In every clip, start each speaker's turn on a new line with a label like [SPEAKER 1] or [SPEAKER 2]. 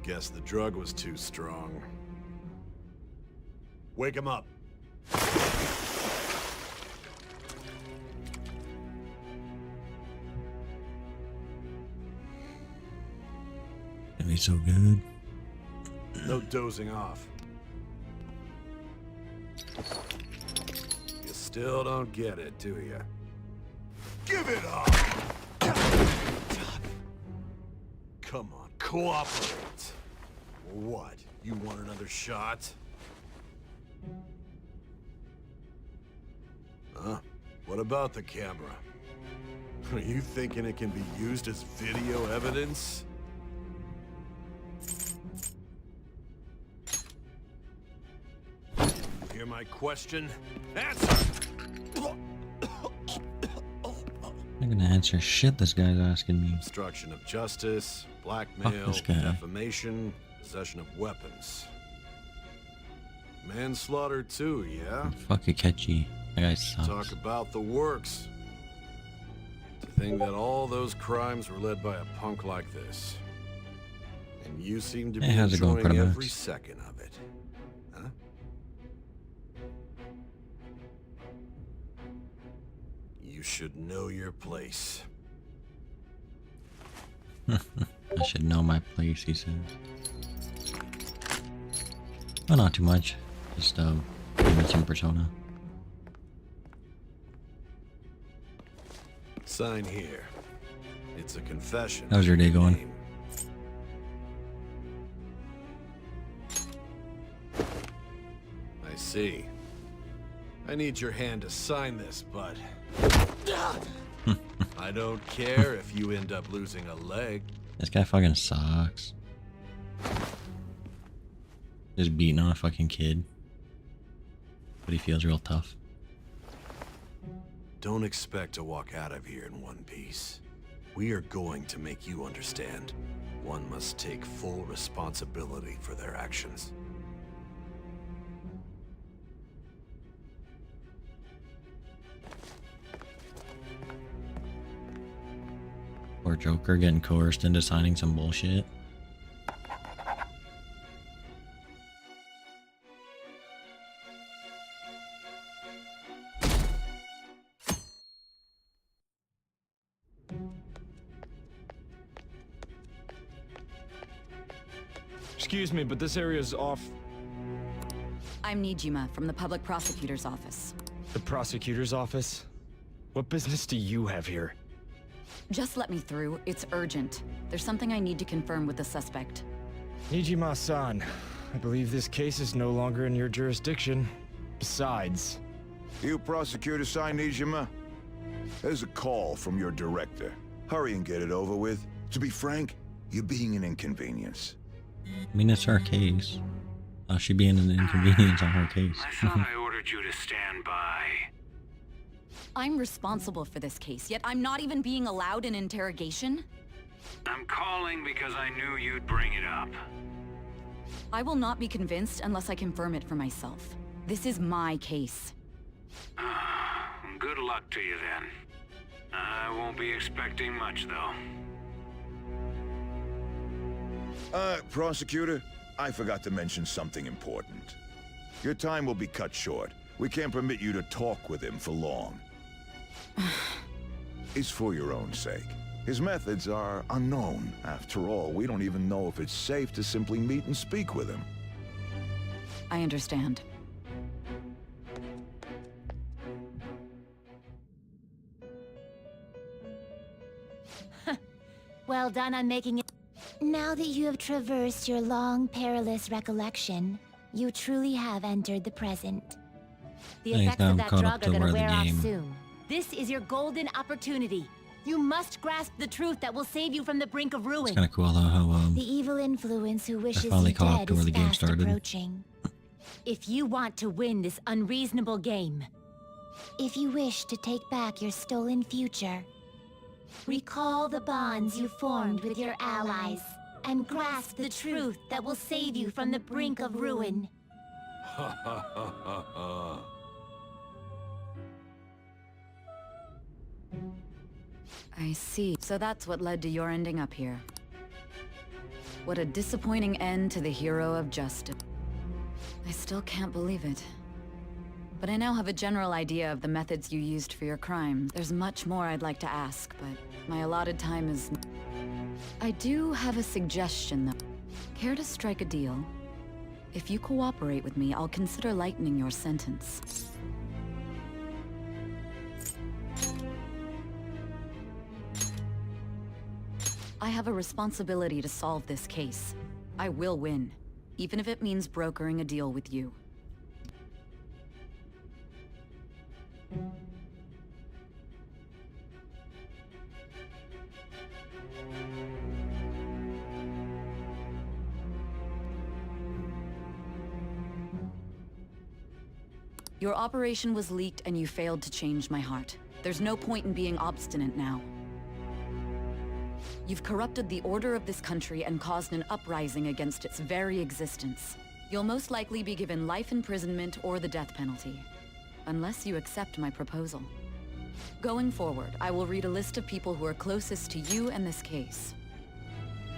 [SPEAKER 1] Guess the drug was too strong. Wake him up.
[SPEAKER 2] It'd be so good.
[SPEAKER 1] No dozing off. You still don't get it, do you? Give it up! Come on, cooperate. What? You want another shot? Huh? What about the camera? Are you thinking it can be used as video evidence? Hear my question? Answer!
[SPEAKER 2] I'm not gonna answer shit this guy's asking me.
[SPEAKER 1] Obstruction of justice, blackmail,
[SPEAKER 2] this guy.
[SPEAKER 1] defamation, possession of weapons. Manslaughter too, yeah?
[SPEAKER 2] Fucking catchy. That guy sucks.
[SPEAKER 1] Talk about the works. To think that all those crimes were led by a punk like this. And you seem to be
[SPEAKER 2] Hey, how's it going,
[SPEAKER 1] enjoying
[SPEAKER 2] Quartermax?
[SPEAKER 1] every second of it. Huh? You should know your place.
[SPEAKER 2] I should know my place, he says. Well, not too much. Just, maybe some Persona.
[SPEAKER 1] Sign here. It's a confession.
[SPEAKER 2] How's your day going?
[SPEAKER 1] Name. I see. I need your hand to sign this, but I don't care if you end up losing a leg.
[SPEAKER 2] This guy fucking sucks. Just beating on a fucking kid. But he feels real tough.
[SPEAKER 1] Don't expect to walk out of here in one piece. We are going to make you understand. One must take full responsibility for their actions.
[SPEAKER 2] Poor Joker getting coerced into signing some bullshit.
[SPEAKER 3] Excuse me, but this area's off.
[SPEAKER 4] I'm Nijima from the Public Prosecutor's Office.
[SPEAKER 3] The prosecutor's office? What business do you have here?
[SPEAKER 4] Just let me through. It's urgent. There's something I need to confirm with the suspect.
[SPEAKER 3] Nijima-san, I believe this case is no longer in your jurisdiction. Besides...
[SPEAKER 5] You prosecutor sign Nijima? There's a call from your director. Hurry and get it over with. To be frank, you're being an inconvenience.
[SPEAKER 2] I mean, it's her case. She being an inconvenience on her case.
[SPEAKER 6] I thought I ordered you to stand by.
[SPEAKER 4] I'm responsible for this case, yet I'm not even being allowed an interrogation?
[SPEAKER 6] I'm calling because I knew you'd bring it up.
[SPEAKER 4] I will not be convinced unless I confirm it for myself. This is my case.
[SPEAKER 6] Good luck to you then. I won't be expecting much though.
[SPEAKER 5] Prosecutor, I forgot to mention something important. Your time will be cut short. We can't permit you to talk with him for long. It's for your own sake. His methods are unknown. After all, we don't even know if it's safe to simply meet and speak with him.
[SPEAKER 4] I understand.
[SPEAKER 7] Well done on making it. Now that you have traversed your long, perilous recollection, you truly have entered the present. The
[SPEAKER 2] Nice,
[SPEAKER 7] effects
[SPEAKER 2] now
[SPEAKER 7] of
[SPEAKER 2] I'm
[SPEAKER 7] that
[SPEAKER 2] caught up
[SPEAKER 7] drug
[SPEAKER 2] to
[SPEAKER 7] are
[SPEAKER 2] where
[SPEAKER 7] going to
[SPEAKER 2] the
[SPEAKER 7] wear off
[SPEAKER 2] game-
[SPEAKER 7] soon. This is your golden opportunity. You must grasp the truth that will save you from the brink of ruin.
[SPEAKER 2] It's kind of cool though how
[SPEAKER 7] The evil influence who wishes
[SPEAKER 2] finally
[SPEAKER 7] you
[SPEAKER 2] caught up
[SPEAKER 7] dead
[SPEAKER 2] to where
[SPEAKER 7] is
[SPEAKER 2] the game
[SPEAKER 7] fast
[SPEAKER 2] started.
[SPEAKER 7] approaching. If you want to win this unreasonable game, if you wish to take back your stolen future, recall the bonds you formed with your allies, and grasp the truth that will save you from the brink of ruin.
[SPEAKER 1] Ha ha ha ha ha.
[SPEAKER 4] I see. So that's what led to your ending up here. What a disappointing end to the hero of justice. I still can't believe it. But I now have a general idea of the methods you used for your crime. There's much more I'd like to ask, but my allotted time is... I do have a suggestion, though. Care to strike a deal? If you cooperate with me, I'll consider lightening your sentence. I have a responsibility to solve this case. I will win, even if it means brokering a deal with you. Your operation was leaked and you failed to change my heart. There's no point in being obstinate now. You've corrupted the order of this country and caused an uprising against its very existence. You'll most likely be given life imprisonment or the death penalty, unless you accept my proposal. Going forward, I will read a list of people who are closest to you and this case.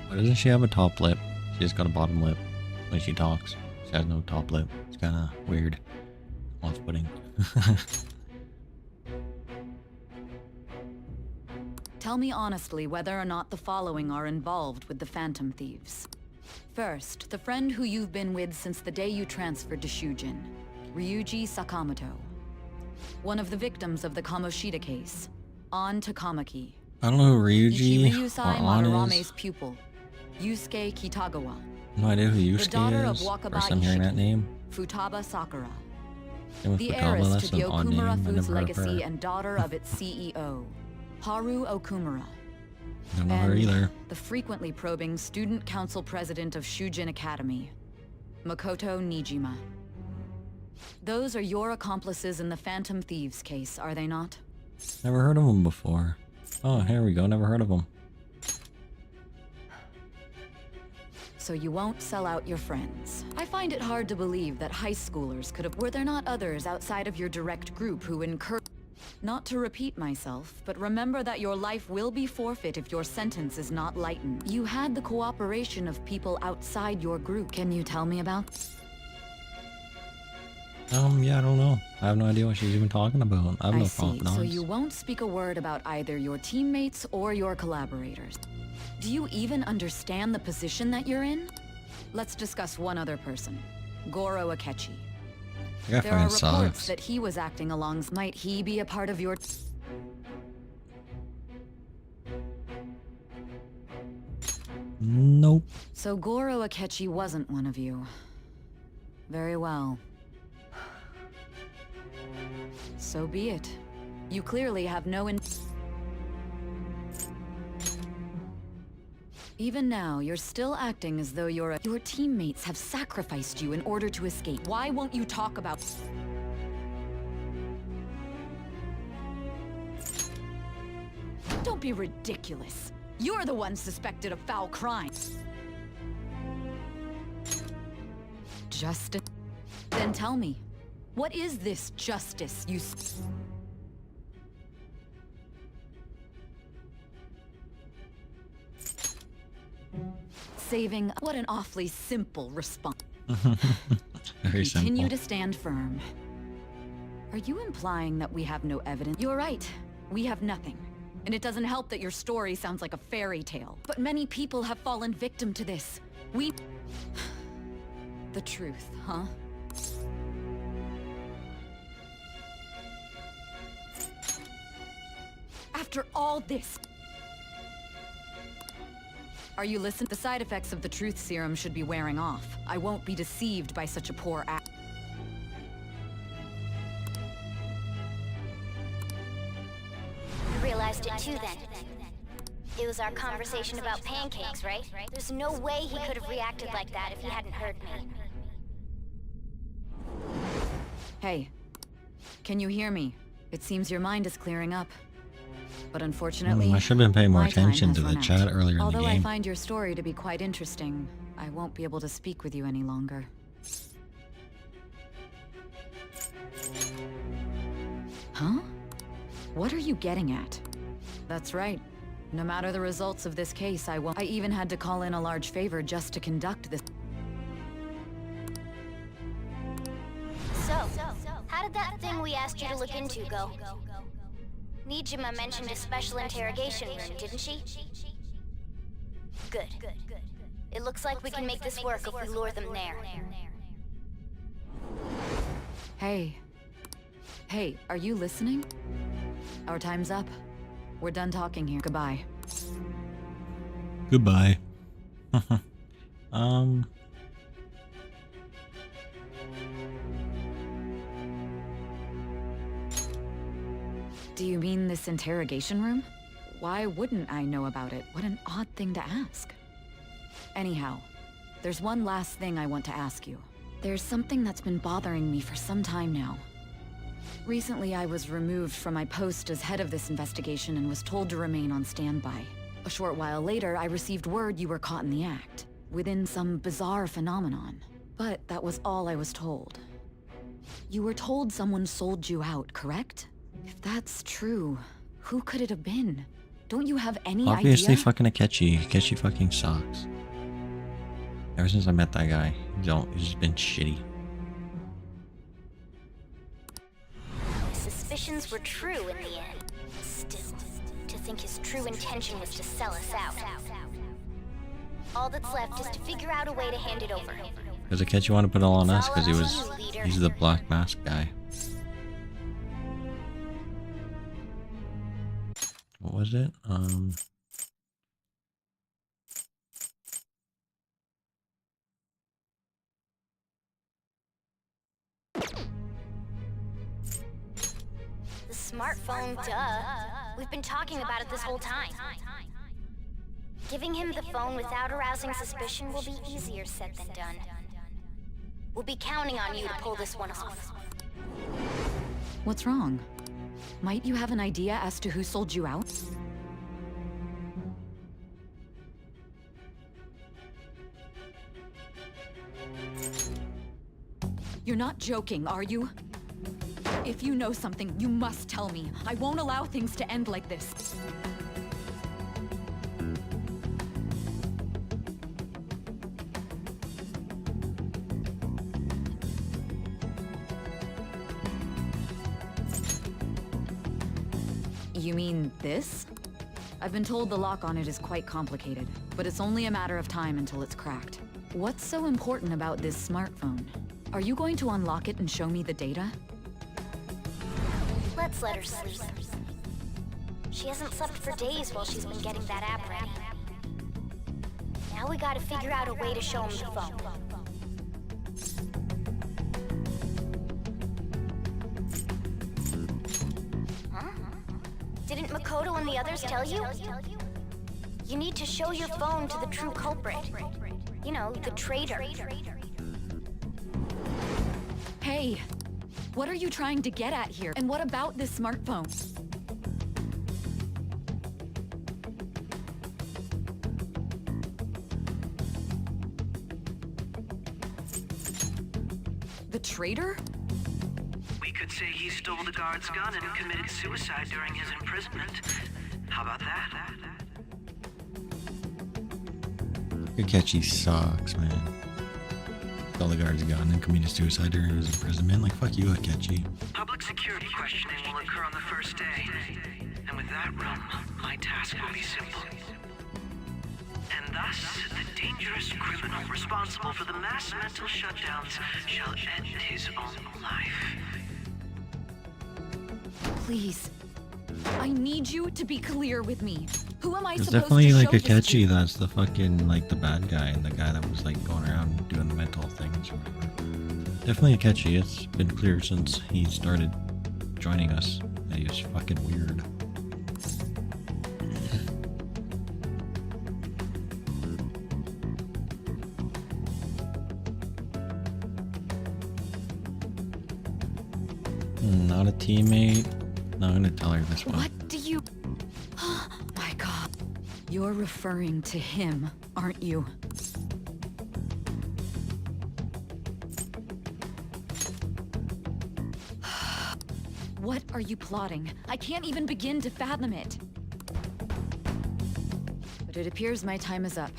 [SPEAKER 2] Why doesn't she have a top lip? She just got a bottom lip when she talks. She has no top lip. It's kind of weird. Off-putting.
[SPEAKER 4] Tell me honestly whether or not the following are involved with the Phantom Thieves. First, the friend who you've been with since the day you transferred to Shujin, Ryuji Sakamoto. One of the victims of the Kamoshida case, An Takamaki.
[SPEAKER 2] I don't know who Ryuji
[SPEAKER 4] Ichiryusai
[SPEAKER 2] or An
[SPEAKER 4] Madarame's
[SPEAKER 2] is.
[SPEAKER 4] pupil, Yusuke Kitagawa.
[SPEAKER 2] No idea who
[SPEAKER 4] The daughter
[SPEAKER 2] Yusuke
[SPEAKER 4] of
[SPEAKER 2] is.
[SPEAKER 4] Wakaba
[SPEAKER 2] First time hearing that
[SPEAKER 4] Ishiki.
[SPEAKER 2] name.
[SPEAKER 4] Futaba Sakura.
[SPEAKER 2] Same with
[SPEAKER 4] The
[SPEAKER 2] Futaba,
[SPEAKER 4] heiress
[SPEAKER 2] that's
[SPEAKER 4] to the
[SPEAKER 2] an odd name.
[SPEAKER 4] Okumura
[SPEAKER 2] I
[SPEAKER 4] Foods
[SPEAKER 2] never heard of
[SPEAKER 4] legacy
[SPEAKER 2] her.
[SPEAKER 4] and daughter of its CEO, Haru Okumura.
[SPEAKER 2] Don't know her
[SPEAKER 4] And
[SPEAKER 2] either.
[SPEAKER 4] the frequently probing student council president of Shujin Academy, Makoto Nijima. Those are your accomplices in the Phantom Thieves case, are they not?
[SPEAKER 2] Never heard of him before. Oh, here we go. Never heard of him.
[SPEAKER 4] So you won't sell out your friends. I find it hard to believe that high schoolers could have... Were there not others outside of your direct group who encouraged... Not to repeat myself, but remember that your life will be forfeit if your sentence is not lightened. You had the cooperation of people outside your group. Can you tell me about...
[SPEAKER 2] Yeah, I don't know. I have no idea what she's even talking about. I have no
[SPEAKER 4] see.
[SPEAKER 2] confidence.
[SPEAKER 4] So you won't speak a word about either your teammates or your collaborators. Do you even understand the position that you're in? Let's discuss one other person, Goro Akechi.
[SPEAKER 2] That guy
[SPEAKER 4] There are
[SPEAKER 2] fucking
[SPEAKER 4] reports
[SPEAKER 2] sucks.
[SPEAKER 4] that he was acting along. Might he be a part of your...
[SPEAKER 2] Nope.
[SPEAKER 4] So Goro Akechi wasn't one of you. Very well. So be it. You clearly have no Even now, you're still acting as though your teammates have sacrificed you in order to escape. Why won't you talk about... Don't be ridiculous. You're the one suspected of foul crime. Justice? Then tell me, what is this justice you... Saving... What an awfully simple response.
[SPEAKER 2] Very
[SPEAKER 4] Continue
[SPEAKER 2] simple.
[SPEAKER 4] to stand firm. Are you implying that we have no evidence? You're right. We have nothing. And it doesn't help that your story sounds like a fairy tale. But many people have fallen victim to this. We... The truth, huh? After all this... Are you listening? The side effects of the truth serum should be wearing off. I won't be deceived by such a poor act.
[SPEAKER 8] You realized it too then. It was our conversation about pancakes, right? There's no way he could have reacted like that if he hadn't heard me.
[SPEAKER 4] Hey, can you hear me? It seems your mind is clearing up. But unfortunately,
[SPEAKER 2] I should have been paying more
[SPEAKER 4] my time
[SPEAKER 2] attention
[SPEAKER 4] has
[SPEAKER 2] to the
[SPEAKER 4] run out.
[SPEAKER 2] chat earlier in the
[SPEAKER 4] Although I
[SPEAKER 2] game.
[SPEAKER 4] find your story to be quite interesting, I won't be able to speak with you any longer. Huh? What are you getting at? That's right. No matter the results of this case, I won't. I even had to call in a large favor just to conduct this.
[SPEAKER 8] So, how did that thing we asked you to look into go? Nijima mentioned a special interrogation room, didn't she? Good. It looks like we can make this work if we lure them there.
[SPEAKER 4] Hey. Hey, are you listening? Our time's up. We're done talking here. Goodbye.
[SPEAKER 2] Goodbye.
[SPEAKER 4] Do you mean this interrogation room? Why wouldn't I know about it? What an odd thing to ask. Anyhow, there's one last thing I want to ask you. There's something that's been bothering me for some time now. Recently, I was removed from my post as head of this investigation and was told to remain on standby. A short while later, I received word you were caught in the act, within some bizarre phenomenon. But that was all I was told. You were told someone sold you out, correct? If that's true, who could it have been? Don't you have any
[SPEAKER 2] Obviously
[SPEAKER 4] idea?
[SPEAKER 2] fucking Akechi. Akechi fucking sucks. Ever since I met that guy, he's just been shitty.
[SPEAKER 8] My suspicions were true in the end. Still, to think his true intention was to sell us out. All that's left is to figure out a way to hand it over.
[SPEAKER 2] Because Akechi wanted to put it all on us because
[SPEAKER 8] It's all up to you, leader.
[SPEAKER 2] he's the Black Mask guy. What was it?
[SPEAKER 8] The smartphone, duh. We've been talking about it this whole time. Giving him the phone without arousing suspicion will be easier said than done. We'll be counting on you to pull this one off.
[SPEAKER 4] What's wrong? Might you have an idea as to who sold you out? You're not joking, are you? If you know something, you must tell me. I won't allow things to end like this. You mean this? I've been told the lock on it is quite complicated, but it's only a matter of time until it's cracked. What's so important about this smartphone? Are you going to unlock it and show me the data?
[SPEAKER 8] Let's let her sleep. She hasn't slept for days while she's been getting that app ready. Now we gotta figure out a way to show him the phone. Huh? Didn't Makoto and the others tell you? You need to show your phone to the true culprit. You know, the traitor.
[SPEAKER 4] Hey! What are you trying to get at here? And what about this smartphone? The traitor?
[SPEAKER 9] We could say he stole the guard's gun and committed suicide during his imprisonment. How about that?
[SPEAKER 2] Akechi sucks, man. Stole the guard's gun and committed suicide during his imprisonment. Like, fuck you, Akechi.
[SPEAKER 9] Public security questioning will occur on the first day. And with that realm, my task will be simple. And thus, the dangerous criminal responsible for the mass mental shutdowns shall end his own life.
[SPEAKER 4] Please. I need you to be clear with me. Who am I
[SPEAKER 2] It's
[SPEAKER 4] supposed
[SPEAKER 2] definitely
[SPEAKER 4] to
[SPEAKER 2] like
[SPEAKER 4] show this
[SPEAKER 2] Akechi
[SPEAKER 4] to?
[SPEAKER 2] that's the fucking, like, the bad guy and the guy that was, like, going around doing the mental things or whatever. Definitely Akechi. It's been clear since he started joining us that he was fucking weird. Not a teammate. No, I'm gonna tell her this one.
[SPEAKER 4] What do you... My God. You're referring to him, aren't you? What are you plotting? I can't even begin to fathom it. it appears my time is up.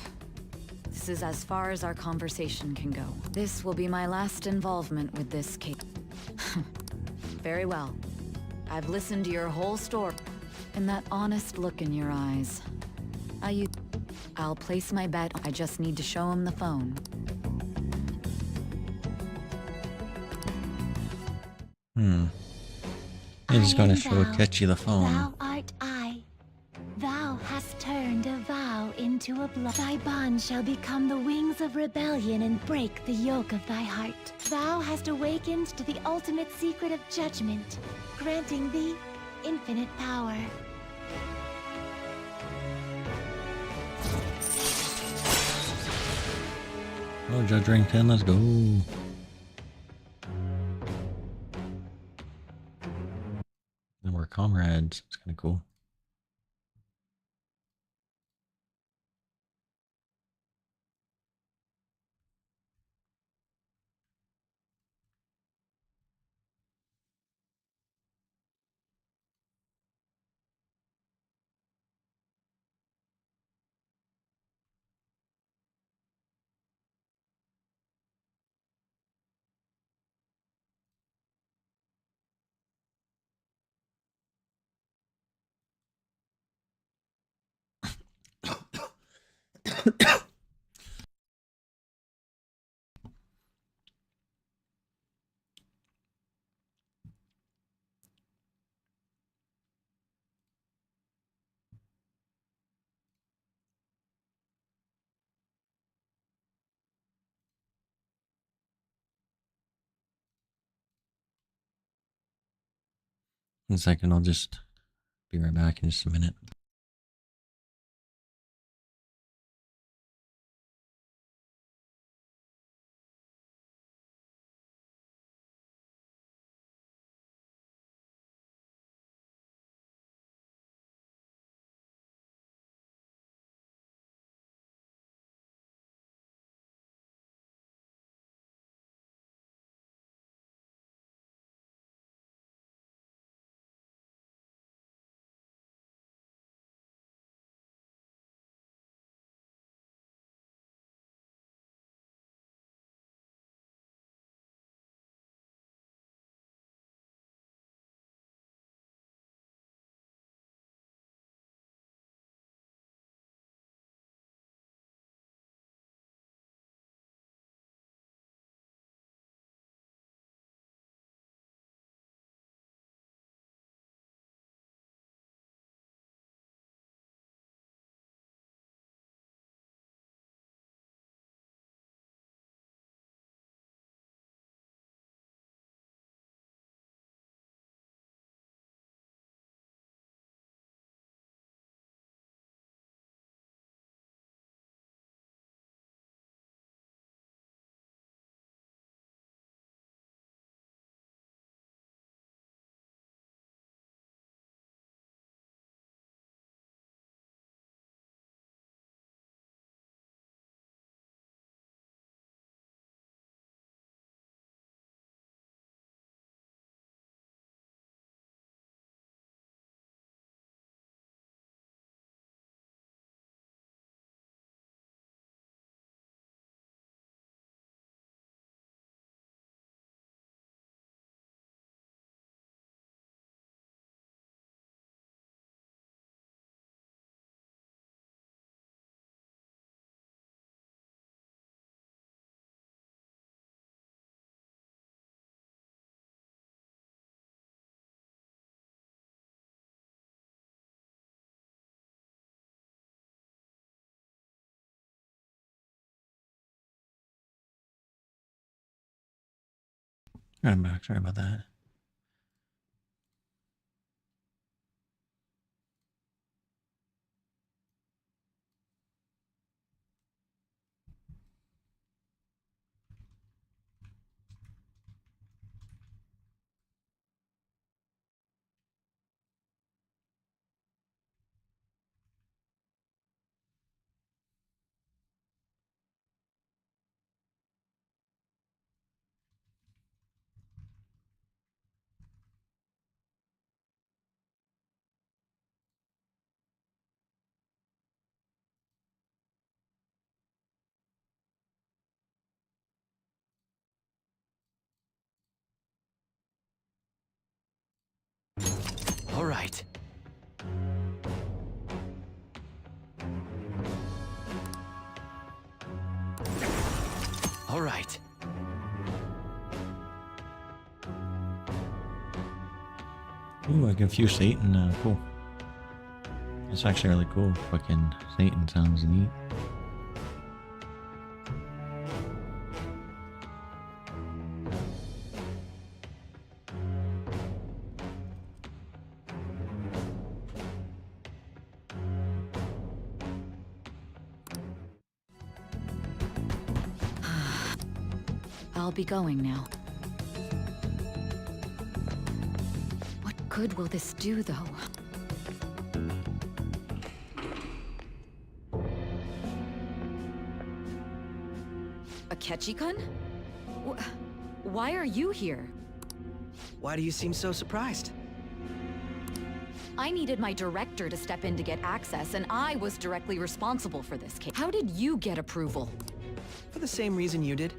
[SPEAKER 4] This is as far as our conversation can go. This will be my last involvement with this case. Very well. I've listened to your whole story. And that honest look in your eyes. I'll place my bet. I just need to show him the phone.
[SPEAKER 2] He's
[SPEAKER 7] I
[SPEAKER 2] gonna
[SPEAKER 7] am
[SPEAKER 2] show
[SPEAKER 7] thou.
[SPEAKER 2] Akechi the phone.
[SPEAKER 7] Thou art I. Thou hast turned a vow into a blood. Thy bond shall become the wings of rebellion and break the yoke of thy heart. Thou hast awakened to the ultimate secret of judgment, granting thee infinite power.
[SPEAKER 2] Oh, Judge Rank 10, let's go. And we're comrades. It's kind of cool. In a second, I'll just be right back in just a minute. I'm back. Sorry about that.
[SPEAKER 10] right. All right.
[SPEAKER 2] Ooh, I confused Satan. Cool. That's actually really cool. Fucking Satan sounds neat.
[SPEAKER 4] I'll be going now. What good will this do, though? Akechi-kun? Why are you here?
[SPEAKER 10] Why do you seem so surprised?
[SPEAKER 4] I needed my director to step in to get access, and I was directly responsible for this case. How did you get approval?
[SPEAKER 10] For the same reason you did.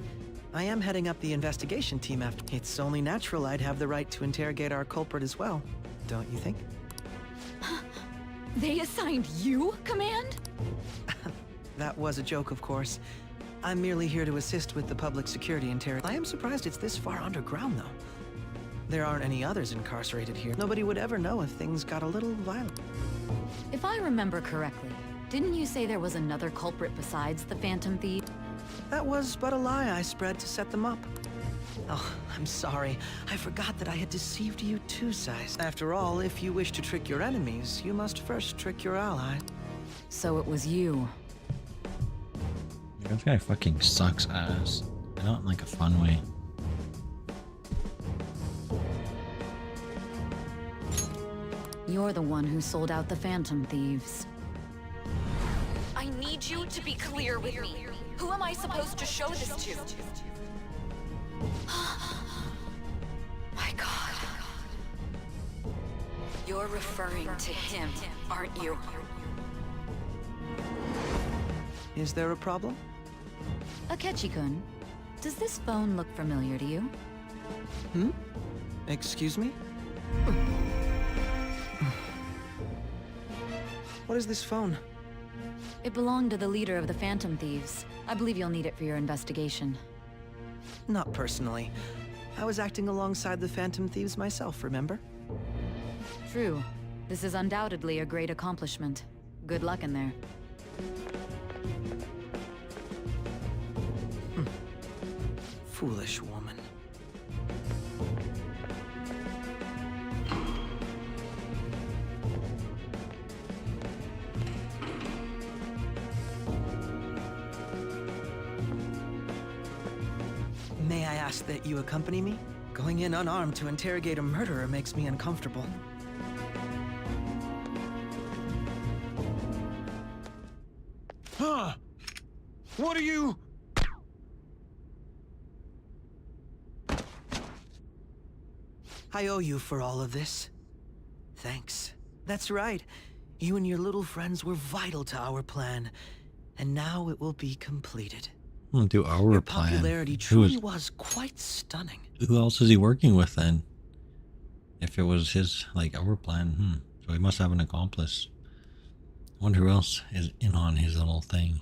[SPEAKER 10] I am heading up the investigation team after. It's only natural I'd have the right to interrogate our culprit as well, don't you think?
[SPEAKER 4] They assigned you command?
[SPEAKER 10] That was a joke, of course. I'm merely here to assist with the public security interrogation. I am surprised it's this far underground, though. There aren't any others incarcerated here. Nobody would ever know if things got a little violent.
[SPEAKER 4] If I remember correctly, didn't you say there was another culprit besides the Phantom Thief?
[SPEAKER 10] That was but a lie I spread to set them up. Oh, I'm sorry. I forgot that I had deceived you too, Sais. After all, if you wish to trick your enemies, you must first trick your ally.
[SPEAKER 4] So it was you.
[SPEAKER 2] This guy fucking sucks ass. Not in like a fun way.
[SPEAKER 4] You're the one who sold out the Phantom Thieves. I need you to be clear with me. Who am I supposed to show this to? My God. You're referring to him, aren't you?
[SPEAKER 10] Is there a problem?
[SPEAKER 4] Akechi-kun, does this phone look familiar to you?
[SPEAKER 10] Hmm? Excuse me? What is this phone?
[SPEAKER 4] It belonged to the leader of the Phantom Thieves. I believe you'll need it for your investigation.
[SPEAKER 10] Not personally. I was acting alongside the Phantom Thieves myself, remember?
[SPEAKER 4] True. This is undoubtedly a great accomplishment. Good luck in there.
[SPEAKER 10] Foolish woman. May I ask that you accompany me? Going in unarmed to interrogate a murderer makes me uncomfortable.
[SPEAKER 5] Huh? What are you...
[SPEAKER 10] I owe you for all of this. Thanks. That's right. You and your little friends were vital to our plan. And now it will be completed.
[SPEAKER 2] Do our
[SPEAKER 10] Your
[SPEAKER 2] plan.
[SPEAKER 10] popularity truly was quite stunning.
[SPEAKER 2] Who else is he working with then? If it was his, like, our plan, So he must have an accomplice. I wonder who else is in on his little thing.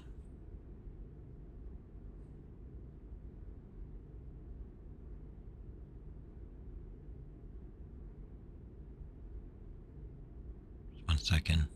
[SPEAKER 2] Just 1 second.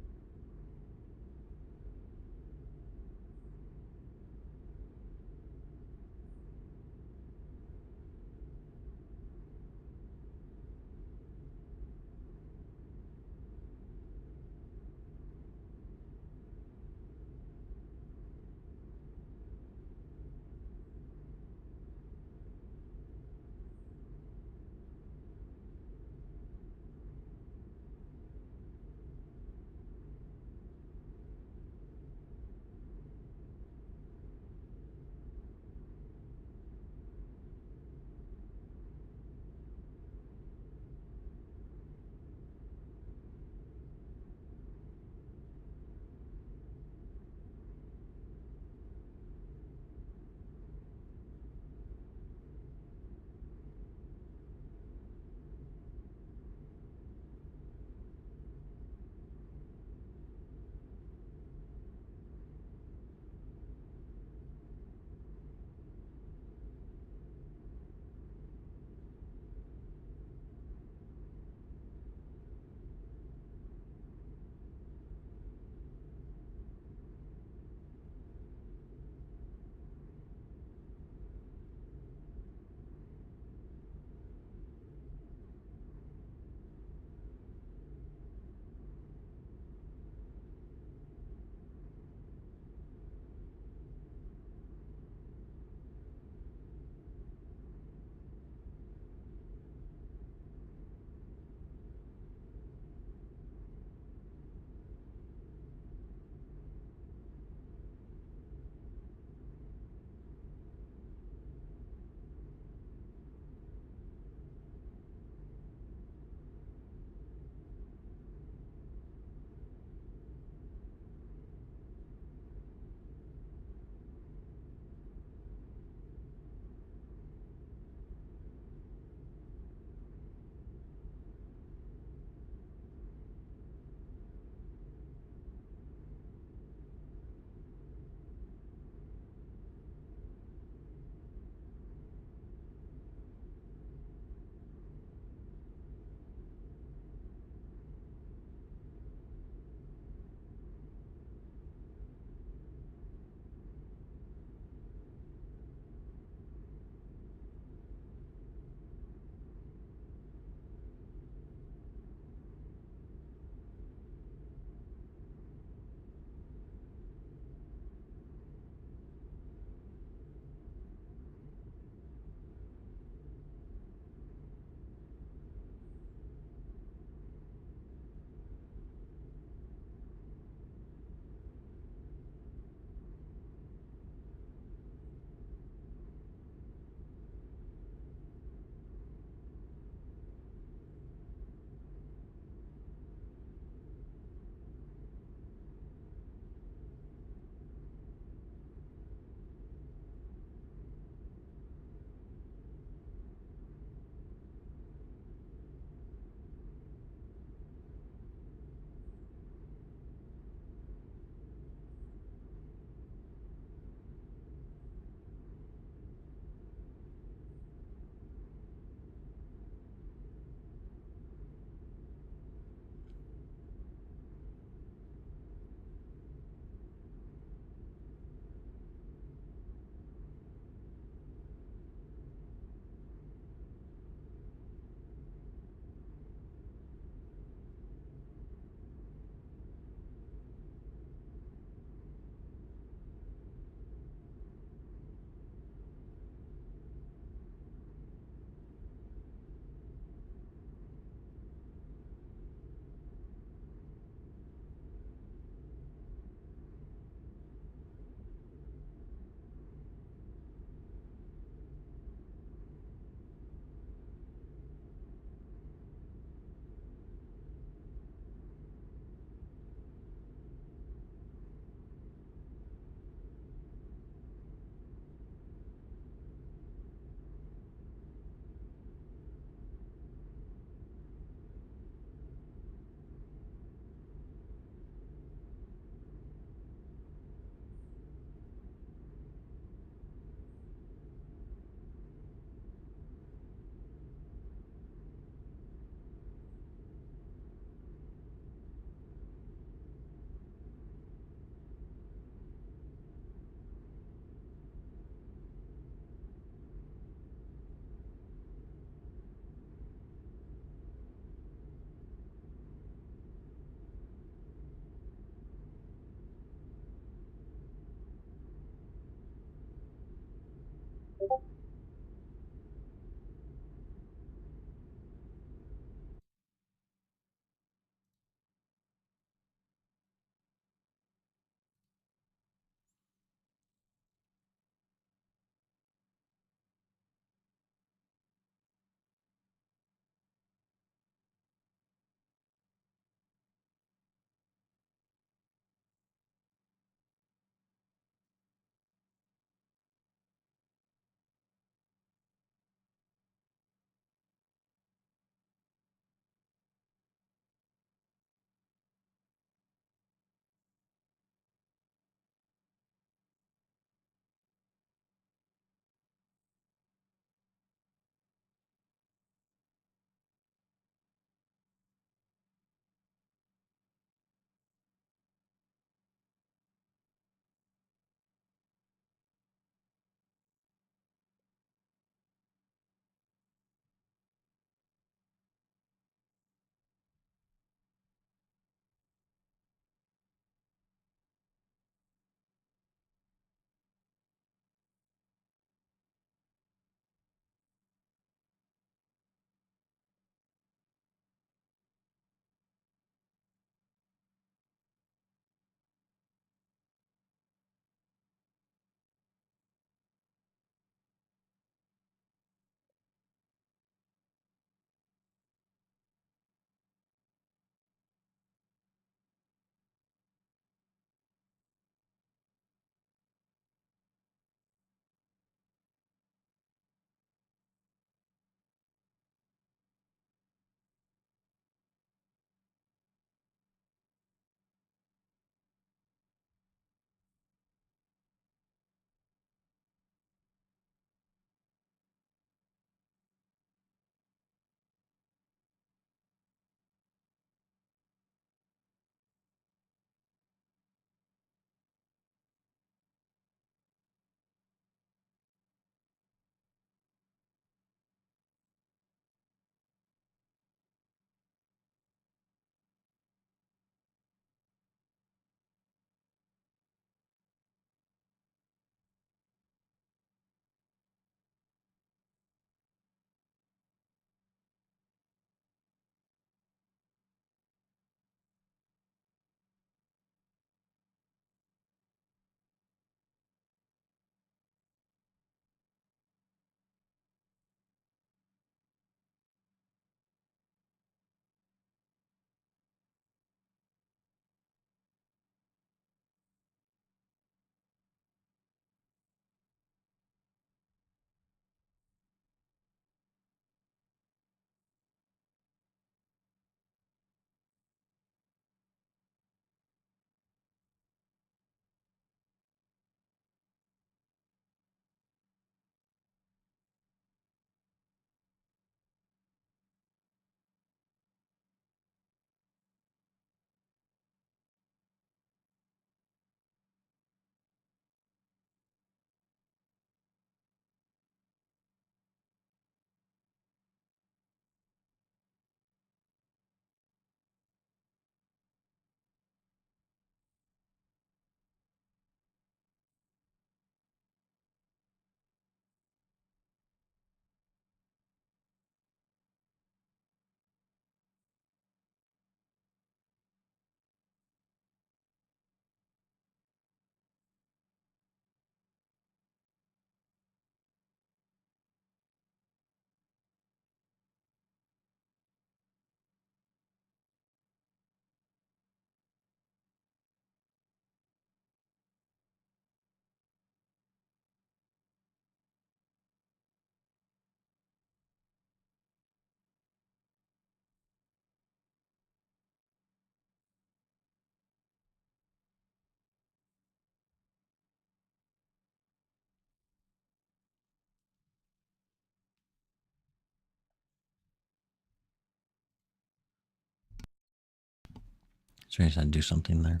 [SPEAKER 2] So I said do something there.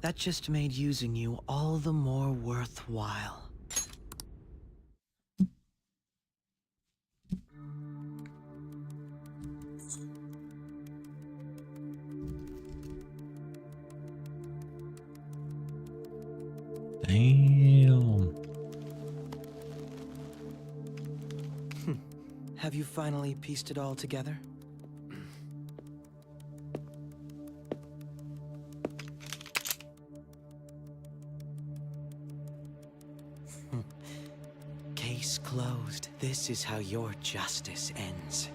[SPEAKER 10] That just made using you all the more worthwhile.
[SPEAKER 2] Damn.
[SPEAKER 10] Have you finally pieced it all together? Case closed. This is how your justice ends.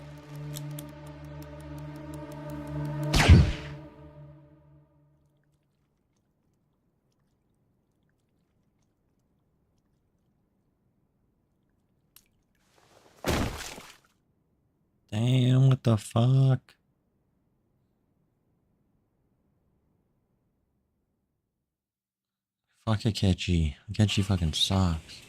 [SPEAKER 2] Damn, what the fuck? Fuck Akechi. Akechi fucking sucks.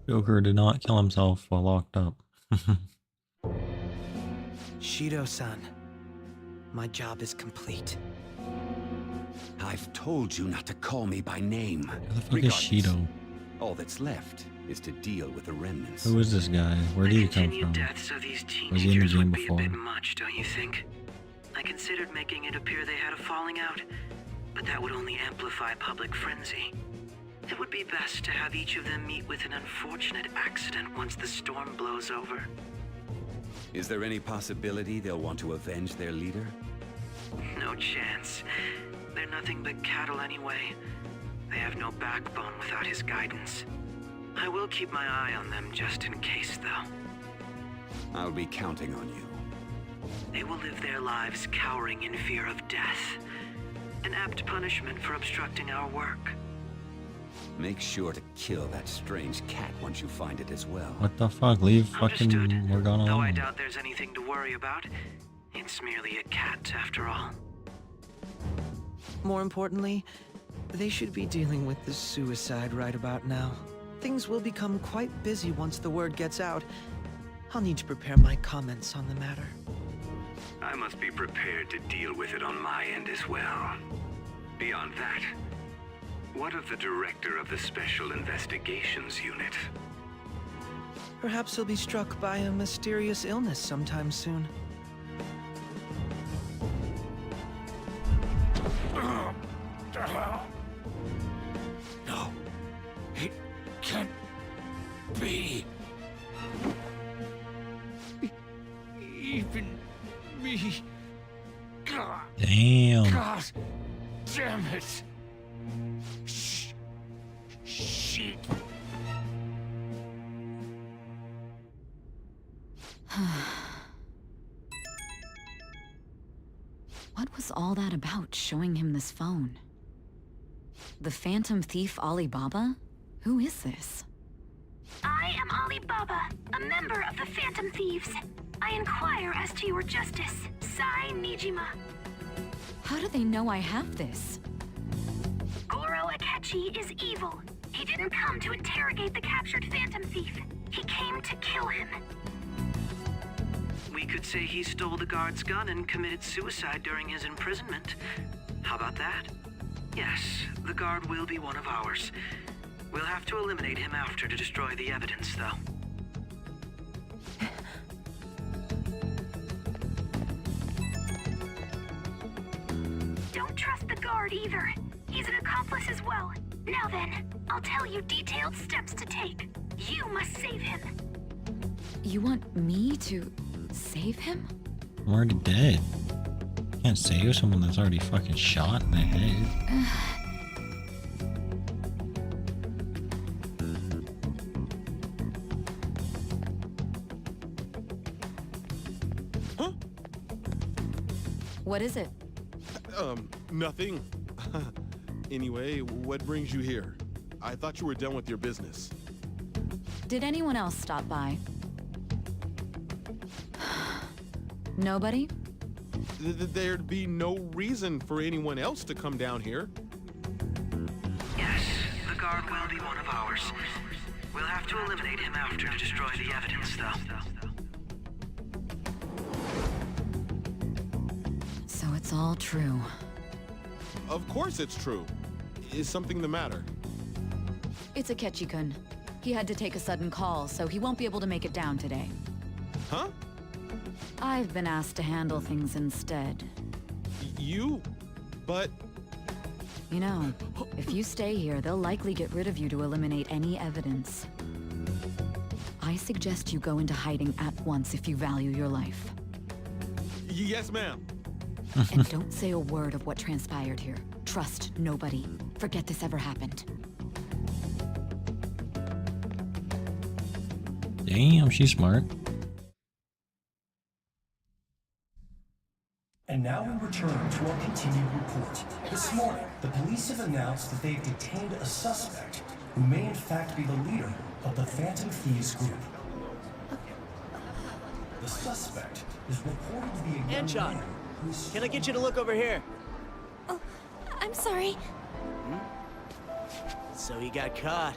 [SPEAKER 2] Joker did not kill himself while locked up.
[SPEAKER 10] Shido-san, my job is complete.
[SPEAKER 11] I've told you not to call me by name.
[SPEAKER 2] Who the fuck is Shido?
[SPEAKER 11] All that's left is to deal with the remnants.
[SPEAKER 2] Who is this guy? Where did he come from?
[SPEAKER 9] Deaths of these
[SPEAKER 2] Was he in the
[SPEAKER 9] teenagers
[SPEAKER 2] game
[SPEAKER 9] would be a
[SPEAKER 2] before?
[SPEAKER 9] bit much, don't you think? I considered making it appear they had a falling out, but that would only amplify public frenzy. It would be best to have each of them meet with an unfortunate accident once the storm blows over.
[SPEAKER 11] Is there any possibility they'll want to avenge their leader?
[SPEAKER 9] No chance. They're nothing but cattle anyway. They have no backbone without his guidance. I will keep my eye on them just in case, though.
[SPEAKER 11] I'll be counting on you.
[SPEAKER 9] They will live their lives cowering in fear of death. An apt punishment for obstructing our work.
[SPEAKER 11] Make sure to kill that strange cat once you find it as well.
[SPEAKER 2] What the fuck? Leave fucking
[SPEAKER 9] Understood.
[SPEAKER 2] Morgana
[SPEAKER 9] Though I
[SPEAKER 2] alone.
[SPEAKER 9] doubt there's anything to worry about. It's merely a cat, after all.
[SPEAKER 10] More importantly, they should be dealing with the suicide right about now. Things will become quite busy once the word gets out. I'll need to prepare my comments on the matter.
[SPEAKER 6] I must be prepared to deal with it on my end as well. Beyond that, what of the director of the Special Investigations Unit?
[SPEAKER 10] Perhaps he'll be struck by a mysterious illness sometime soon.
[SPEAKER 1] No, it can't be. Even me. God,
[SPEAKER 2] Damn.
[SPEAKER 1] God damn it. Shit.
[SPEAKER 4] What was all that about, showing him this phone? The Phantom Thief Alibaba? Who is this?
[SPEAKER 8] I am Alibaba, a member of the Phantom Thieves. I inquire as to your justice, Sai Nijima.
[SPEAKER 4] How do they know I have this?
[SPEAKER 8] Goro Akechi is evil. He didn't come to interrogate the captured Phantom Thief. He came to kill him.
[SPEAKER 9] We could say he stole the guard's gun and committed suicide during his imprisonment. How about that? Yes, the guard will be one of ours. We'll have to eliminate him after to destroy the evidence, though.
[SPEAKER 8] Don't trust the guard either. He's an accomplice as well. Now then, I'll tell you detailed steps to take. You must save him.
[SPEAKER 4] You want me to save him?
[SPEAKER 2] I'm already dead. Can't save someone that's already fucking shot in the head.
[SPEAKER 4] What is it?
[SPEAKER 12] Nothing. Anyway, what brings you here? I thought you were done with your business.
[SPEAKER 4] Did anyone else stop by? Nobody?
[SPEAKER 12] There'd be no reason for anyone else to come down here.
[SPEAKER 9] Yes, the guard will be one of ours. We'll have to eliminate him after to destroy the evidence, though.
[SPEAKER 4] So it's all true.
[SPEAKER 12] Of course it's true. Is something the matter?
[SPEAKER 4] It's Akechi-kun. He had to take a sudden call, so he won't be able to make it down today.
[SPEAKER 12] Huh?
[SPEAKER 4] I've been asked to handle things instead.
[SPEAKER 12] You? But...
[SPEAKER 4] You know, if you stay here, they'll likely get rid of you to eliminate any evidence. I suggest you go into hiding at once if you value your life.
[SPEAKER 12] Yes, ma'am.
[SPEAKER 4] And don't say a word of what transpired here. Trust nobody. Forget this ever happened.
[SPEAKER 2] Damn, she's smart.
[SPEAKER 13] And now we return to our continued report. This morning, the police have announced that they've detained a suspect who may in fact be the leader of the Phantom Thieves group. The suspect is reported to be a young
[SPEAKER 14] Anchon,
[SPEAKER 13] man who's...
[SPEAKER 14] can I get you to look over here?
[SPEAKER 7] Oh, I'm sorry.
[SPEAKER 14] So he got caught.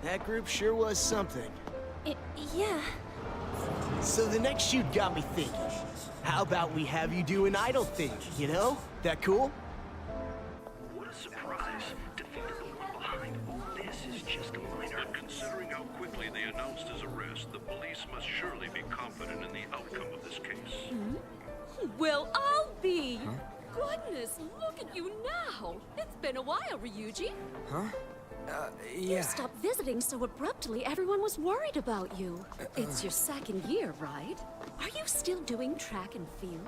[SPEAKER 14] That group sure was something.
[SPEAKER 7] Yeah.
[SPEAKER 14] So the next shoot got me thinking. How about we have you do an idol thing, you know? That cool?
[SPEAKER 9] What a surprise to think that the one behind all this is just a minor.
[SPEAKER 15] But considering how quickly they announced his arrest, the police must surely be confident in the outcome of this case.
[SPEAKER 16] Well, I'll be. Goodness, look at you now. It's been a while, Ryuji.
[SPEAKER 14] Huh?
[SPEAKER 16] You
[SPEAKER 14] Yeah.
[SPEAKER 16] stopped visiting so abruptly, everyone was worried about you. It's your second year, right? Are you still doing track and field?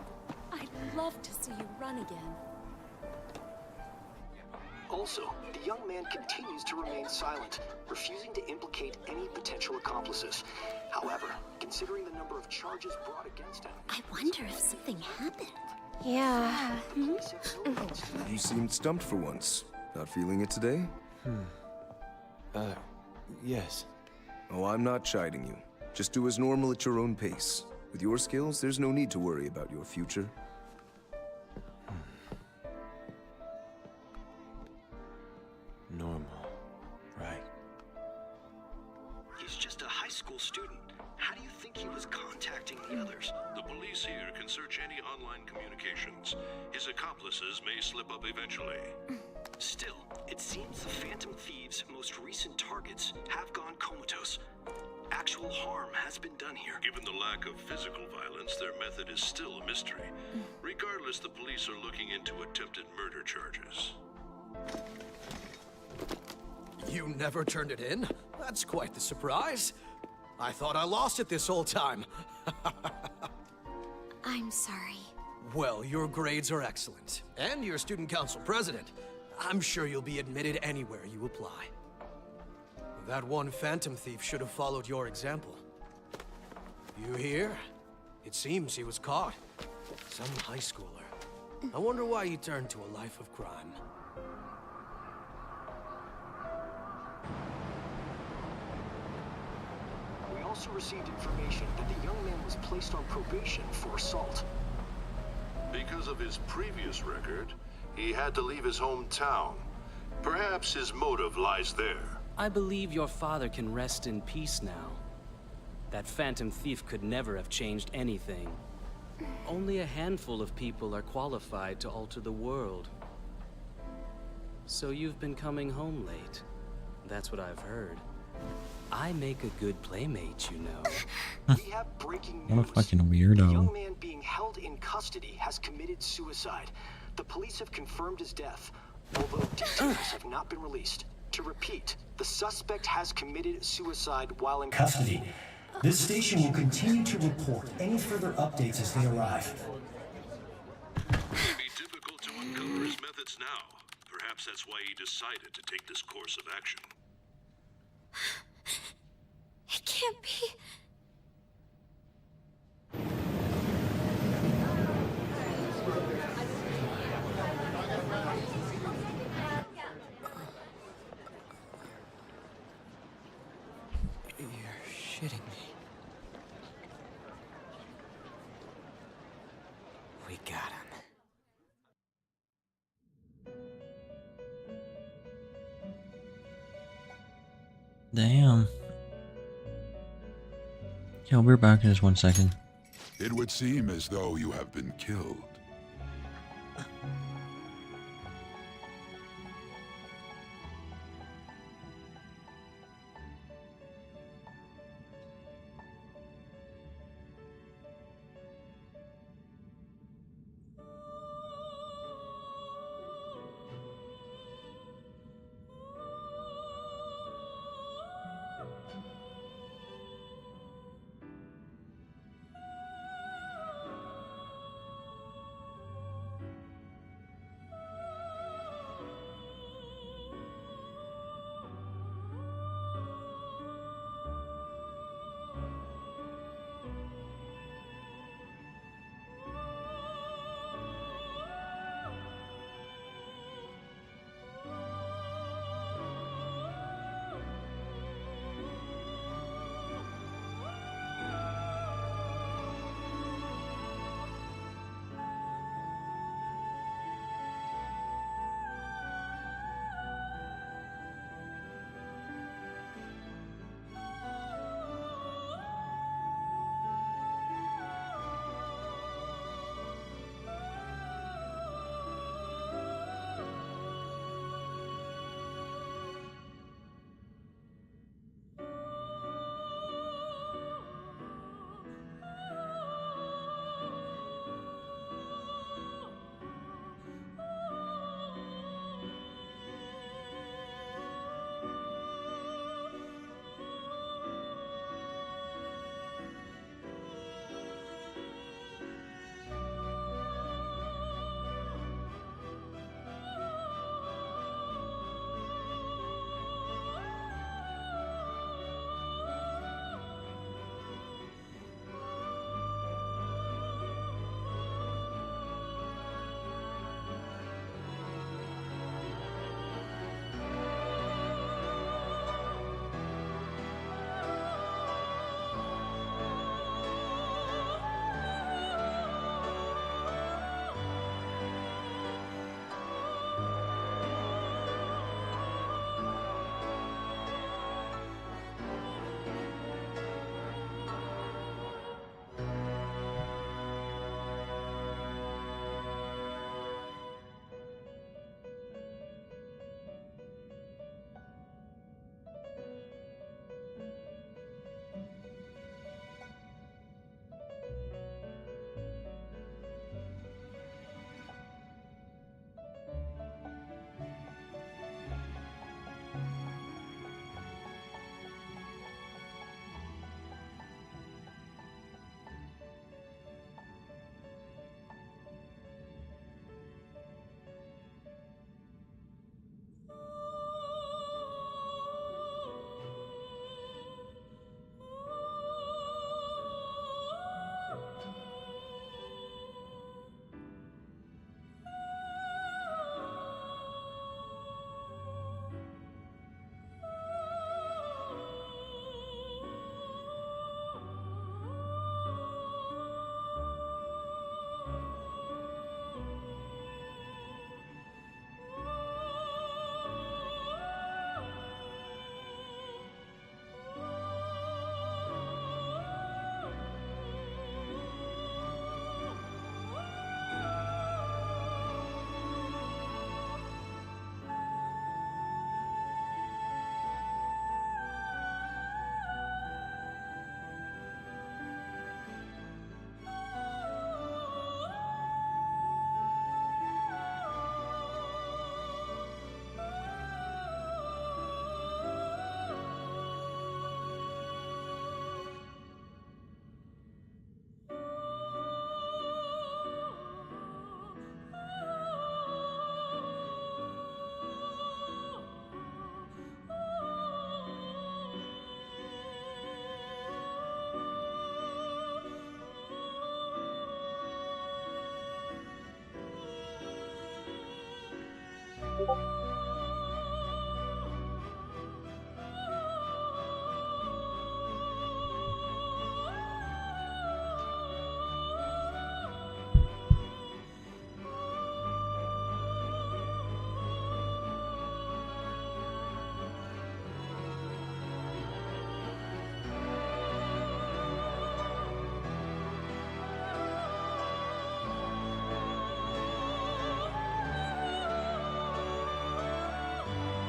[SPEAKER 16] I'd love to see you run again.
[SPEAKER 17] Also, the young man continues to remain silent, refusing to implicate any potential accomplices. However, considering the number of charges brought against him...
[SPEAKER 16] I wonder if something happened.
[SPEAKER 7] Yeah.
[SPEAKER 18] You seemed stumped for once. Not feeling it today?
[SPEAKER 3] Yes.
[SPEAKER 18] Oh, I'm not chiding you. Just do as normal at your own pace. With your skills, there's no need to worry about your future.
[SPEAKER 3] Normal. Right.
[SPEAKER 17] He's just a high school student. How do you think he was contacting the others?
[SPEAKER 15] The police here can search any online communications. His accomplices may slip up eventually.
[SPEAKER 17] Still, it seems the Phantom Thieves' most recent targets have gone comatose. Actual harm has been done here.
[SPEAKER 15] Given the lack of physical violence, their method is still a mystery. Regardless, the police are looking into attempted murder charges.
[SPEAKER 19] You never turned it in? That's quite the surprise. I thought I lost it this whole time.
[SPEAKER 7] I'm sorry.
[SPEAKER 19] Well, your grades are excellent. And you're student council president. I'm sure you'll be admitted anywhere you apply. That one Phantom Thief should have followed your example. You hear? It seems he was caught. Some high schooler. I wonder why he turned to a life of crime.
[SPEAKER 17] We also received information that the young man was placed on probation for assault.
[SPEAKER 15] Because of his previous record, he had to leave his hometown. Perhaps his motive lies there.
[SPEAKER 20] I believe your father can rest in peace now. That Phantom Thief could never have changed anything. Only a handful of people are qualified to alter the world. So you've been coming home late. That's what I've heard. I make a good playmate, you know.
[SPEAKER 17] We have breaking
[SPEAKER 2] What a
[SPEAKER 17] news.
[SPEAKER 2] fucking
[SPEAKER 17] The young
[SPEAKER 2] weirdo.
[SPEAKER 17] man being held in custody has committed suicide. The police have confirmed his death, although details have not been released. To repeat, the suspect has committed suicide while in
[SPEAKER 13] Custody. This station will continue to report any further updates as they arrive.
[SPEAKER 15] It may be difficult to uncover his methods now. Perhaps that's why he decided to take this course of action.
[SPEAKER 7] It can't be.
[SPEAKER 14] You're shitting me. We got him.
[SPEAKER 2] Damn. Yo, we're back in just 1 second.
[SPEAKER 21] It would seem as though you have been killed.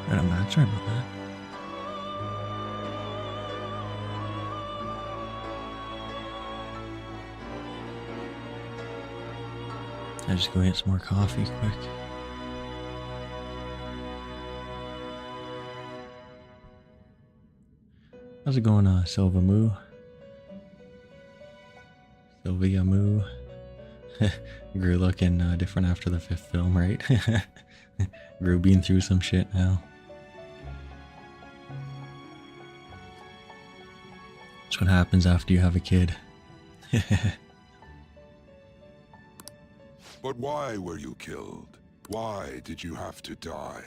[SPEAKER 2] Right, I'm not sorry about that. I just go get some more coffee quick. How's it going, Silva Moo? Sylvia Moo? Gru looking different after the 5th film, right? Gru being through some shit now. That's what happens after you have a kid.
[SPEAKER 21] But why were you killed? Why did you have to die?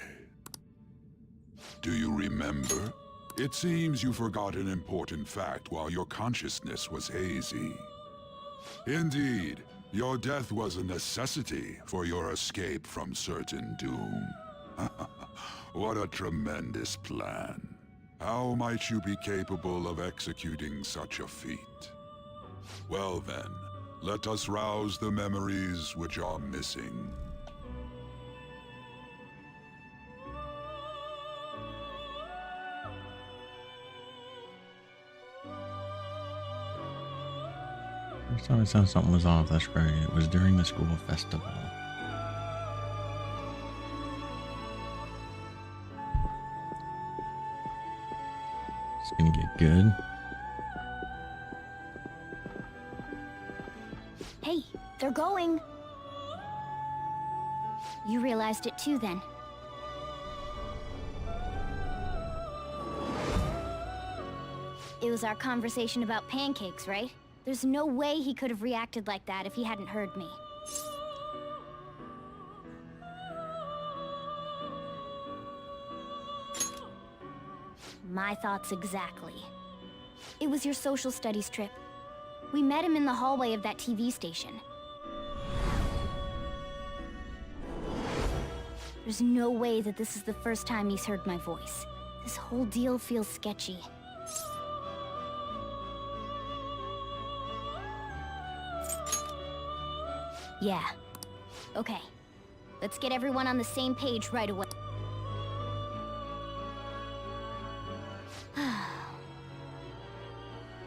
[SPEAKER 21] Do you remember? It seems you forgot an important fact while your consciousness was hazy. Indeed, your death was a necessity for your escape from certain doom. What a tremendous plan. How might you be capable of executing such a feat? Well then, let us rouse the memories which are missing.
[SPEAKER 2] First time I saw something was off, that's right. It was during the school festival. It's gonna get good.
[SPEAKER 8] Hey, they're going. You realized it too, then. It was our conversation about pancakes, right? There's no way he could have reacted like that if he hadn't heard me. My thoughts exactly. It was your social studies trip. We met him in the hallway of that TV station. There's no way that this is the first time he's heard my voice. This whole deal feels sketchy. Yeah. Okay. Let's get everyone on the same page right away.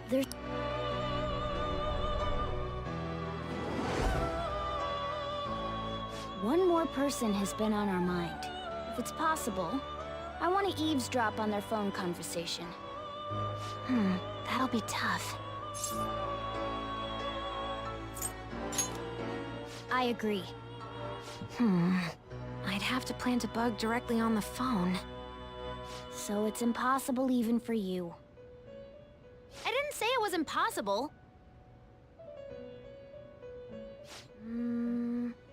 [SPEAKER 8] There's... One more person has been on our mind. If it's possible, I want to eavesdrop on their phone conversation. That'll be tough. I agree. I'd have to plant a bug directly on the phone. So it's impossible even for you. I didn't say it was impossible.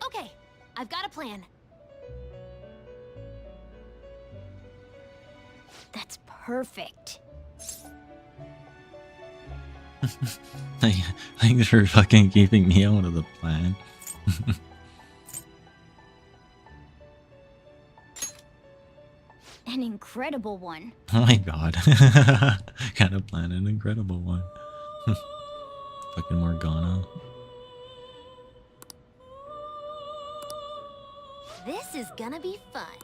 [SPEAKER 8] Okay, I've got a plan. That's perfect.
[SPEAKER 2] Thanks for fucking keeping me out of the plan.
[SPEAKER 8] An incredible one.
[SPEAKER 2] Oh my god. Kind of plan an incredible one. Fucking Morgana.
[SPEAKER 8] This is gonna be fun.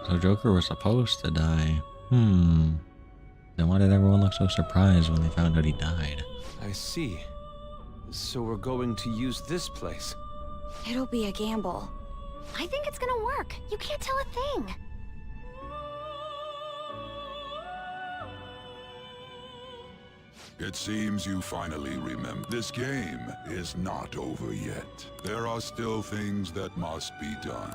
[SPEAKER 2] So Joker was supposed to die. Then why did everyone look so surprised when they found out he died?
[SPEAKER 5] I see. So we're going to use this place.
[SPEAKER 8] It'll be a gamble. I think it's gonna work. You can't tell a thing.
[SPEAKER 21] It seems you finally remember. This game is not over yet. There are still things that must be done.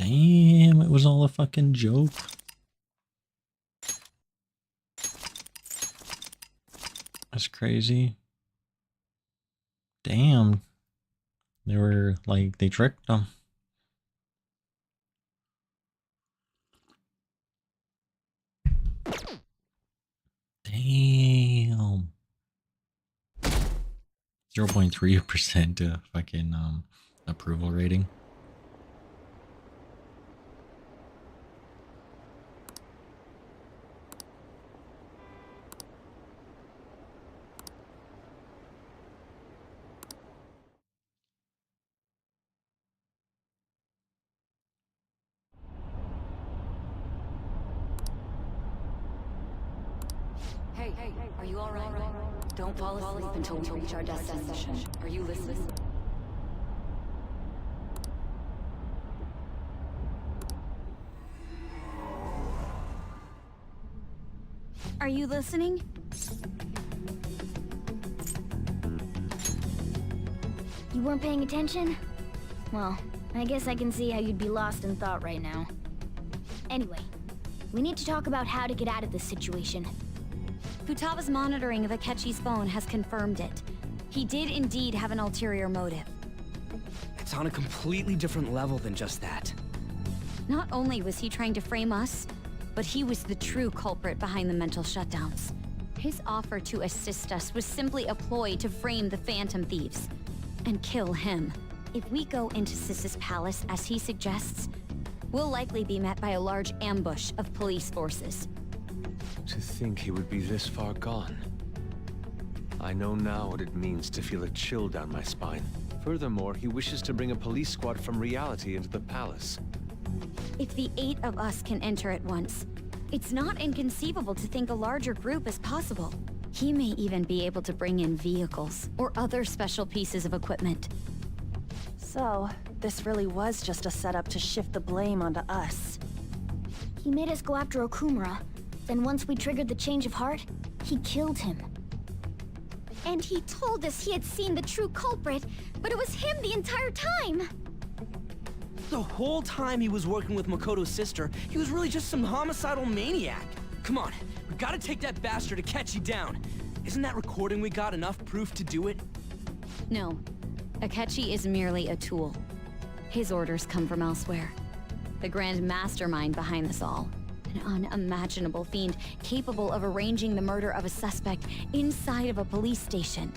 [SPEAKER 2] Damn, it was all a fucking joke. That's crazy. Damn. They were like, they tricked them. Damn. 0.3% fucking approval rating.
[SPEAKER 4] Hey, are you alright? Don't fall asleep until we reach our destination. Are you listening?
[SPEAKER 8] Are you listening? You weren't paying attention? Well, I guess I can see how you'd be lost in thought right now. Anyway, we need to talk about how to get out of this situation.
[SPEAKER 11] Futaba's monitoring of Akechi's phone has confirmed it. He did indeed have an ulterior motive.
[SPEAKER 22] It's on a completely different level than just that.
[SPEAKER 11] Not only was he trying to frame us, but he was the true culprit behind the mental shutdowns. His offer to assist us was simply a ploy to frame the Phantom Thieves and kill him. If we go into Sis's palace as he suggests, we'll likely be met by a large ambush of police forces.
[SPEAKER 5] To think he would be this far gone. I know now what it means to feel a chill down my spine. Furthermore, he wishes to bring a police squad from reality into the palace.
[SPEAKER 11] If the 8 of us can enter at once, it's not inconceivable to think a larger group is possible. He may even be able to bring in vehicles or other special pieces of equipment.
[SPEAKER 23] So, this really was just a setup to shift the blame onto us.
[SPEAKER 8] He made us go after Okumura. Then once we triggered the change of heart, he killed him.
[SPEAKER 11] And he told us he had seen the true culprit, but it was him the entire time!
[SPEAKER 22] The whole time he was working with Makoto's sister, he was really just some homicidal maniac. Come on, we gotta take that bastard Akechi down. Isn't that recording we got enough proof to do it?
[SPEAKER 11] No. Akechi is merely a tool. His orders come from elsewhere. The grand mastermind behind this all. An unimaginable fiend capable of arranging the murder of a suspect inside of a police station.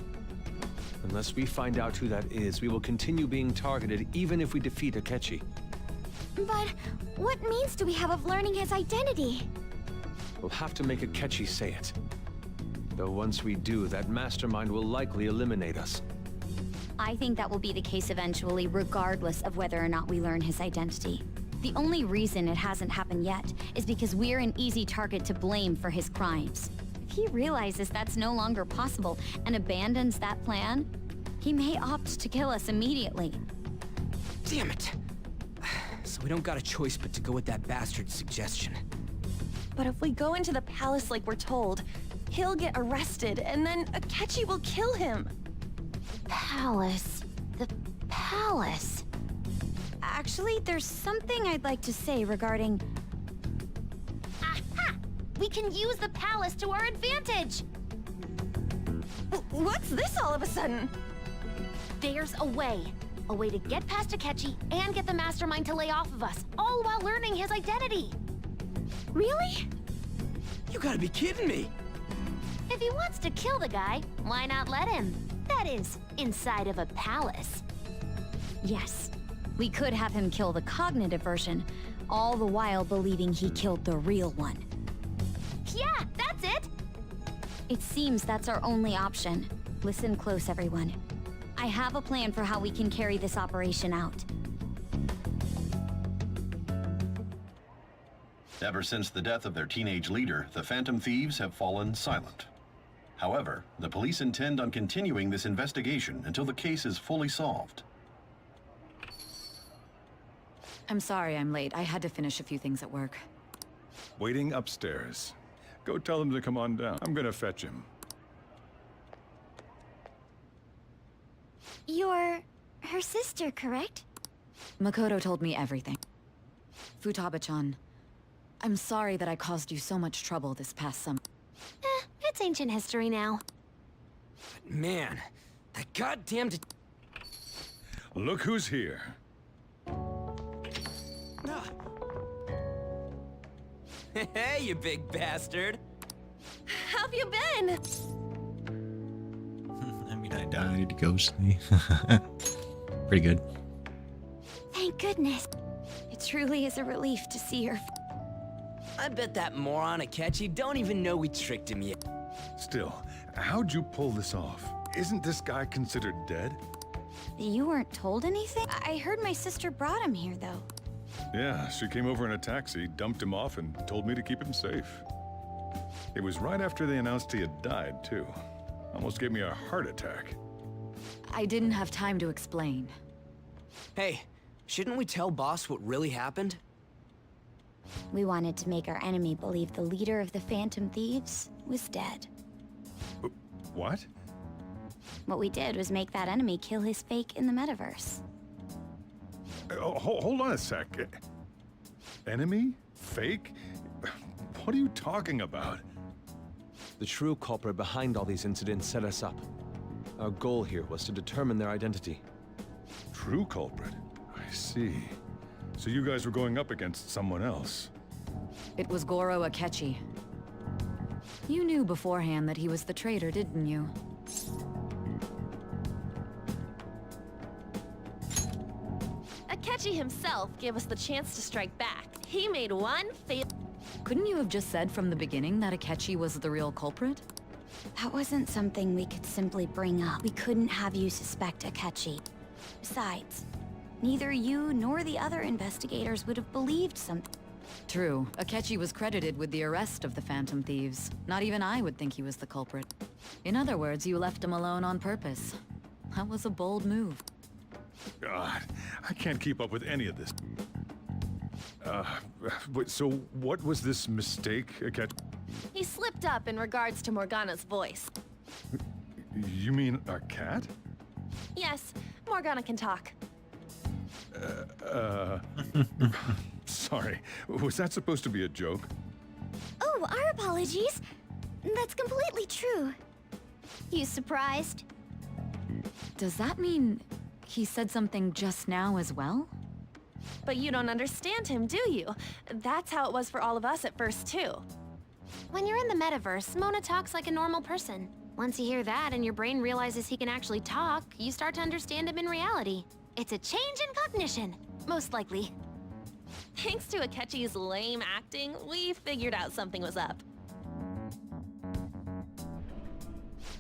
[SPEAKER 5] Unless we find out who that is, we will continue being targeted even if we defeat Akechi.
[SPEAKER 11] But what means do we have of learning his identity?
[SPEAKER 5] We'll have to make Akechi say it. Though once we do, that mastermind will likely eliminate us.
[SPEAKER 11] I think that will be the case eventually, regardless of whether or not we learn his identity. The only reason it hasn't happened yet is because we're an easy target to blame for his crimes. If he realizes that's no longer possible and abandons that plan, he may opt to kill us immediately.
[SPEAKER 22] Damn it! So we don't got a choice but to go with that bastard's suggestion.
[SPEAKER 23] But if we go into the palace like we're told, he'll get arrested and then Akechi will kill him.
[SPEAKER 11] Palace. The palace. Actually, there's something I'd like to say regarding...
[SPEAKER 8] Aha! We can use the palace to our advantage!
[SPEAKER 23] What's this all of a sudden?
[SPEAKER 8] There's a way. A way to get past Akechi and get the mastermind to lay off of us, all while learning his identity.
[SPEAKER 23] Really?
[SPEAKER 22] You gotta be kidding me!
[SPEAKER 8] If he wants to kill the guy, why not let him? That is, inside of a palace.
[SPEAKER 11] Yes. We could have him kill the cognitive version, all the while believing he killed the real one.
[SPEAKER 8] Yeah, that's it!
[SPEAKER 11] It seems that's our only option. Listen close, everyone. I have a plan for how we can carry this operation out.
[SPEAKER 24] Ever since the death of their teenage leader, the Phantom Thieves have fallen silent. However, the police intend on continuing this investigation until the case is fully solved.
[SPEAKER 4] I'm sorry I'm late. I had to finish a few things at work.
[SPEAKER 25] Waiting upstairs. Go tell him to come on down. I'm gonna fetch him.
[SPEAKER 11] You're... her sister, correct?
[SPEAKER 4] Makoto told me everything. Futaba-chan, I'm sorry that I caused you so much trouble this past summer.
[SPEAKER 7] It's ancient history now.
[SPEAKER 22] Man, that goddamn...
[SPEAKER 25] Look who's here.
[SPEAKER 22] Hey, you big bastard!
[SPEAKER 23] How have you been?
[SPEAKER 2] I mean, I died ghostly. Pretty good.
[SPEAKER 7] Thank goodness.
[SPEAKER 11] It truly is a relief to see her.
[SPEAKER 22] I bet that moron Akechi don't even know we tricked him yet.
[SPEAKER 25] Still, how'd you pull this off? Isn't this guy considered dead?
[SPEAKER 11] You weren't told anything? I heard my sister brought him here, though.
[SPEAKER 25] Yeah, she came over in a taxi, dumped him off, and told me to keep him safe. It was right after they announced he had died, too. Almost gave me a heart attack.
[SPEAKER 4] I didn't have time to explain.
[SPEAKER 22] Hey, shouldn't we tell Boss what really happened?
[SPEAKER 11] We wanted to make our enemy believe the leader of the Phantom Thieves was dead.
[SPEAKER 25] What?
[SPEAKER 11] What we did was make that enemy kill his fake in the metaverse.
[SPEAKER 25] Hold on a sec. Enemy? Fake? What are you talking about?
[SPEAKER 5] The true culprit behind all these incidents set us up. Our goal here was to determine their identity.
[SPEAKER 25] True culprit? I see. So you guys were going up against someone else?
[SPEAKER 4] It was Goro Akechi. You knew beforehand that he was the traitor, didn't you?
[SPEAKER 23] Akechi himself gave us the chance to strike back. He made one fail.
[SPEAKER 4] Couldn't you have just said from the beginning that Akechi was the real culprit?
[SPEAKER 11] That wasn't something we could simply bring up. We couldn't have you suspect Akechi. Besides, neither you nor the other investigators would have believed something.
[SPEAKER 4] True. Akechi was credited with the arrest of the Phantom Thieves. Not even I would think he was the culprit. In other words, you left him alone on purpose. That was a bold move.
[SPEAKER 25] God, I can't keep up with any of this. So what was this mistake, Akechi?
[SPEAKER 23] He slipped up in regards to Morgana's voice.
[SPEAKER 25] You mean a cat?
[SPEAKER 23] Yes, Morgana can talk.
[SPEAKER 25] Sorry, was that supposed to be a joke?
[SPEAKER 7] Oh, our apologies. That's completely true. You surprised?
[SPEAKER 4] Does that mean he said something just now as well?
[SPEAKER 23] But you don't understand him, do you? That's how it was for all of us at first, too.
[SPEAKER 8] When you're in the metaverse, Mona talks like a normal person. Once you hear that and your brain realizes he can actually talk, you start to understand him in reality. It's a change in cognition, most likely.
[SPEAKER 23] Thanks to Akechi's lame acting, we figured out something was up.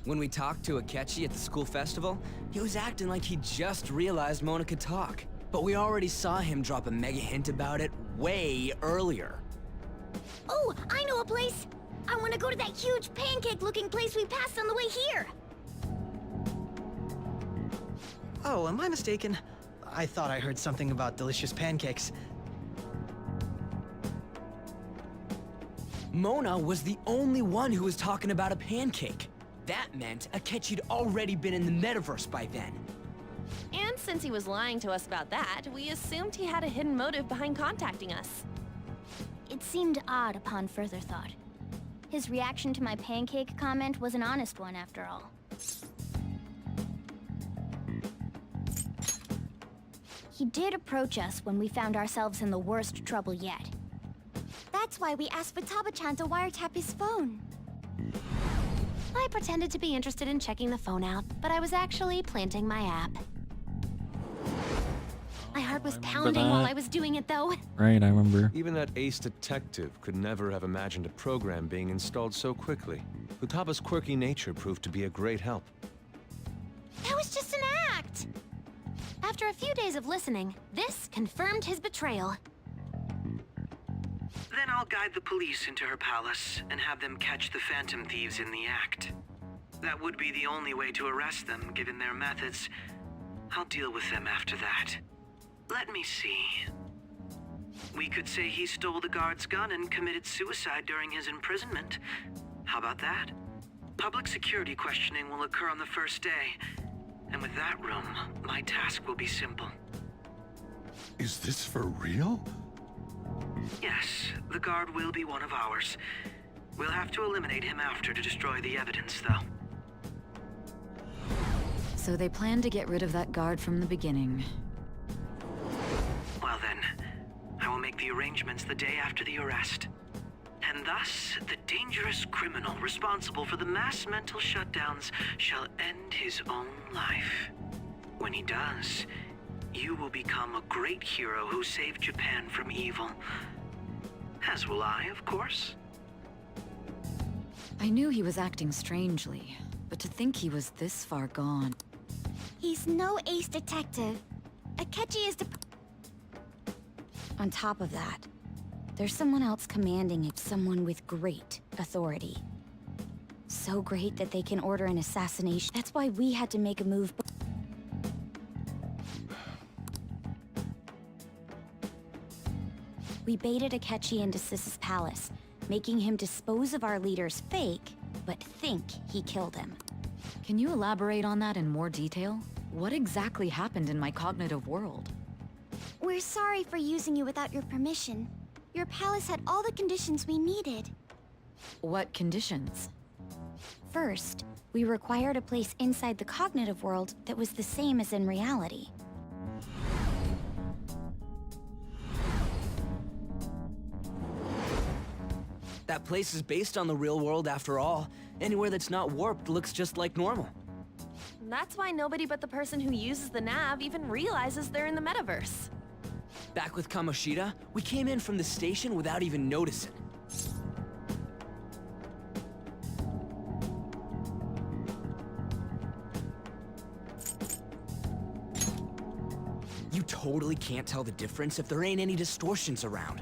[SPEAKER 22] When we talked to Akechi at the school festival, he was acting like he just realized Mona could talk. But we already saw him drop a mega hint about it way earlier.
[SPEAKER 7] Oh, I know a place! I want to go to that huge pancake-looking place we passed on the way here!
[SPEAKER 1] Oh, am I mistaken? I thought I heard something about delicious pancakes.
[SPEAKER 22] Mona was the only one who was talking about a pancake. That meant Akechi'd already been in the metaverse by then.
[SPEAKER 23] And since he was lying to us about that, we assumed he had a hidden motive behind contacting us.
[SPEAKER 8] It seemed odd upon further thought. His reaction to my pancake comment was an honest one, after all. He did approach us when we found ourselves in the worst trouble yet.
[SPEAKER 7] That's why we asked Futaba-chan to wiretap his phone.
[SPEAKER 8] I pretended to be interested in checking the phone out, but I was actually planting my app. My heart was pounding while I was doing it, though.
[SPEAKER 2] Right, I remember.
[SPEAKER 5] Even that ace detective could never have imagined a program being installed so quickly. Futaba's quirky nature proved to be a great help.
[SPEAKER 8] That was just an act! After a few days of listening, this confirmed his betrayal.
[SPEAKER 6] Then I'll guide the police into her palace and have them catch the Phantom Thieves in the act. That would be the only way to arrest them, given their methods. I'll deal with them after that. Let me see. We could say he stole the guard's gun and committed suicide during his imprisonment. How about that? Public security questioning will occur on the first day. And with that room, my task will be simple.
[SPEAKER 25] Is this for real?
[SPEAKER 6] Yes, the guard will be one of ours. We'll have to eliminate him after to destroy the evidence, though.
[SPEAKER 4] So they planned to get rid of that guard from the beginning.
[SPEAKER 6] Well then, I will make the arrangements the day after the arrest. And thus, the dangerous criminal responsible for the mass mental shutdowns shall end his own life. When he does, you will become a great hero who saved Japan from evil. As will I, of course.
[SPEAKER 4] I knew he was acting strangely, but to think he was this far gone.
[SPEAKER 7] He's no ace detective. Akechi is
[SPEAKER 11] On top of that, there's someone else commanding it, someone with great authority. So great that they can order an assassination. That's why we had to make a move. We baited Akechi into Sis's palace, making him dispose of our leader's fake, but think he killed him.
[SPEAKER 4] Can you elaborate on that in more detail? What exactly happened in my cognitive world?
[SPEAKER 7] We're sorry for using you without your permission. Your palace had all the conditions we needed.
[SPEAKER 4] What conditions?
[SPEAKER 11] First, we required a place inside the cognitive world that was the same as in reality.
[SPEAKER 22] That place is based on the real world after all. Anywhere that's not warped looks just like normal.
[SPEAKER 23] That's why nobody but the person who uses the nav even realizes they're in the metaverse.
[SPEAKER 22] Back with Kamoshida, we came in from the station without even noticing. You totally can't tell the difference if there ain't any distortions around.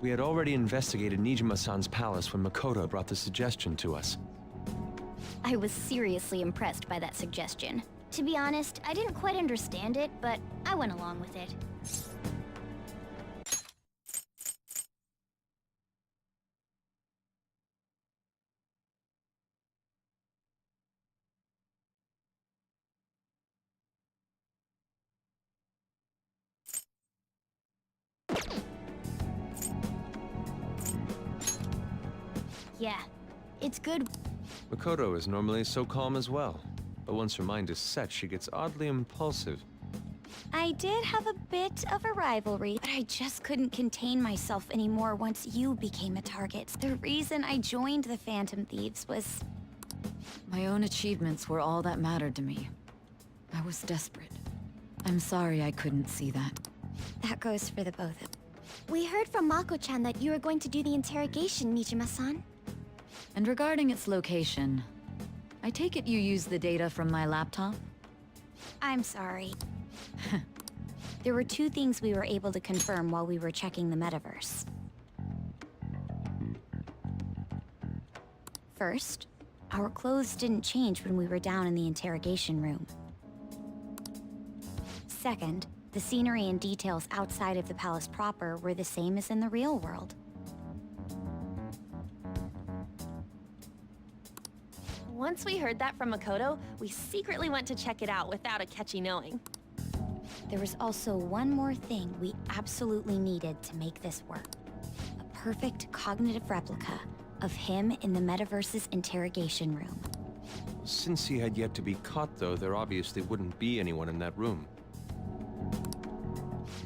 [SPEAKER 5] We had already investigated Nijima-san's palace when Makoto brought the suggestion to us.
[SPEAKER 8] I was seriously impressed by that suggestion. To be honest, I didn't quite understand it, but I went along with it. Yeah, it's good.
[SPEAKER 5] Makoto is normally so calm as well, but once her mind is set, she gets oddly impulsive.
[SPEAKER 11] I did have a bit of a rivalry, but I just couldn't contain myself anymore once you became a target. The reason I joined the Phantom Thieves was...
[SPEAKER 4] My own achievements were all that mattered to me. I was desperate. I'm sorry I couldn't see that.
[SPEAKER 11] That goes for the both of...
[SPEAKER 7] We heard from Mako-chan that you were going to do the interrogation, Nijima-san.
[SPEAKER 4] And regarding its location, I take it you used the data from my laptop?
[SPEAKER 11] I'm sorry. There were two things we were able to confirm while we were checking the metaverse. First, our clothes didn't change when we were down in the interrogation room. Second, the scenery and details outside of the palace proper were the same as in the real world.
[SPEAKER 23] Once we heard that from Makoto, we secretly went to check it out without Akechi knowing.
[SPEAKER 11] There was also one more thing we absolutely needed to make this work. A perfect cognitive replica of him in the metaverse's interrogation room.
[SPEAKER 5] Since he had yet to be caught, though, there obviously wouldn't be anyone in that room.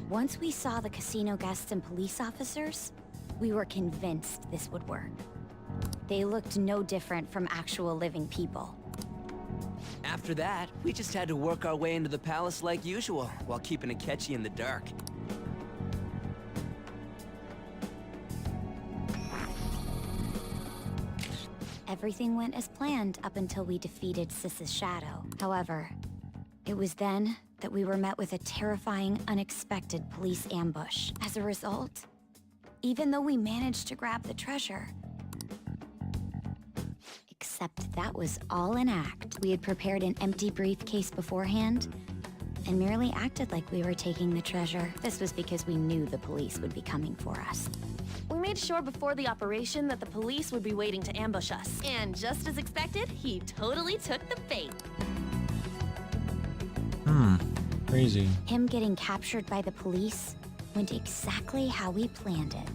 [SPEAKER 11] Once we saw the casino guests and police officers, we were convinced this would work. They looked no different from actual living people.
[SPEAKER 22] After that, we just had to work our way into the palace like usual, while keeping Akechi in the dark.
[SPEAKER 11] Everything went as planned up until we defeated Sis's shadow. However, it was then that we were met with a terrifying, unexpected police ambush. As a result, even though we managed to grab the treasure, except that was all an act. We had prepared an empty briefcase beforehand and merely acted like we were taking the treasure. This was because we knew the police would be coming for us.
[SPEAKER 23] We made sure before the operation that the police would be waiting to ambush us. And just as expected, he totally took the bait.
[SPEAKER 2] Crazy.
[SPEAKER 11] Him getting captured by the police went exactly how we planned it.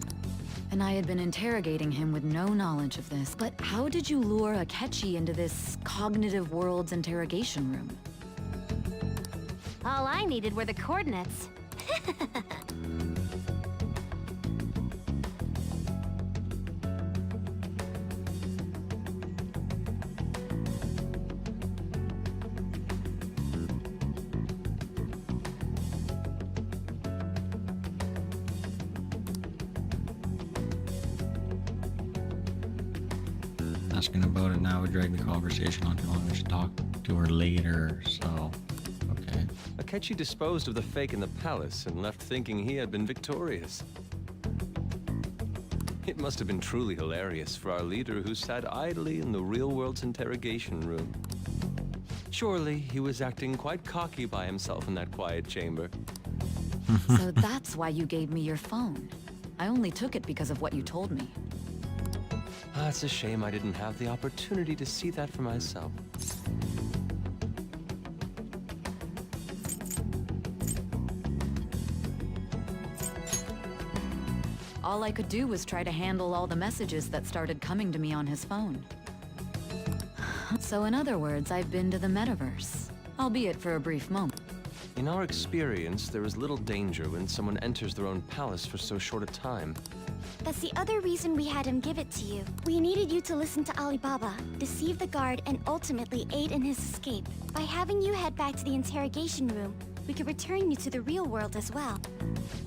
[SPEAKER 4] And I had been interrogating him with no knowledge of this. But how did you lure Akechi into this cognitive world's interrogation room?
[SPEAKER 8] All I needed were the coordinates.
[SPEAKER 2] Asking about it now would drag the conversation on too long. I should talk to her later, so... Okay.
[SPEAKER 5] Akechi disposed of the fake in the palace and left thinking he had been victorious. It must have been truly hilarious for our leader who sat idly in the real world's interrogation room. Surely he was acting quite cocky by himself in that quiet chamber.
[SPEAKER 4] So that's why you gave me your phone. I only took it because of what you told me.
[SPEAKER 5] It's a shame I didn't have the opportunity to see that for myself.
[SPEAKER 4] All I could do was try to handle all the messages that started coming to me on his phone. So in other words, I've been to the metaverse, albeit for a brief moment.
[SPEAKER 5] In our experience, there is little danger when someone enters their own palace for so short a time.
[SPEAKER 8] That's the other reason we had him give it to you. We needed you to listen to Alibaba, deceive the guard, and ultimately aid in his escape. By having you head back to the interrogation room, we could return you to the real world as well.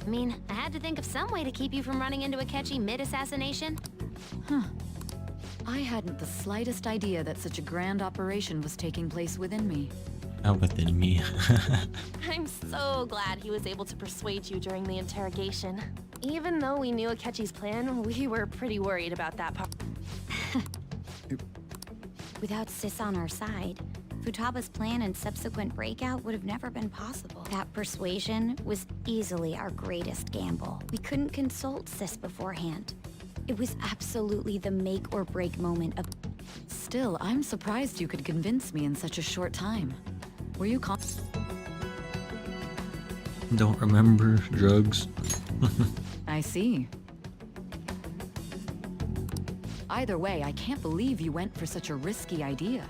[SPEAKER 9] I mean, I had to think of some way to keep you from running into Akechi mid-assassination.
[SPEAKER 4] Huh. I hadn't the slightest idea that such a grand operation was taking place within me.
[SPEAKER 2] Not within me.
[SPEAKER 23] I'm so glad he was able to persuade you during the interrogation. Even though we knew Akechi's plan, we were pretty worried about that part.
[SPEAKER 11] Without Sis on our side, Futaba's plan and subsequent breakout would have never been possible. That persuasion was easily our greatest gamble. We couldn't consult Sis beforehand. It was absolutely the make or break moment of...
[SPEAKER 4] Still, I'm surprised you could convince me in such a short time. Were you
[SPEAKER 2] Don't remember drugs.
[SPEAKER 4] I see. Either way, I can't believe you went for such a risky idea.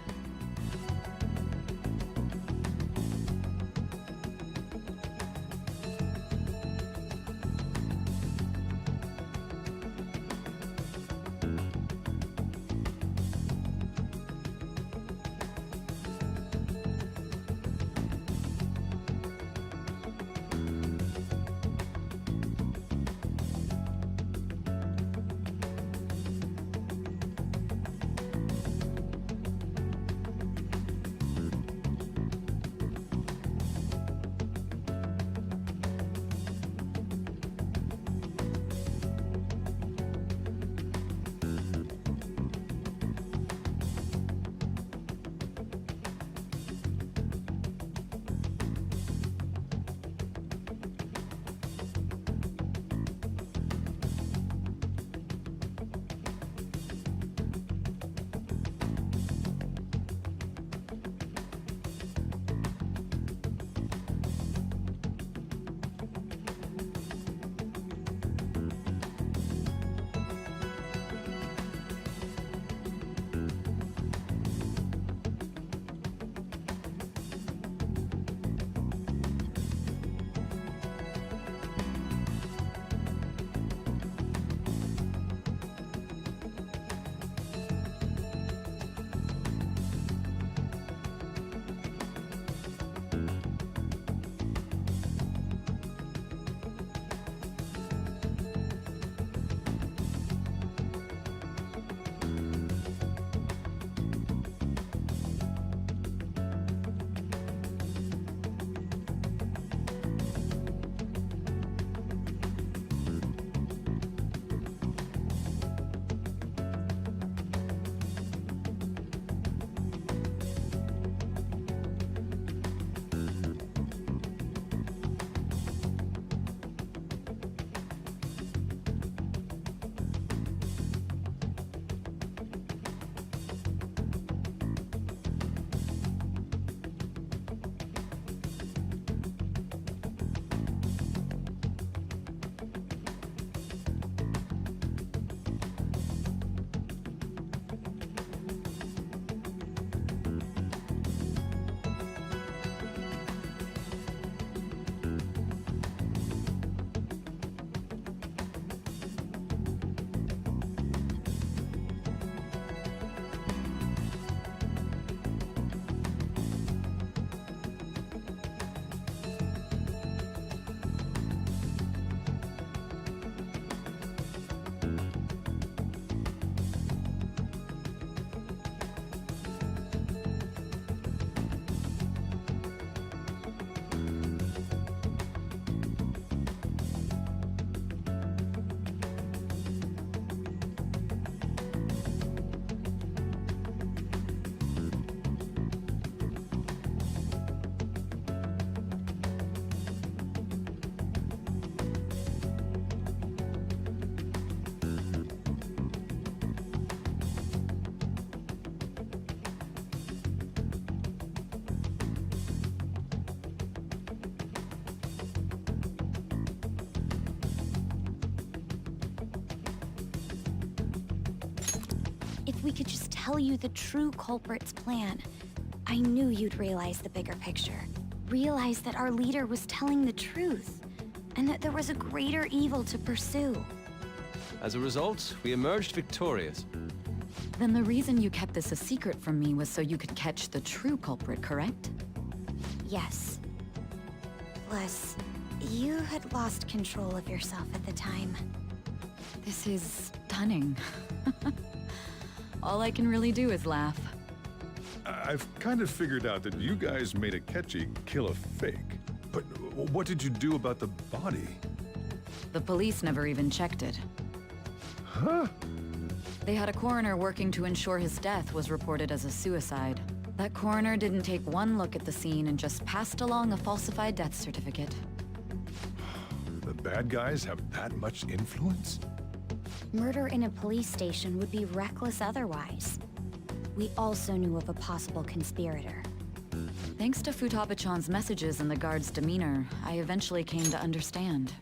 [SPEAKER 11] if we could just tell you the true culprit's plan, I knew you'd realize the bigger picture. Realize that our leader was telling the truth, and that there was a greater evil to pursue.
[SPEAKER 5] As a result, we emerged victorious.
[SPEAKER 4] Then the reason you kept this a secret from me was so you could catch the true culprit, correct?
[SPEAKER 11] Yes. Plus, you had lost control of yourself at the time.
[SPEAKER 4] This is stunning. All I can really do is laugh.
[SPEAKER 25] I've kind of figured out that you guys made Akechi kill a fake. But what did you do about the body?
[SPEAKER 4] The police never even checked it.
[SPEAKER 25] Huh?
[SPEAKER 4] They had a coroner working to ensure his death was reported as a suicide. That coroner didn't take one look at the scene and just passed along a falsified death certificate.
[SPEAKER 25] The bad guys have that much influence?
[SPEAKER 11] Murder in a police station would be reckless otherwise. We also knew of a possible conspirator.
[SPEAKER 4] Thanks to Futaba-chan's messages and the guard's demeanor, I eventually came to understand.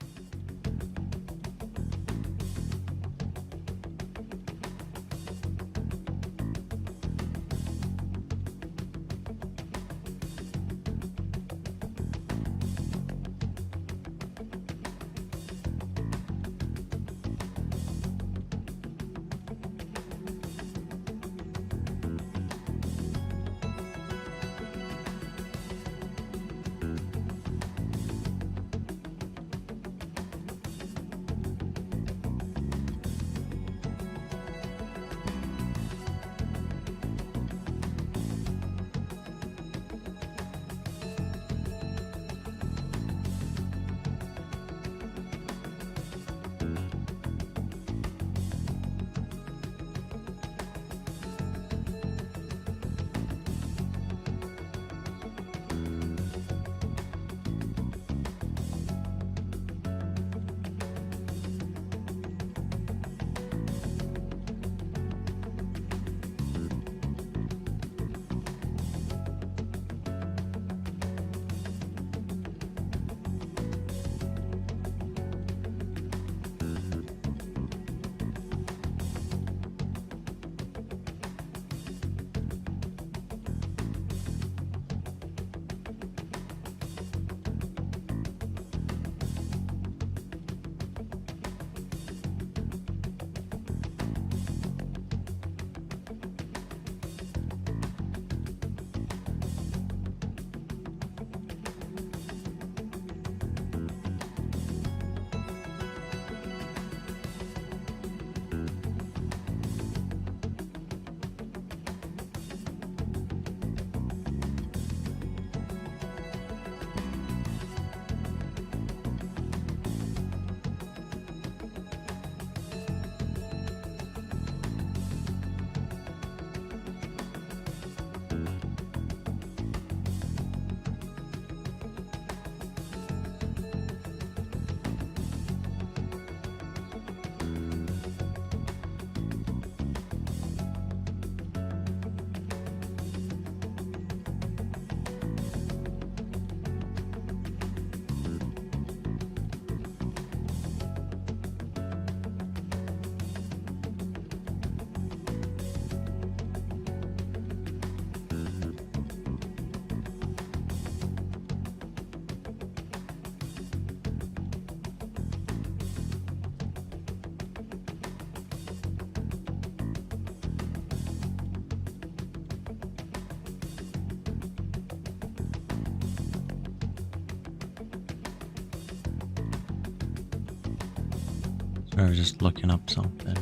[SPEAKER 2] I was just looking up something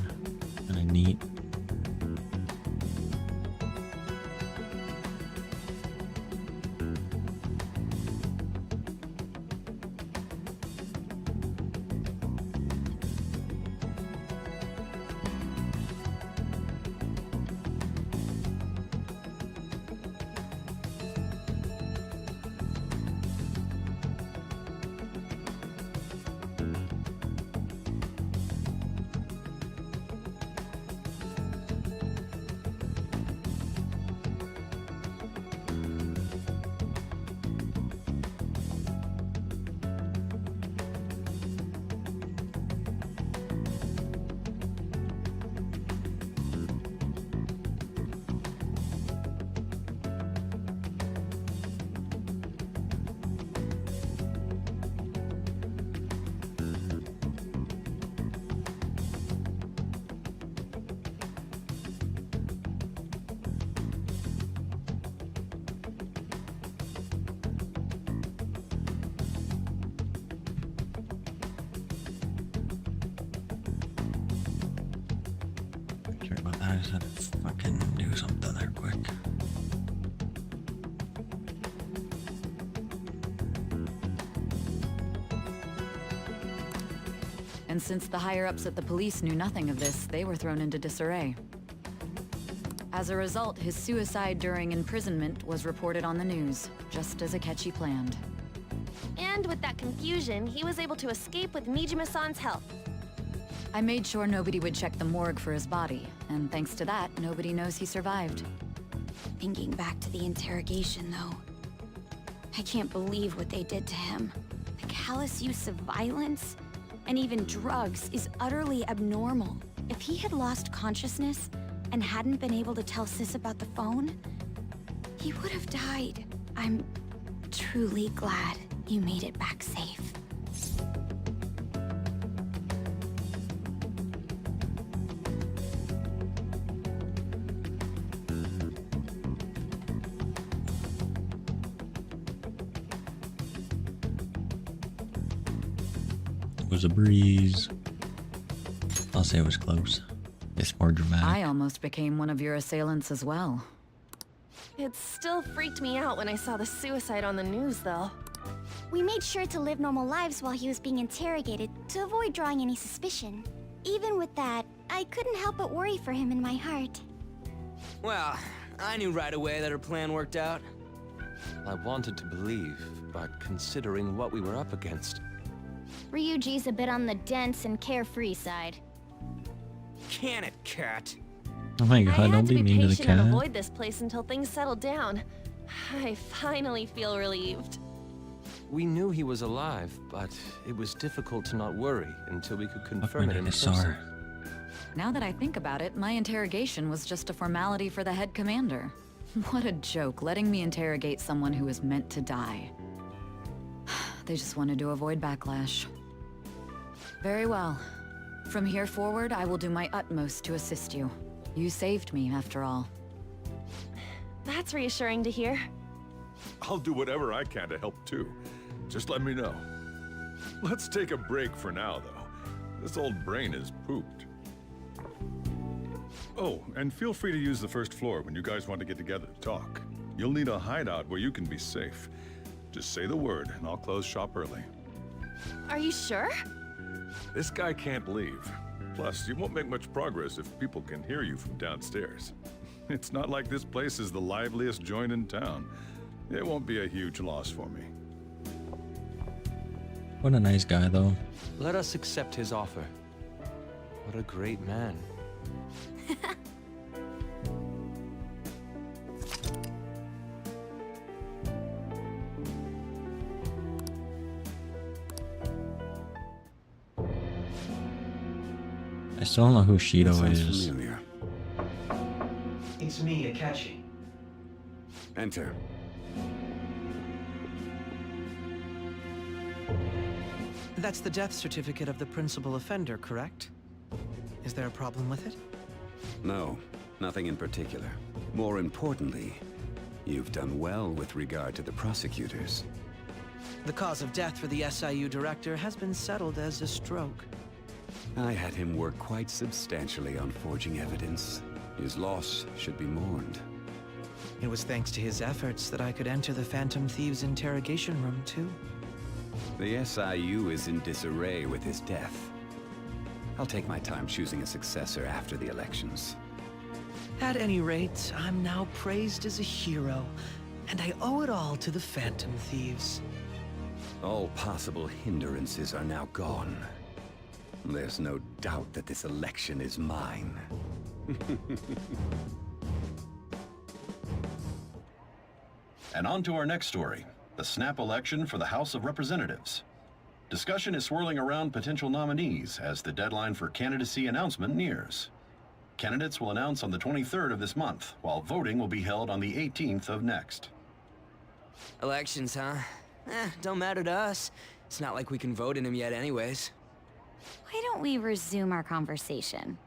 [SPEAKER 2] kind of neat. just had to fucking do something there quick.
[SPEAKER 4] And since the higher-ups at the police knew nothing of this, they were thrown into disarray. As a result, his suicide during imprisonment was reported on the news, just as Akechi planned.
[SPEAKER 23] And with that confusion, he was able to escape with Mijima-san's help.
[SPEAKER 4] I made sure nobody would check the morgue for his body, and thanks to that, nobody knows he survived.
[SPEAKER 11] Thinking back to the interrogation, though, I can't believe what they did to him. The callous use of violence, and even drugs, is utterly abnormal. If he had lost consciousness and hadn't been able to tell Sis about the phone, he would have died. I'm truly glad you made it back safe.
[SPEAKER 2] It was a breeze. I'll say it was close. It's more dramatic.
[SPEAKER 4] I almost became one of your assailants as well.
[SPEAKER 23] It still freaked me out when I saw the suicide on the news, though.
[SPEAKER 8] We made sure to live normal lives while he was being interrogated to avoid drawing any suspicion. Even with that, I couldn't help but worry for him in my heart.
[SPEAKER 22] Well, I knew right away that her plan worked out.
[SPEAKER 5] I wanted to believe, but considering what we were up against...
[SPEAKER 8] Ryuji's a bit on the dense and carefree side.
[SPEAKER 22] Can it, cat?
[SPEAKER 2] Oh my
[SPEAKER 23] I
[SPEAKER 2] god,
[SPEAKER 23] had
[SPEAKER 2] don't
[SPEAKER 23] to
[SPEAKER 2] be
[SPEAKER 23] be
[SPEAKER 2] mean to the
[SPEAKER 23] patient and
[SPEAKER 2] cat.
[SPEAKER 23] avoid this place until things settled down. I finally feel relieved.
[SPEAKER 5] We knew he was alive, but it was difficult to not worry until we could
[SPEAKER 2] Fuck
[SPEAKER 5] confirm
[SPEAKER 2] my
[SPEAKER 5] it in
[SPEAKER 2] dinosaur.
[SPEAKER 5] person.
[SPEAKER 4] Now that I think about it, my interrogation was just a formality for the head commander. What a joke, letting me interrogate someone who was meant to die. They just wanted to avoid backlash. Very well. From here forward, I will do my utmost to assist you. You saved me, after all.
[SPEAKER 23] That's reassuring to hear.
[SPEAKER 25] I'll do whatever I can to help too. Just let me know. Let's take a break for now, though. This old brain is pooped. Oh, and feel free to use the first floor when you guys want to get together to talk. You'll need a hideout where you can be safe. Just say the word, and I'll close shop early.
[SPEAKER 23] Are you sure?
[SPEAKER 25] This guy can't leave. Plus, you won't make much progress if people can hear you from downstairs. It's not like this place is the liveliest joint in town. It won't be a huge loss for me.
[SPEAKER 2] What a nice guy, though.
[SPEAKER 5] Let us accept his offer. What a great man.
[SPEAKER 2] I still don't know who
[SPEAKER 3] That
[SPEAKER 2] Shido
[SPEAKER 3] sounds
[SPEAKER 2] is.
[SPEAKER 3] familiar.
[SPEAKER 6] It's me, Akechi.
[SPEAKER 3] Enter.
[SPEAKER 1] That's the death certificate of the principal offender, correct? Is there a problem with it?
[SPEAKER 3] No, nothing in particular. More importantly, you've done well with regard to the prosecutors.
[SPEAKER 1] The cause of death for the SIU director has been settled as a stroke.
[SPEAKER 3] I had him work quite substantially on forging evidence. His loss should be mourned.
[SPEAKER 1] It was thanks to his efforts that I could enter the Phantom Thieves' interrogation room, too.
[SPEAKER 3] The SIU is in disarray with his death. I'll take my time choosing a successor after the elections.
[SPEAKER 1] At any rate, I'm now praised as a hero, and I owe it all to the Phantom Thieves.
[SPEAKER 3] All possible hindrances are now gone. There's no doubt that this election is mine.
[SPEAKER 24] And on to our next story, the snap election for the House of Representatives. Discussion is swirling around potential nominees as the deadline for candidacy announcement nears. Candidates will announce on the 23rd of this month, while voting will be held on the 18th of next.
[SPEAKER 22] Elections, huh? Don't matter to us. It's not like we can vote in them yet anyways.
[SPEAKER 11] Why don't we resume our conversation?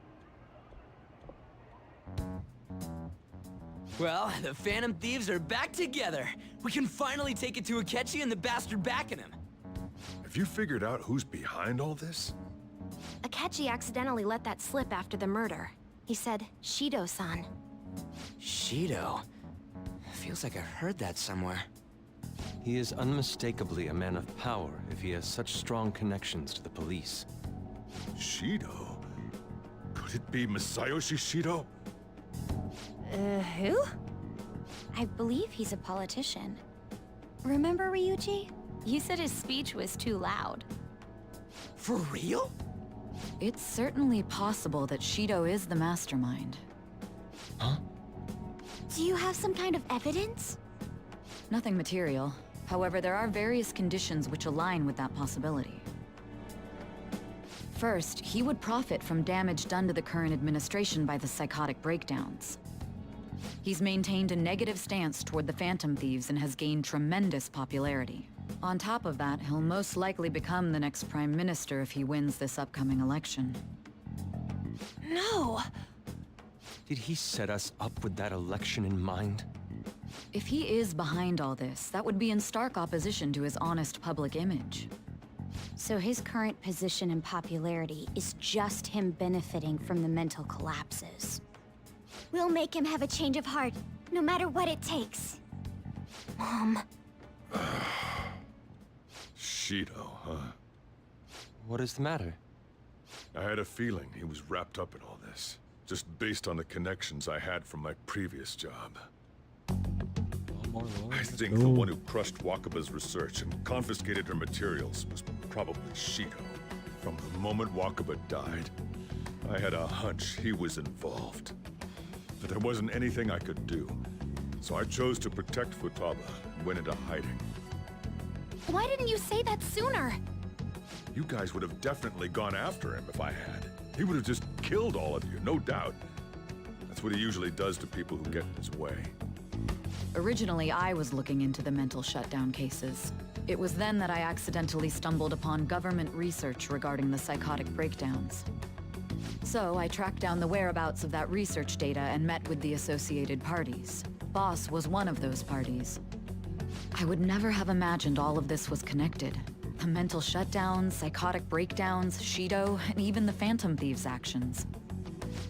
[SPEAKER 22] Well, the Phantom Thieves are back together. We can finally take it to Akechi and the bastard backing him.
[SPEAKER 25] Have you figured out who's behind all this?
[SPEAKER 8] Akechi accidentally let that slip after the murder.
[SPEAKER 9] He said, Shido-san.
[SPEAKER 22] Shido? Feels like I've heard that somewhere.
[SPEAKER 5] He is unmistakably a man of power if he has such strong connections to the police.
[SPEAKER 25] Shido? Could it be Masayoshi Shido?
[SPEAKER 23] Who?
[SPEAKER 11] I believe he's a politician. Remember, Ryuji? You said his speech was too loud.
[SPEAKER 22] For real?
[SPEAKER 4] It's certainly possible that Shido is the mastermind.
[SPEAKER 22] Huh?
[SPEAKER 11] Do you have some kind of evidence?
[SPEAKER 4] Nothing material. However, there are various conditions which align with that possibility. First, he would profit from damage done to the current administration by the psychotic breakdowns. He's maintained a negative stance toward the Phantom Thieves and has gained tremendous popularity. On top of that, he'll most likely become the next Prime Minister if he wins this upcoming election.
[SPEAKER 23] No!
[SPEAKER 5] Did he set us up with that election in mind?
[SPEAKER 4] If he is behind all this, that would be in stark opposition to his honest public image.
[SPEAKER 11] So his current position and popularity is just him benefiting from the mental collapses.
[SPEAKER 7] We'll make him have a change of heart, no matter what it takes. Mom.
[SPEAKER 25] Shido, huh?
[SPEAKER 5] What is the matter?
[SPEAKER 25] I had a feeling he was wrapped up in all this, just based on the connections I had from my previous job. I think the one who crushed Wakaba's research and confiscated her materials was probably Shido. From the moment Wakaba died, I had a hunch he was involved. But there wasn't anything I could do, so I chose to protect Futaba and went into hiding.
[SPEAKER 9] Why didn't you say that sooner?
[SPEAKER 25] You guys would have definitely gone after him if I had. He would have just killed all of you, no doubt. That's what he usually does to people who get in his way.
[SPEAKER 4] Originally, I was looking into the mental shutdown cases. It was then that I accidentally stumbled upon government research regarding the psychotic breakdowns. So I tracked down the whereabouts of that research data and met with the associated parties. Boss was one of those parties. I would never have imagined all of this was connected. The mental shutdowns, psychotic breakdowns, Shido, and even the Phantom Thieves' actions.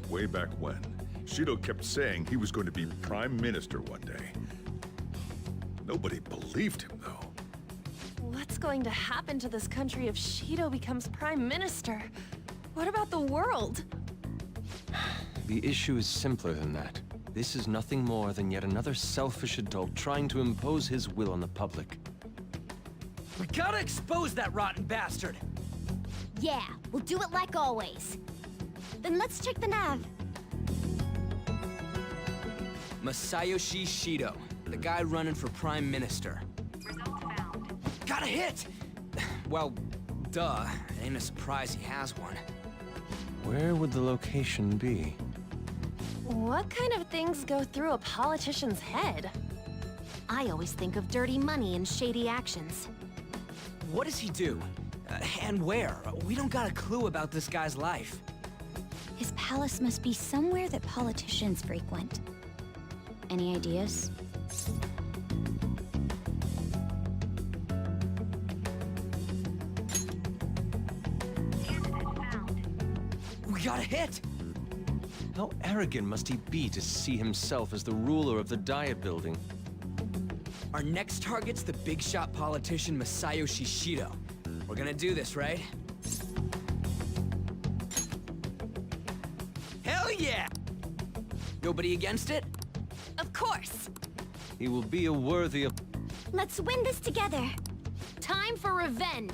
[SPEAKER 25] Way back when, Shido kept saying he was going to be Prime Minister one day. Nobody believed him, though.
[SPEAKER 23] What's going to happen to this country if Shido becomes Prime Minister? What about the world?
[SPEAKER 5] The issue is simpler than that. This is nothing more than yet another selfish adult trying to impose his will on the public.
[SPEAKER 22] We gotta expose that rotten bastard!
[SPEAKER 7] Yeah, we'll do it like always. Then let's check the nav.
[SPEAKER 22] Masayoshi Shido, the guy running for Prime Minister. Got a hit! Well, duh. It ain't a surprise he has one.
[SPEAKER 5] Where would the location be?
[SPEAKER 23] What kind of things go through a politician's head?
[SPEAKER 9] I always think of dirty money and shady actions.
[SPEAKER 22] What does he do? And where? We don't got a clue about this guy's life.
[SPEAKER 11] His palace must be somewhere that politicians frequent. Any ideas?
[SPEAKER 22] We got a hit!
[SPEAKER 5] How arrogant must he be to see himself as the ruler of the Diet Building?
[SPEAKER 22] Our next target's the big shot politician Masayoshi Shido. We're gonna do this, right? Hell yeah! Nobody against it?
[SPEAKER 23] Of course!
[SPEAKER 5] He will be a worthy of...
[SPEAKER 7] Let's win this together.
[SPEAKER 9] Time for revenge!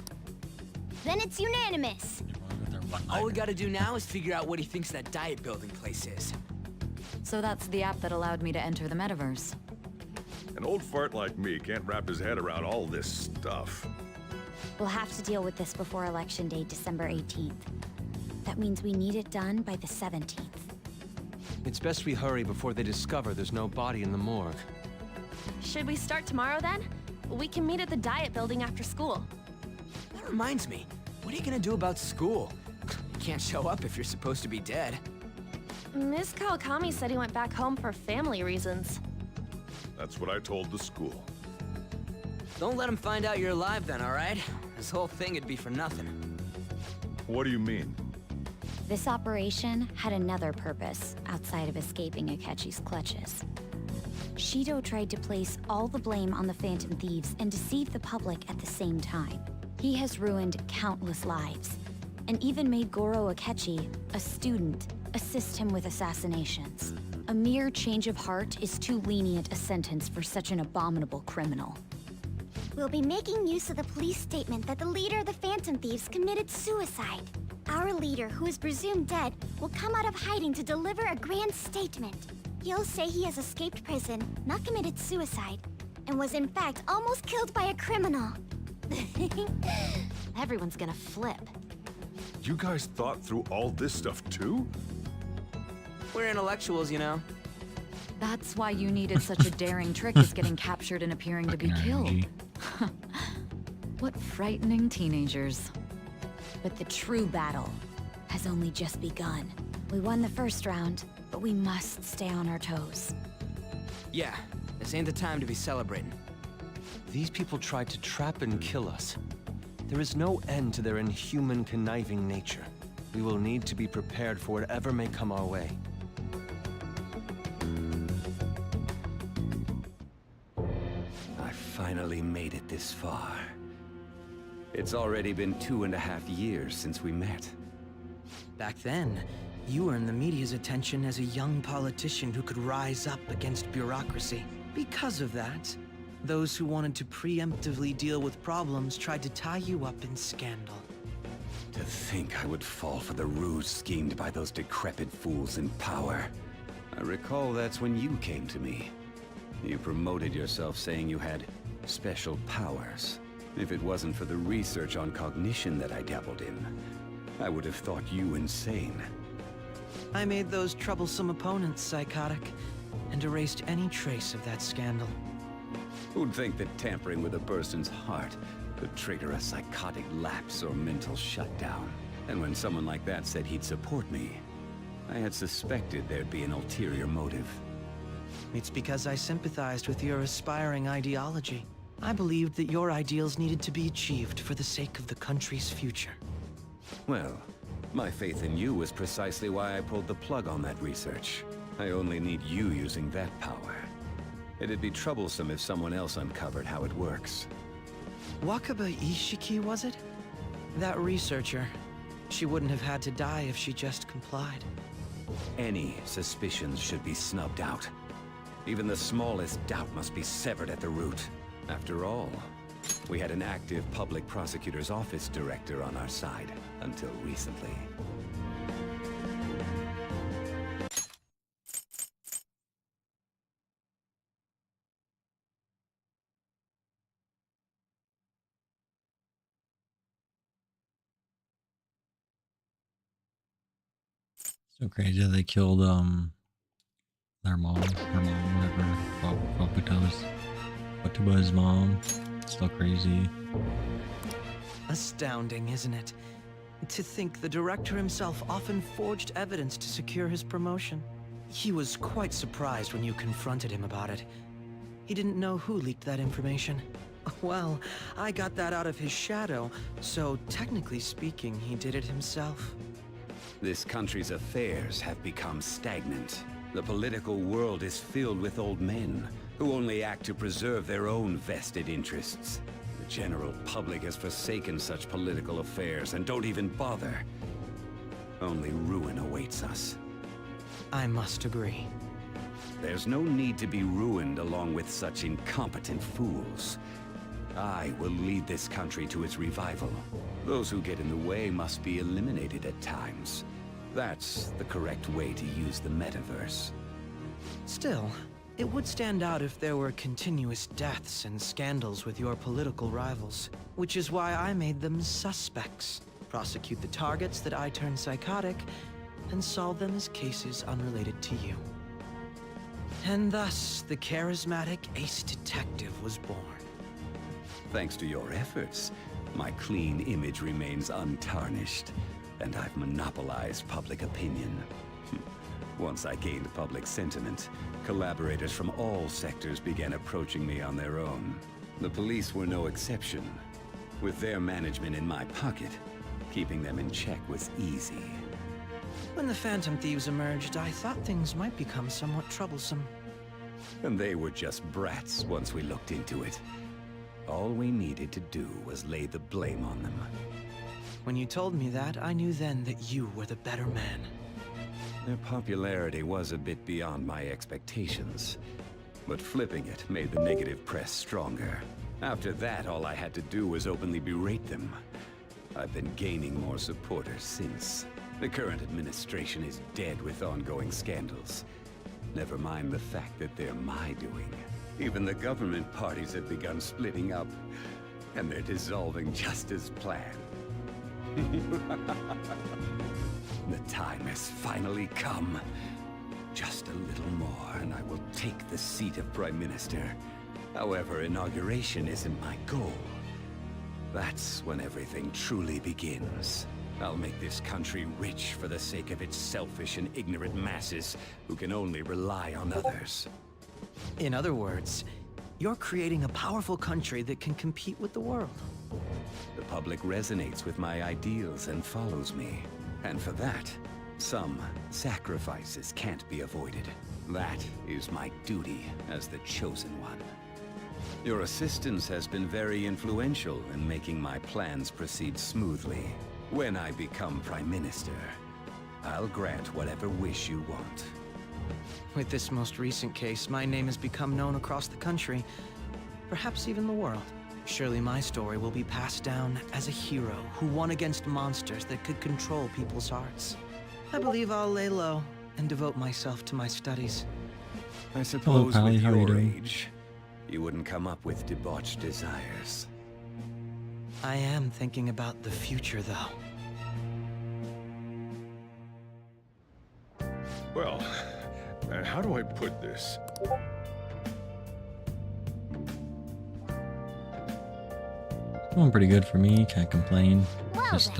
[SPEAKER 7] Then it's unanimous.
[SPEAKER 22] All we gotta do now is figure out what he thinks that diet building place is.
[SPEAKER 4] So that's the app that allowed me to enter the metaverse.
[SPEAKER 25] An old fart like me can't wrap his head around all this stuff.
[SPEAKER 11] We'll have to deal with this before Election Day, December 18th. That means we need it done by the 17th.
[SPEAKER 5] It's best we hurry before they discover there's no body in the morgue.
[SPEAKER 23] Should we start tomorrow then? We can meet at the diet building after school.
[SPEAKER 22] That reminds me, what are you gonna do about school? You can't show up if you're supposed to be dead.
[SPEAKER 23] Ms. Kawakami said he went back home for family reasons.
[SPEAKER 25] That's what I told the school.
[SPEAKER 22] Don't let him find out you're alive then, alright? This whole thing would be for nothing.
[SPEAKER 25] What do you mean?
[SPEAKER 11] This operation had another purpose outside of escaping Akechi's clutches. Shido tried to place all the blame on the Phantom Thieves and deceive the public at the same time. He has ruined countless lives, and even made Goro Akechi, a student, assist him with assassinations. A mere change of heart is too lenient a sentence for such an abominable criminal.
[SPEAKER 8] We'll be making use of the police statement that the leader of the Phantom Thieves committed suicide. Our leader, who is presumed dead, will come out of hiding to deliver a grand statement. He'll say he has escaped prison, not committed suicide, and was in fact almost killed by a criminal.
[SPEAKER 9] Everyone's gonna flip.
[SPEAKER 25] You guys thought through all this stuff too?
[SPEAKER 22] We're intellectuals, you know.
[SPEAKER 4] That's why you needed such a daring trick as getting captured and appearing to be killed. What frightening teenagers.
[SPEAKER 11] But the true battle has only just begun. We won the first round, but we must stay on our toes.
[SPEAKER 22] Yeah, this ain't the time to be celebrating.
[SPEAKER 5] These people tried to trap and kill us. There is no end to their inhuman, conniving nature. We will need to be prepared for whatever may come our way.
[SPEAKER 3] I finally made it this far. It's already been 2.5 years since we met.
[SPEAKER 1] Back then, you earned the media's attention as a young politician who could rise up against bureaucracy. Because of that, those who wanted to preemptively deal with problems tried to tie you up in scandal.
[SPEAKER 3] To think I would fall for the ruse schemed by those decrepit fools in power. I recall that's when you came to me. You promoted yourself saying you had special powers. If it wasn't for the research on cognition that I dabbled in, I would have thought you insane.
[SPEAKER 1] I made those troublesome opponents psychotic, and erased any trace of that scandal.
[SPEAKER 3] Who'd think that tampering with a person's heart could trigger a psychotic lapse or mental shutdown? And when someone like that said he'd support me, I had suspected there'd be an ulterior motive.
[SPEAKER 1] It's because I sympathized with your aspiring ideology. I believed that your ideals needed to be achieved for the sake of the country's future.
[SPEAKER 3] Well, my faith in you was precisely why I pulled the plug on that research. I only need you using that power. It'd be troublesome if someone else uncovered how it works.
[SPEAKER 1] Wakaba Ishiki, was it? That researcher. She wouldn't have had to die if she just complied.
[SPEAKER 3] Any suspicions should be snubbed out. Even the smallest doubt must be severed at the root. After all, we had an active public prosecutor's office director on our side until recently.
[SPEAKER 2] So crazy that they killed their mom, whatever, Watuba's mom. Still crazy.
[SPEAKER 1] Astounding, isn't it? To think the director himself often forged evidence to secure his promotion. He was quite surprised when you confronted him about it. He didn't know who leaked that information. Well, I got that out of his shadow, so technically speaking, he did it himself.
[SPEAKER 3] This country's affairs have become stagnant. The political world is filled with old men who only act to preserve their own vested interests. The general public has forsaken such political affairs and don't even bother. Only ruin awaits us.
[SPEAKER 1] I must agree.
[SPEAKER 3] There's no need to be ruined along with such incompetent fools. I will lead this country to its revival. Those who get in the way must be eliminated at times. That's the correct way to use the metaverse.
[SPEAKER 1] Still, it would stand out if there were continuous deaths and scandals with your political rivals, which is why I made them suspects. Prosecute the targets that I turned psychotic, and solve them as cases unrelated to you. And thus, the charismatic ace detective was born.
[SPEAKER 3] Thanks to your efforts, my clean image remains untarnished, and I've monopolized public opinion. Once I gained public sentiment, collaborators from all sectors began approaching me on their own. The police were no exception. With their management in my pocket, keeping them in check was easy.
[SPEAKER 1] When the Phantom Thieves emerged, I thought things might become somewhat troublesome.
[SPEAKER 3] And they were just brats once we looked into it. All we needed to do was lay the blame on them.
[SPEAKER 1] When you told me that, I knew then that you were the better man.
[SPEAKER 3] Their popularity was a bit beyond my expectations. But flipping it made the negative press stronger. After that, all I had to do was openly berate them. I've been gaining more supporters since. The current administration is dead with ongoing scandals. Never mind the fact that they're my doing. Even the government parties have begun splitting up, and they're dissolving just as planned. The time has finally come. Just a little more, and I will take the seat of Prime Minister. However, inauguration isn't my goal. That's when everything truly begins. I'll make this country rich for the sake of its selfish and ignorant masses who can only rely on others.
[SPEAKER 1] In other words, you're creating a powerful country that can compete with the world.
[SPEAKER 3] The public resonates with my ideals and follows me. And for that, some sacrifices can't be avoided. That is my duty as the Chosen One. Your assistance has been very influential in making my plans proceed smoothly. When I become Prime Minister, I'll grant whatever wish you want.
[SPEAKER 1] With this most recent case, my name has become known across the country, perhaps even the world. Surely my story will be passed down as a hero who won against monsters that could control people's hearts. I believe I'll lay low and devote myself to my studies.
[SPEAKER 3] I suppose
[SPEAKER 2] Pally,
[SPEAKER 3] with
[SPEAKER 2] how are you
[SPEAKER 3] your
[SPEAKER 2] doing?
[SPEAKER 3] age, you wouldn't come up with debauched desires.
[SPEAKER 1] I am thinking about the future, though.
[SPEAKER 25] Well, how do I put this?
[SPEAKER 2] Going pretty good for me, can't complain. Just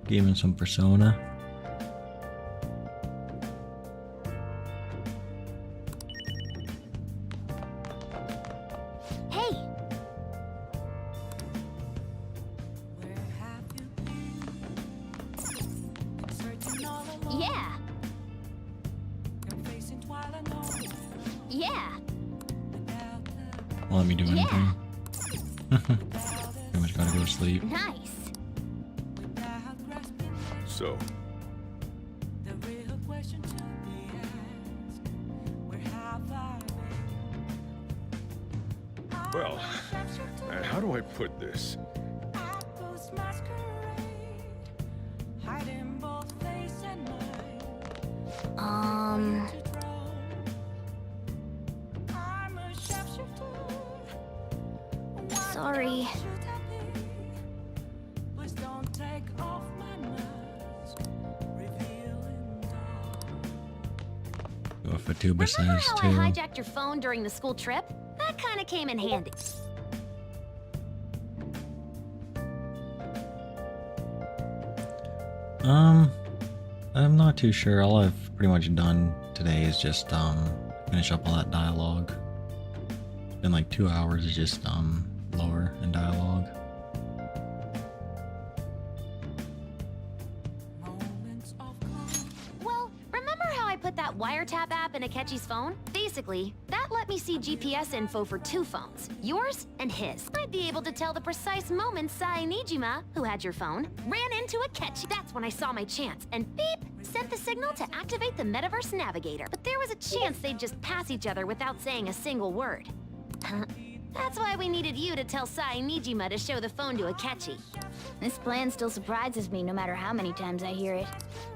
[SPEAKER 2] gaming some Persona.
[SPEAKER 9] Hey! Yeah! Yeah!
[SPEAKER 2] Won't let me do anything. Pretty much gotta go to sleep.
[SPEAKER 9] Nice!
[SPEAKER 25] So, well, how do I put this?
[SPEAKER 9] Sorry.
[SPEAKER 2] Go for tuba
[SPEAKER 9] Remember
[SPEAKER 2] says
[SPEAKER 9] how
[SPEAKER 2] too.
[SPEAKER 9] I hijacked your phone during the school trip? That kinda came in handy.
[SPEAKER 2] I'm not too sure. All I've pretty much done today is just finish up all that dialogue. It's been like 2 hours of just lore and dialogue.
[SPEAKER 9] Well, remember how I put that wiretap app in Akechi's phone? Basically, that let me see GPS info for 2 phones, yours and his. I'd be able to tell the precise moment Sai Nijima, who had your phone, ran into Akechi. That's when I saw my chance, and beep, sent the signal to activate the Metaverse Navigator. But there was a chance they'd just pass each other without saying a single word. That's why we needed you to tell Sai Nijima to show the phone to Akechi.
[SPEAKER 8] This plan still surprises me no matter how many times I hear it.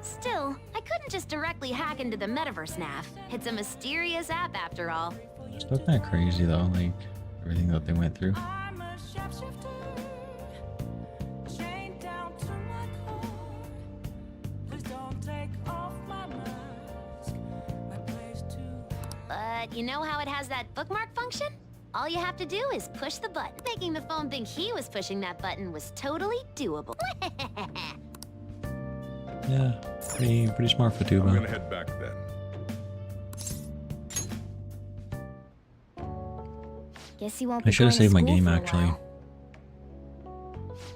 [SPEAKER 9] Still, I couldn't just directly hack into the Metaverse Nav. It's a mysterious app after all.
[SPEAKER 2] Still kind of crazy though, like everything that they went through.
[SPEAKER 9] But you know how it has that bookmark function? All you have to do is push the button. Making the phone think he was pushing that button was totally doable.
[SPEAKER 2] Yeah, pretty smart for
[SPEAKER 25] I'm
[SPEAKER 2] tuba.
[SPEAKER 25] gonna head back then.
[SPEAKER 8] Guess you won't
[SPEAKER 2] I
[SPEAKER 8] be
[SPEAKER 2] should have
[SPEAKER 8] going to
[SPEAKER 2] saved my
[SPEAKER 8] school
[SPEAKER 2] game
[SPEAKER 8] for a
[SPEAKER 2] actually.
[SPEAKER 8] while.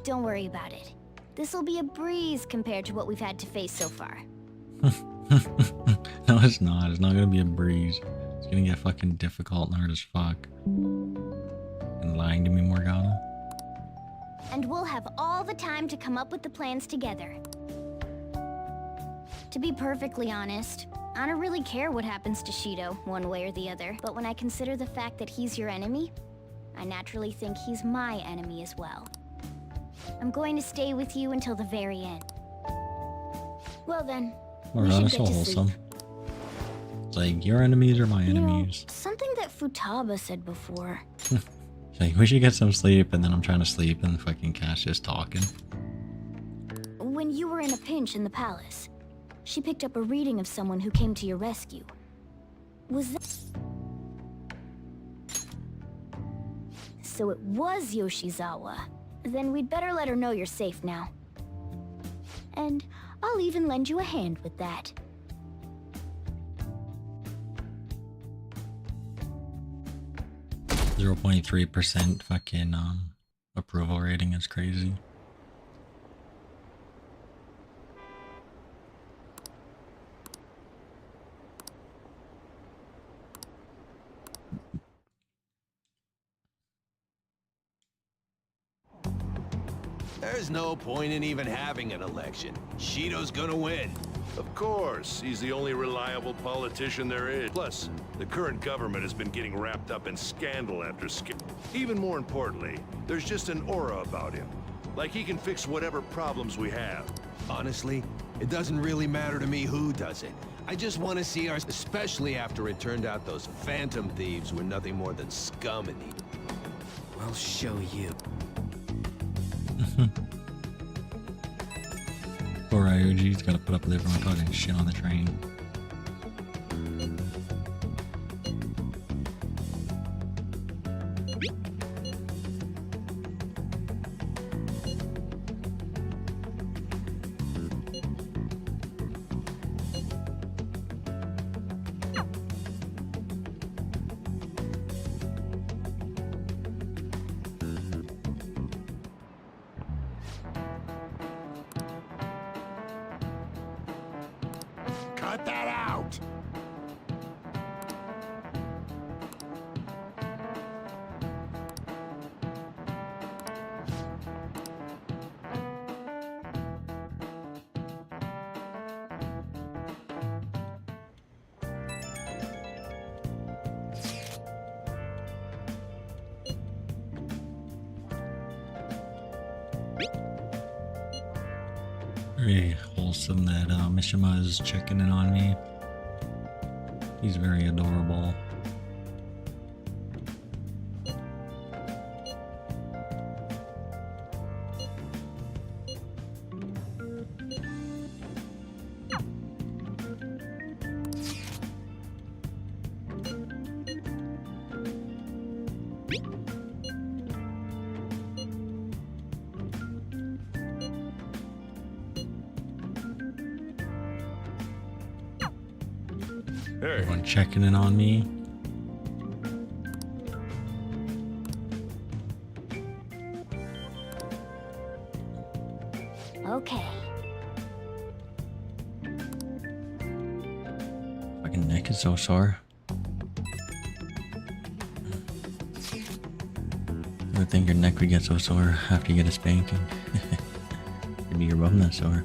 [SPEAKER 8] Don't worry about it. This'll be a breeze compared to what we've had to face so far.
[SPEAKER 2] No, it's not. It's not gonna be a breeze. It's gonna get fucking difficult and hard as fuck. And lying to me, Morgana.
[SPEAKER 8] And we'll have all the time to come up with the plans together. To be perfectly honest, I don't really care what happens to Shido, one way or the other. But when I consider the fact that he's your enemy, I naturally think he's my enemy as well. I'm going to stay with you until the very end. Well then, we should
[SPEAKER 2] Morgana's
[SPEAKER 8] get
[SPEAKER 2] so
[SPEAKER 8] to
[SPEAKER 2] wholesome.
[SPEAKER 8] sleep.
[SPEAKER 2] It's like, your enemies are my enemies.
[SPEAKER 8] Something that Futaba said before.
[SPEAKER 2] It's like, we should get some sleep, and then I'm trying to sleep, and fucking Cass just talking.
[SPEAKER 8] When you were in a pinch in the palace, she picked up a reading of someone who came to your rescue. Was that... So it was Yoshizawa. Then we'd better let her know you're safe now. And I'll even lend you a hand with that.
[SPEAKER 2] .3% fucking approval rating is crazy.
[SPEAKER 14] There's no point in even having an election. Shido's gonna win.
[SPEAKER 15] Of course, he's the only reliable politician there is. Plus, the current government has been getting wrapped up in scandal after scandal. Even more importantly, there's just an aura about him. Like he can fix whatever problems we have.
[SPEAKER 14] Honestly, it doesn't really matter to me who does it. I just want to see ours, especially after it turned out those Phantom Thieves were nothing more than scum and evil.
[SPEAKER 6] We'll show you.
[SPEAKER 2] Poor Ryuji's gotta put up with everyone talking shit on the train.
[SPEAKER 14] Cut that out!
[SPEAKER 2] Very wholesome that Mishima is checking in on me. He's very adorable. Everyone checking in on me.
[SPEAKER 8] Okay.
[SPEAKER 2] Fucking neck is so sore. I would think your neck would get so sore after you get a spanking. Maybe your bum that sore.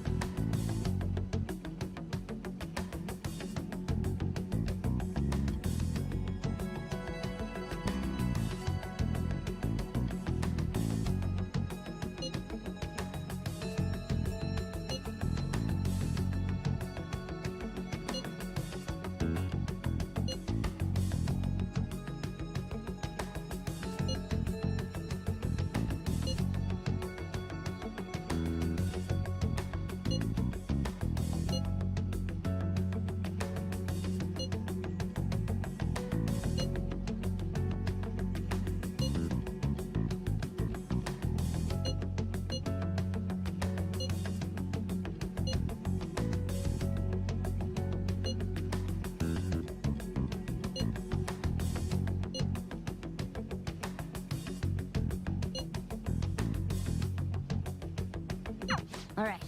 [SPEAKER 8] All right,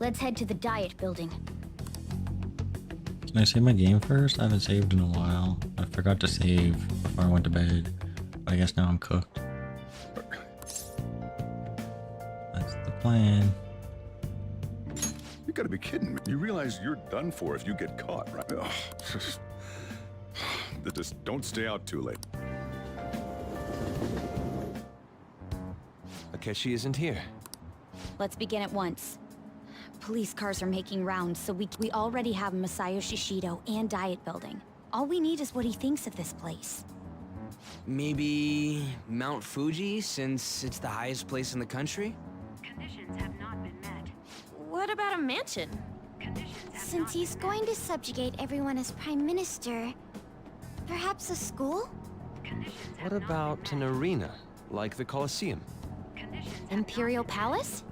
[SPEAKER 8] let's head to the Diet Building.
[SPEAKER 2] Can I save my game first? I haven't saved in a while. I forgot to save before I went to bed. But I guess now I'm cooked. That's the plan.
[SPEAKER 25] You gotta be kidding me. You realize you're done for if you get caught, right? Ugh. Just don't stay out too late.
[SPEAKER 5] Akechi isn't here.
[SPEAKER 11] Let's begin at once. Police cars are making rounds, so we already have Masayoshi Shido and Diet Building. All we need is what he thinks of this place.
[SPEAKER 22] Maybe Mount Fuji, since it's the highest place in the country?
[SPEAKER 9] Conditions have not been met. What about a mansion?
[SPEAKER 8] Since he's going to subjugate everyone as Prime Minister, perhaps a school?
[SPEAKER 5] What about an arena, like the Colosseum?
[SPEAKER 9] Imperial Palace?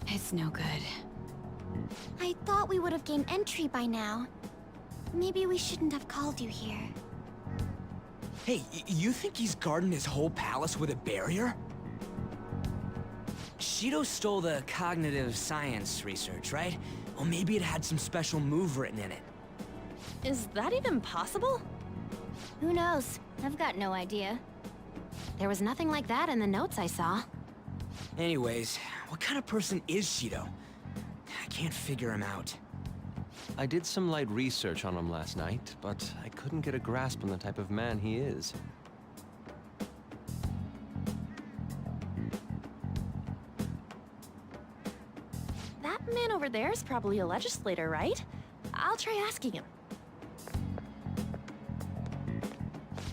[SPEAKER 4] It's no good.
[SPEAKER 8] I thought we would have gained entry by now. Maybe we shouldn't have called you here.
[SPEAKER 22] Hey, you think he's guarding his whole palace with a barrier? Shido stole the cognitive science research, right? Well, maybe it had some special move written in it.
[SPEAKER 23] Is that even possible?
[SPEAKER 8] Who knows? I've got no idea.
[SPEAKER 9] There was nothing like that in the notes I saw.
[SPEAKER 22] Anyways, what kind of person is Shido? I can't figure him out.
[SPEAKER 5] I did some light research on him last night, but I couldn't get a grasp on the type of man he is.
[SPEAKER 23] That man over there is probably a legislator, right? I'll try asking him.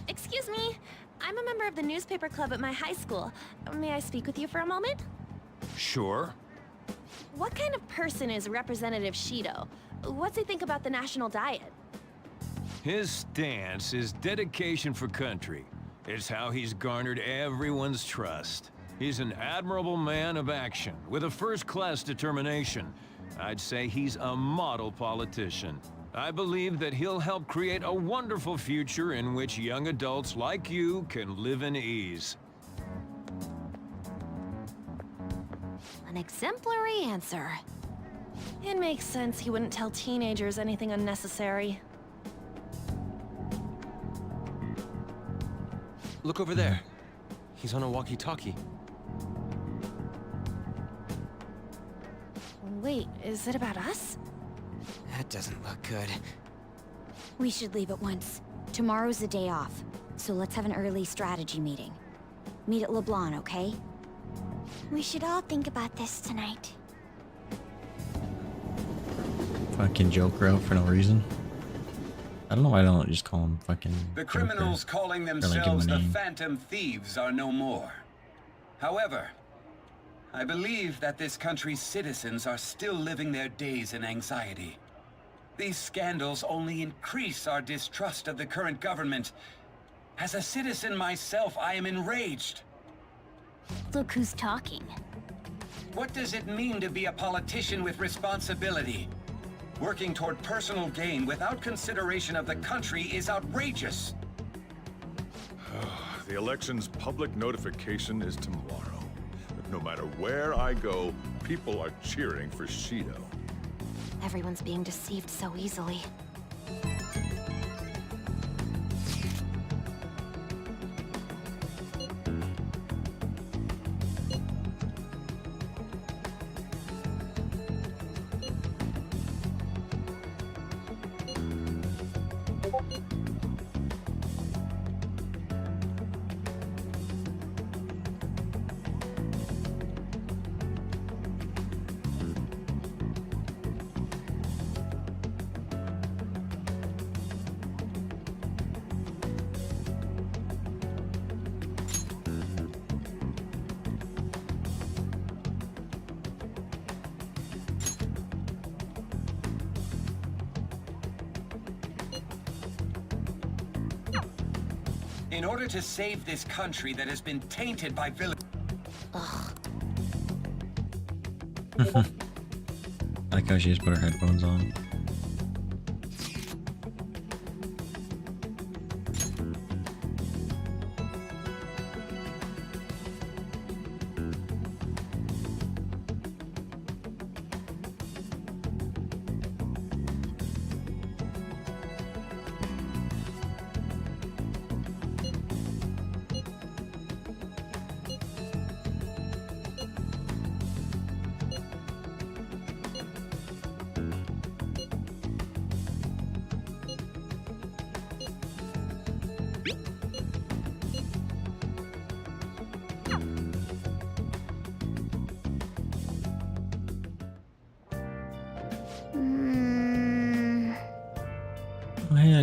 [SPEAKER 23] Excuse me. I'm a member of the newspaper club at my high school. May I speak with you for a moment?
[SPEAKER 14] Sure.
[SPEAKER 23] What kind of person is Representative Shido? What's he think about the national diet?
[SPEAKER 14] His stance is dedication for country. It's how he's garnered everyone's trust. He's an admirable man of action, with a first-class determination. I'd say he's a model politician. I believe that he'll help create a wonderful future in which young adults like you can live in ease.
[SPEAKER 9] An exemplary answer.
[SPEAKER 23] It makes sense he wouldn't tell teenagers anything unnecessary.
[SPEAKER 5] Look over there. He's on a walkie-talkie.
[SPEAKER 23] Wait, is it about us?
[SPEAKER 22] That doesn't look good.
[SPEAKER 11] We should leave at once. Tomorrow's the day off, so let's have an early strategy meeting. Meet at LeBlanc, okay?
[SPEAKER 8] We should all think about this tonight.
[SPEAKER 2] Fucking Joker out for no reason. I don't know why I don't just call him fucking
[SPEAKER 3] The
[SPEAKER 2] Joker.
[SPEAKER 3] criminals calling
[SPEAKER 2] Or, like, give him
[SPEAKER 3] themselves
[SPEAKER 2] a
[SPEAKER 3] the
[SPEAKER 2] name.
[SPEAKER 3] Phantom Thieves are no more. However, I believe that this country's citizens are still living their days in anxiety. These scandals only increase our distrust of the current government. As a citizen myself, I am enraged.
[SPEAKER 8] Look who's talking.
[SPEAKER 3] What does it mean to be a politician with responsibility? Working toward personal gain without consideration of the country is outrageous.
[SPEAKER 25] The election's public notification is tomorrow. But no matter where I go, people are cheering for Shido.
[SPEAKER 9] Everyone's being deceived so easily.
[SPEAKER 3] In order to save this country that has been tainted by villain...
[SPEAKER 11] Ugh.
[SPEAKER 2] I like how she just put her headphones on.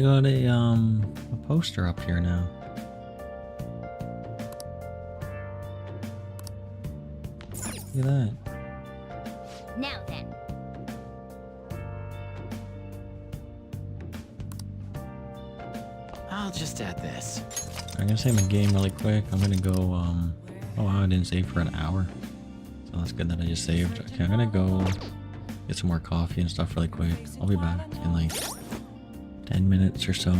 [SPEAKER 2] got a poster up here now. Look at that.
[SPEAKER 8] Now then.
[SPEAKER 10] I'll just add this.
[SPEAKER 2] I'm gonna save my game really quick. I'm gonna go, oh wow, I didn't save for an hour. So that's good that I just saved. Okay, I'm gonna go get some more coffee and stuff really quick. I'll be back in like 10 minutes or so.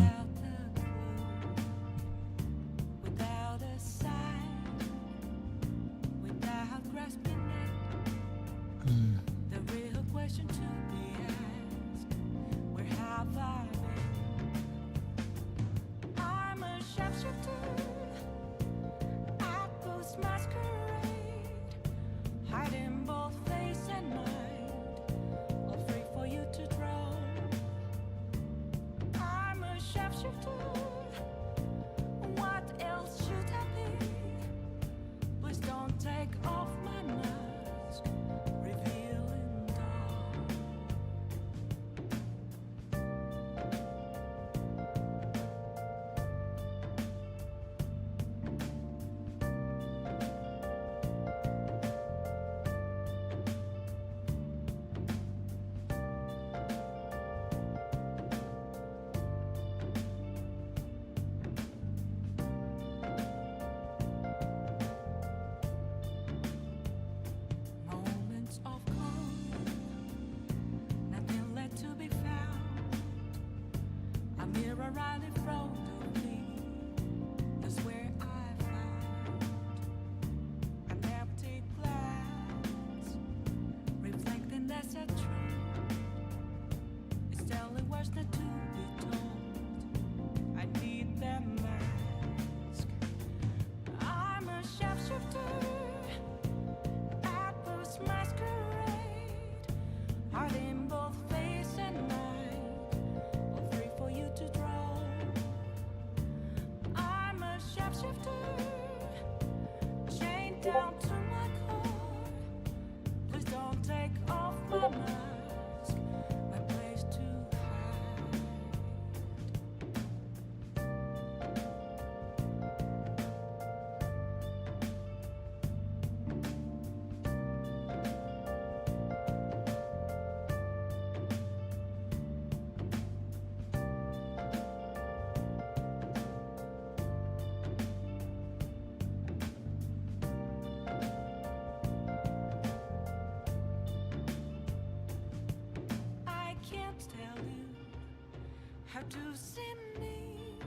[SPEAKER 12] How to see me?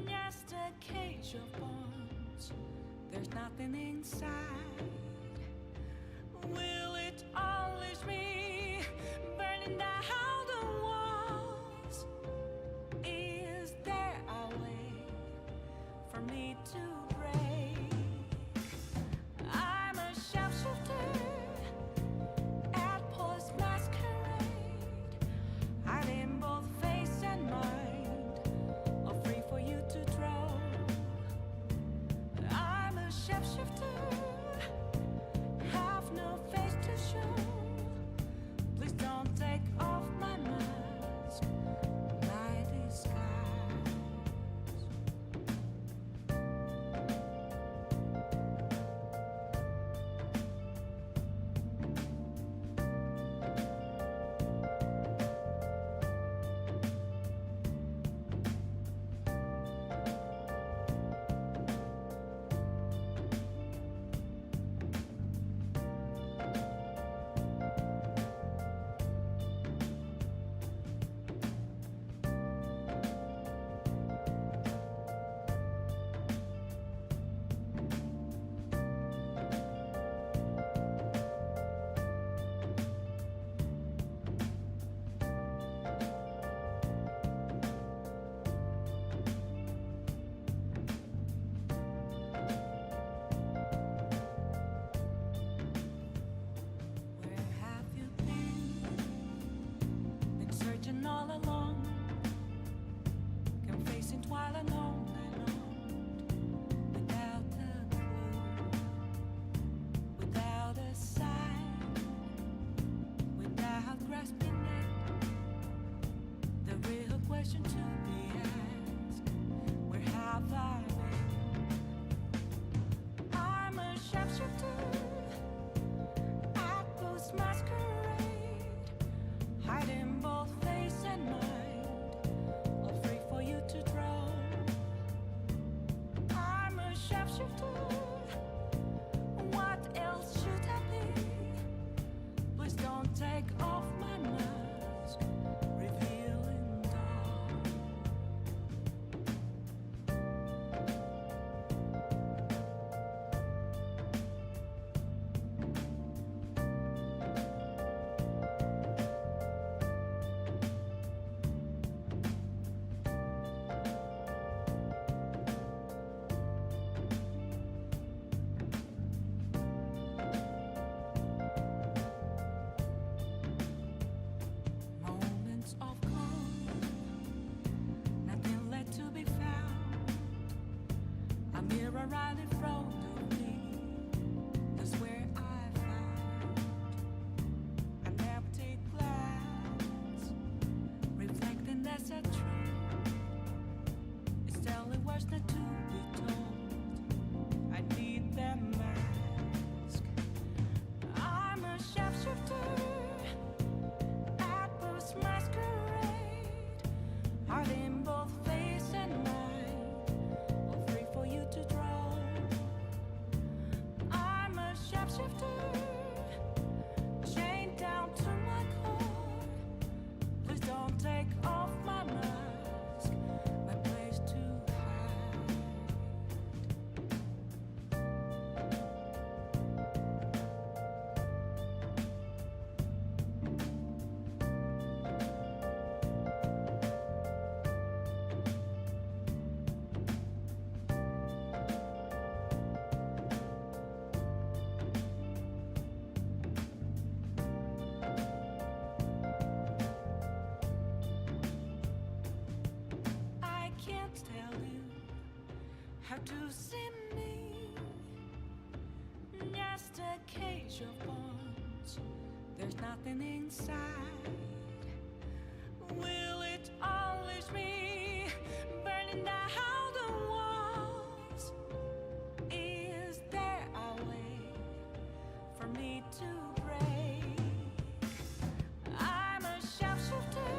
[SPEAKER 12] Just a cage of bones. There's nothing inside. Will it always be burning down the walls? Is there a way for me to break? I'm a sharpshooter at Post Masquerade. Hiding both face and mind, all free for you to draw. I'm a shapeshifter, have no face to show. Please don't take off my mask, my disguise. Searching all along, confessing while alone and on, without a clue, without a sign, without grasping it. The real question right in front of me. That's where I found an empty glass, reflecting that's a truth. It's telling words not to be told. I need that mask. I'm a shapeshifter at Post Masquerade, heart in both face and mind, all free for you to draw. I'm a shapeshifter, chained down to my core. Please don't take off my mask, my place to hide. I can't tell you how to see me. Just a cage of bones. There's nothing inside. Will it unleash me, burning down the walls? Is there a way for me to break? I'm a shapeshifter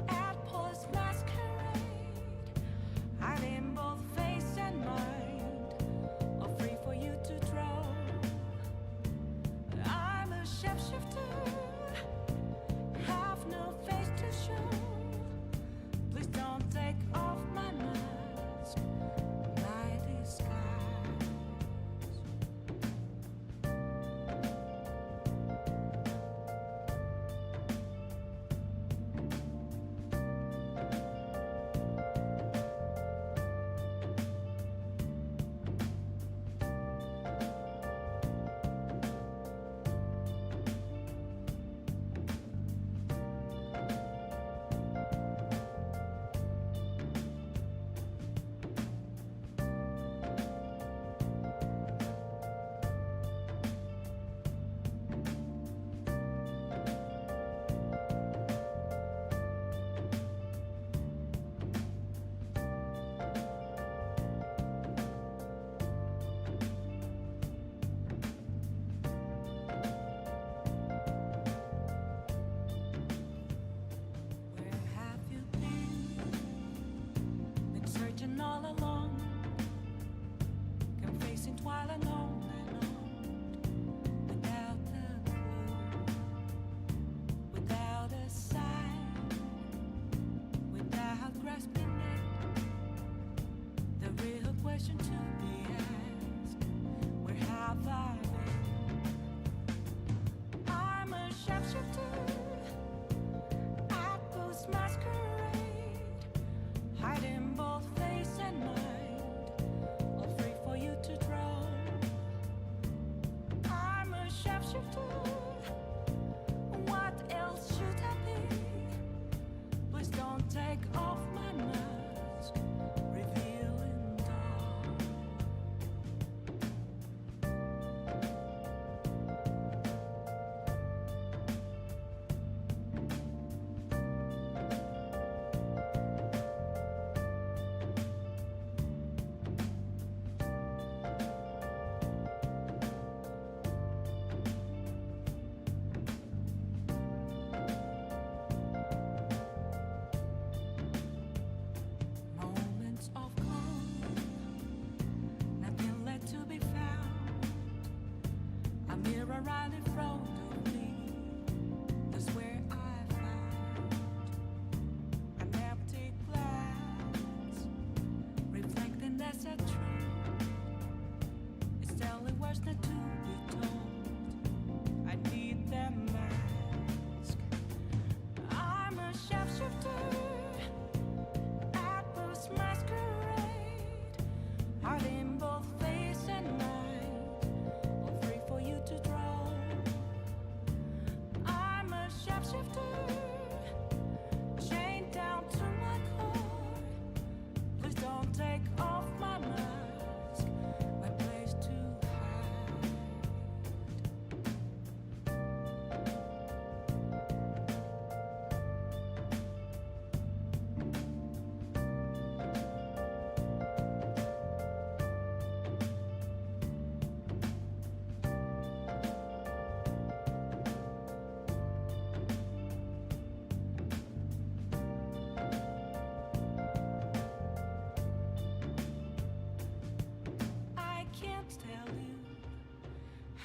[SPEAKER 12] at Post Masquerade, hiding both face and mind, all free for you to draw. I'm a shapeshifter, have no face to show. Please don't take off my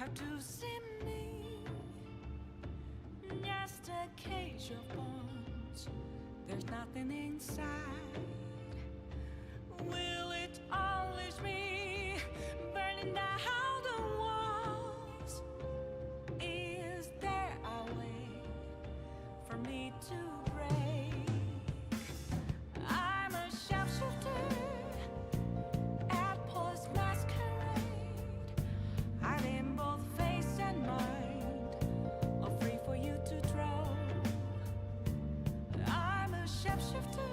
[SPEAKER 12] have to see me. Just a cage of bones. There's nothing inside. Will it always be burning down the walls? Is there a way for me to break? I'm a sharpshooter at Post Masquerade. I'm in both face and mind, all free for you to draw. I'm a sharpshooter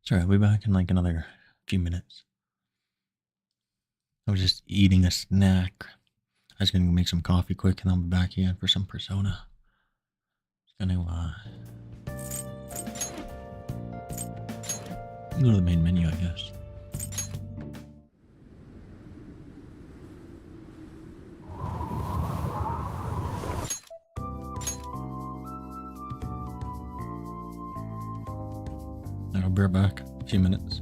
[SPEAKER 2] Sorry, I'll be back in like another few minutes. I was just eating a snack. I was gonna go make some coffee quick and I'll be back again for some Persona. Gonna go to the main menu, I guess. I'll be right back. A few minutes.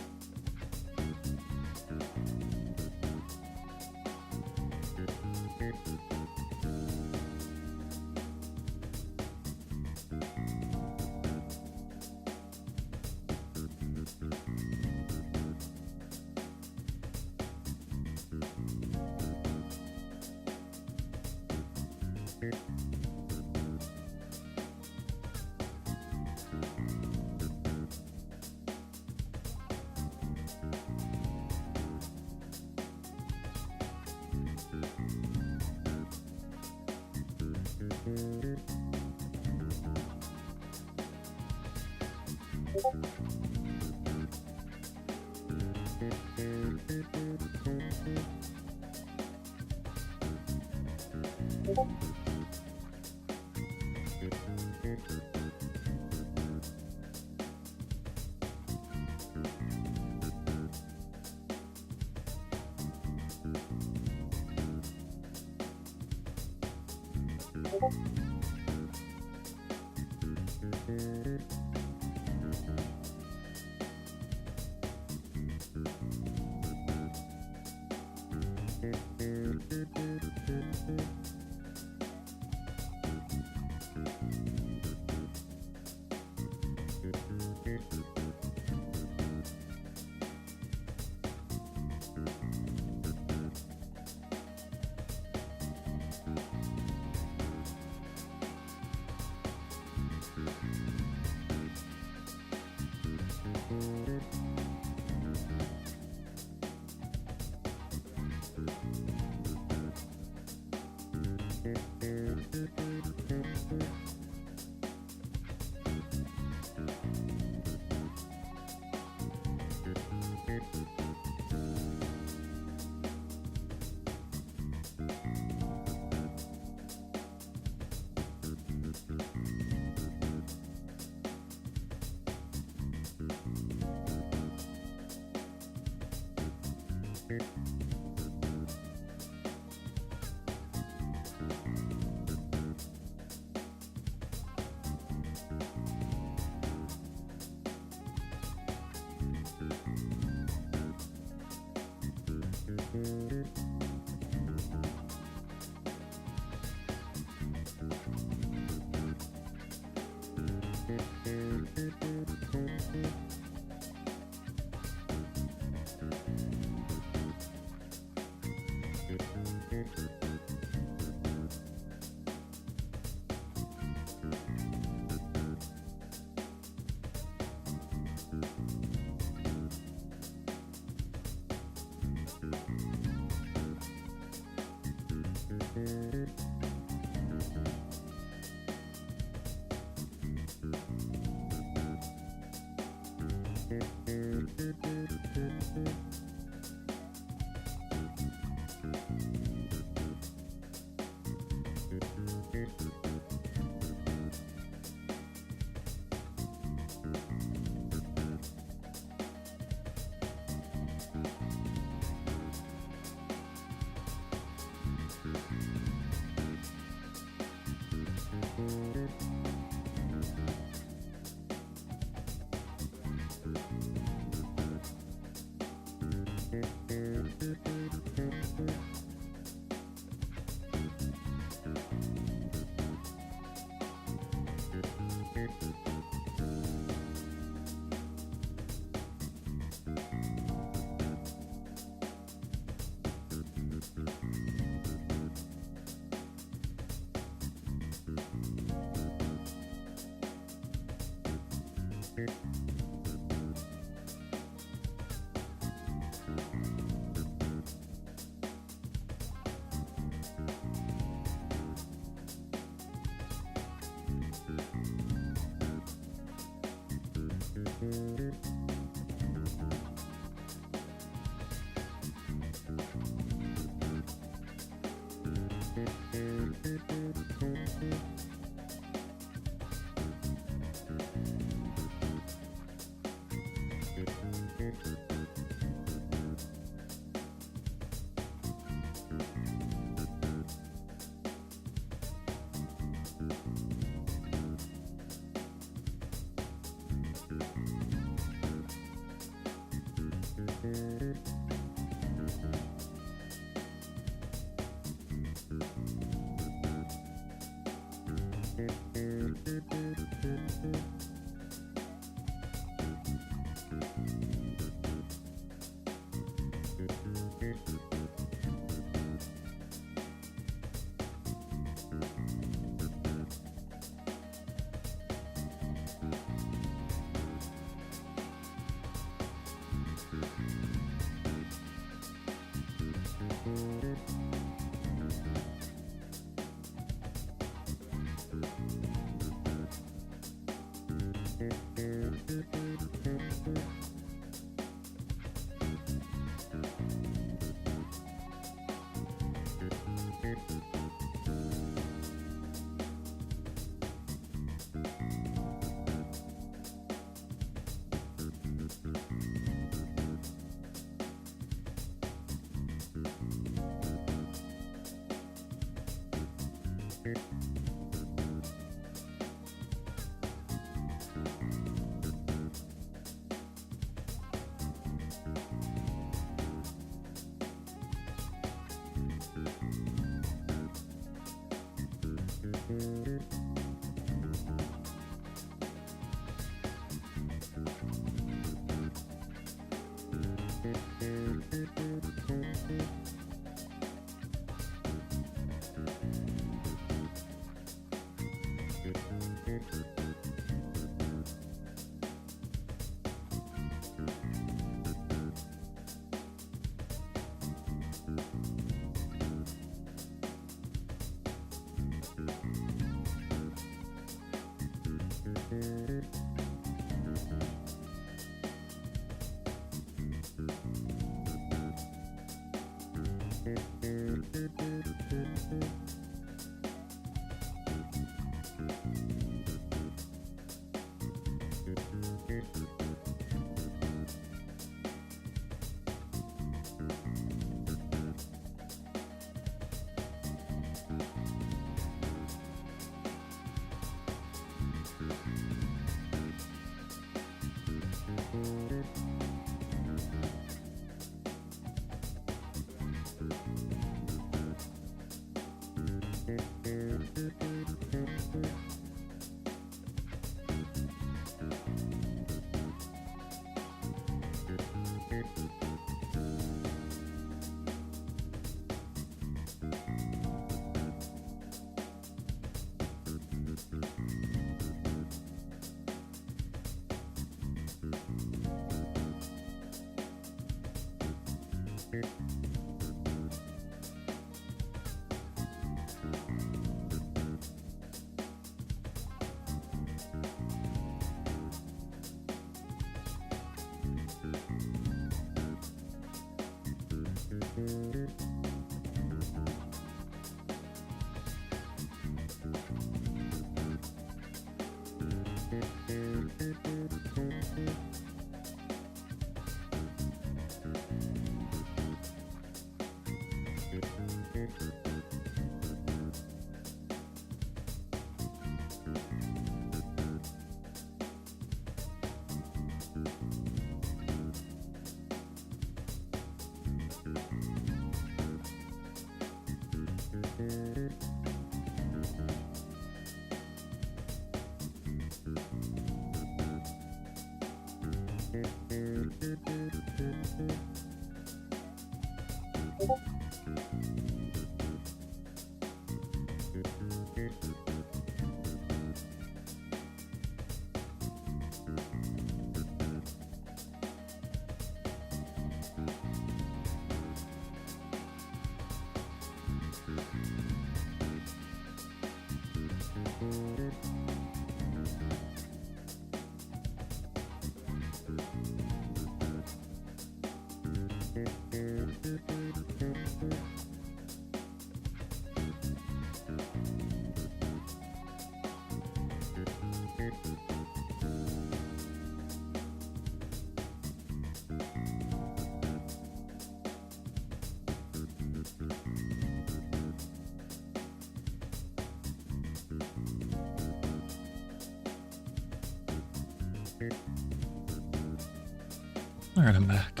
[SPEAKER 2] Alright, I'm back.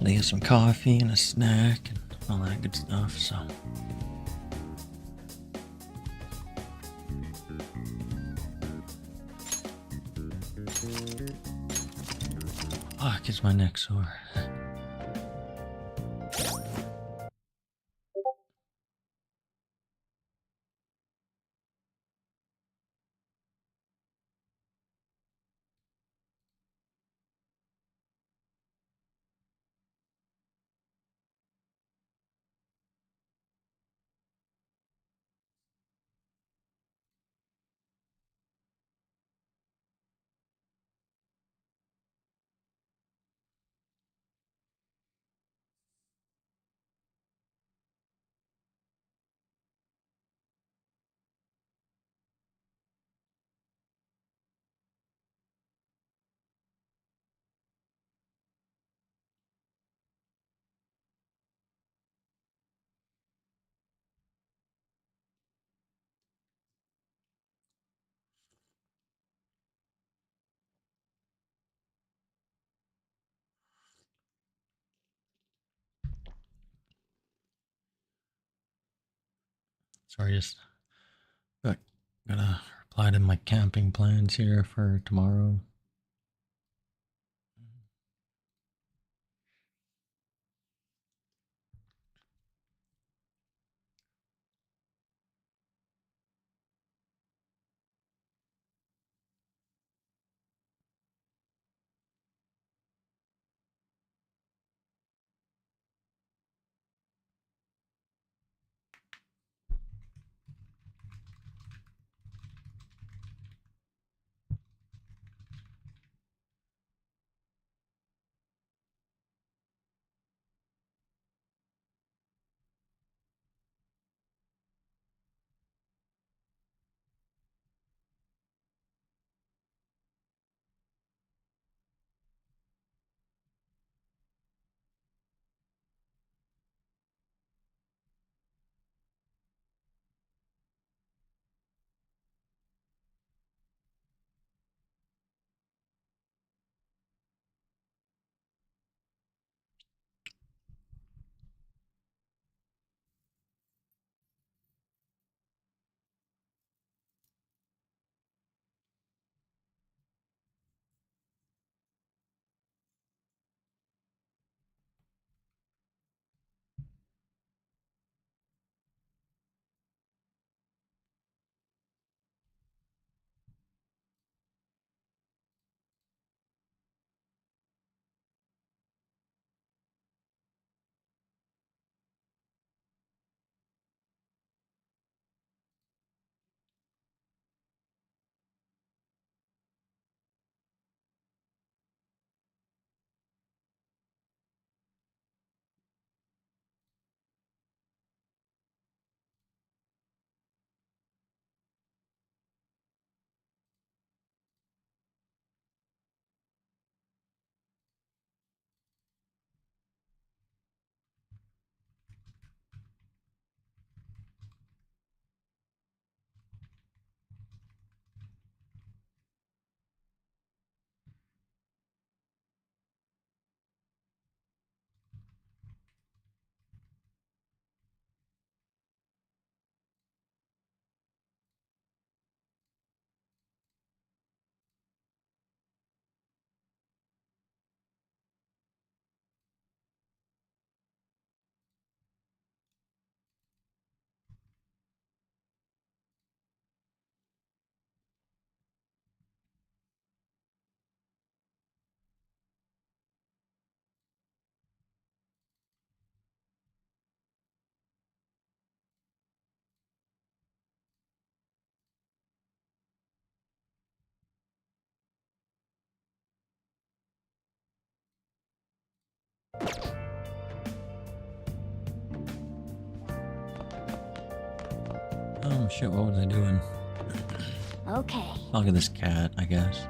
[SPEAKER 2] I get some coffee and a snack and all that good stuff, so. Fuck, is my neck sore? Sorry, just gotta reply to my camping plans here for tomorrow. Shit, what was I doing?
[SPEAKER 7] Okay.
[SPEAKER 2] I'll get this cat, I guess.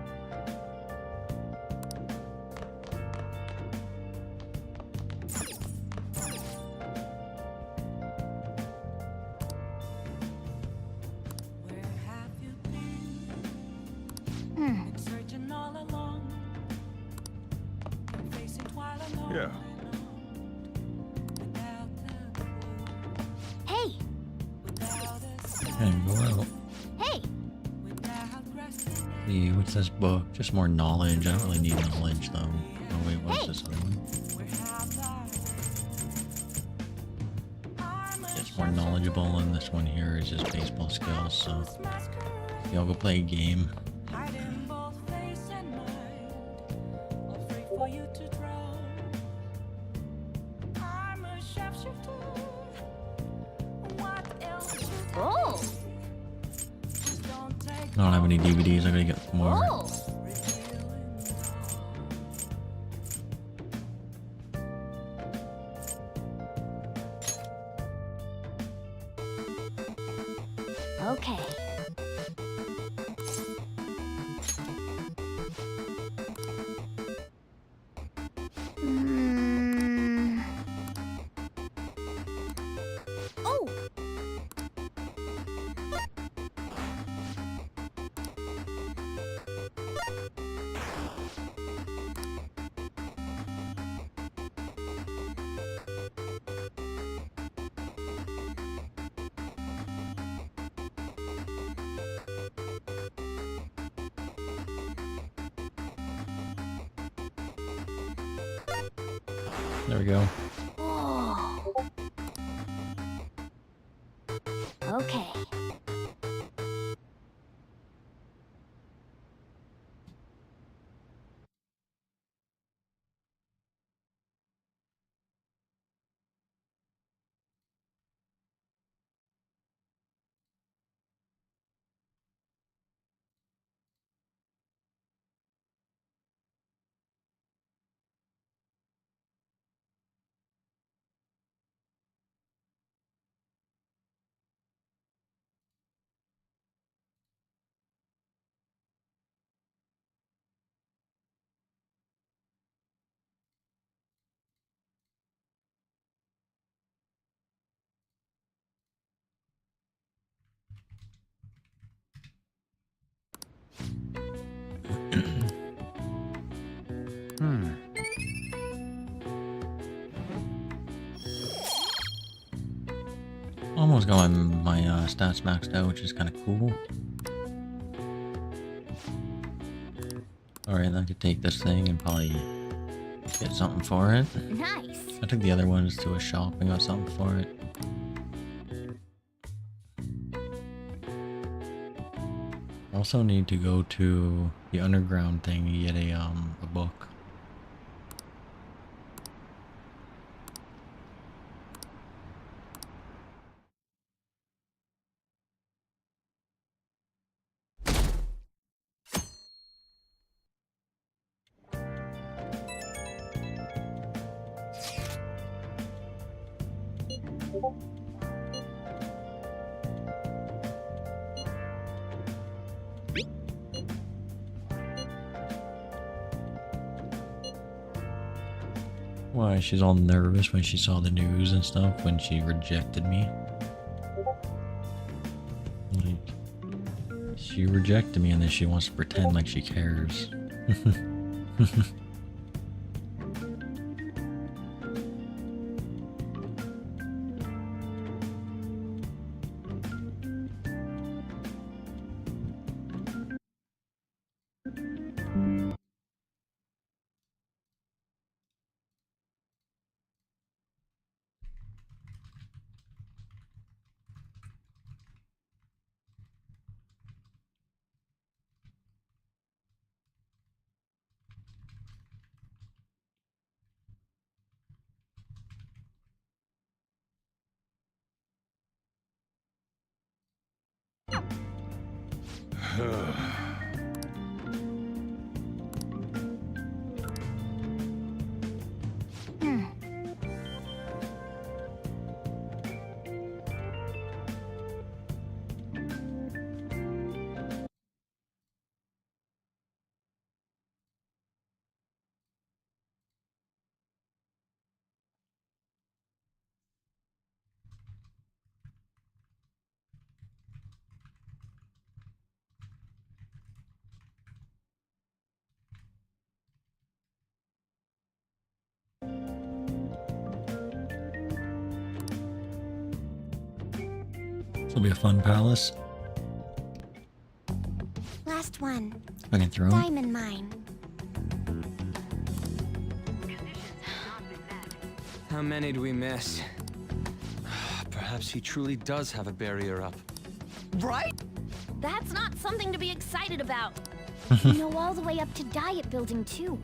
[SPEAKER 12] Searching all along, facing twilight.
[SPEAKER 25] Yeah.
[SPEAKER 7] Hey!
[SPEAKER 2] And go out.
[SPEAKER 7] Hey!
[SPEAKER 2] See, what's this book? Just more knowledge. I don't really need knowledge, though. Oh, wait, what's this other one? It's more knowledgeable, and this one here is just baseball skills, so... Yeah, I'll go play a game.
[SPEAKER 7] Oh!
[SPEAKER 2] I don't have any DVDs, I gotta get more.
[SPEAKER 7] Oh! Okay. Oh!
[SPEAKER 2] There we go.
[SPEAKER 7] Oh. Okay.
[SPEAKER 2] Almost got my stats maxed out, which is kind of cool. Alright, I could take this thing and probably get something for it.
[SPEAKER 7] Nice.
[SPEAKER 2] I took the other ones to a shop and got something for it. I also need to go to the underground thing and get a book. Why, she's all nervous when she saw the news and stuff, when she rejected me. Like, she rejected me and then she wants to pretend like she cares. It'll be a fun palace.
[SPEAKER 7] Last one.
[SPEAKER 2] I can throw him.
[SPEAKER 7] Diamond mine.
[SPEAKER 22] How many do we miss? Perhaps he truly does have a barrier up.
[SPEAKER 23] Right? That's not something to be excited about.
[SPEAKER 7] You know all the way up to Diet Building, too.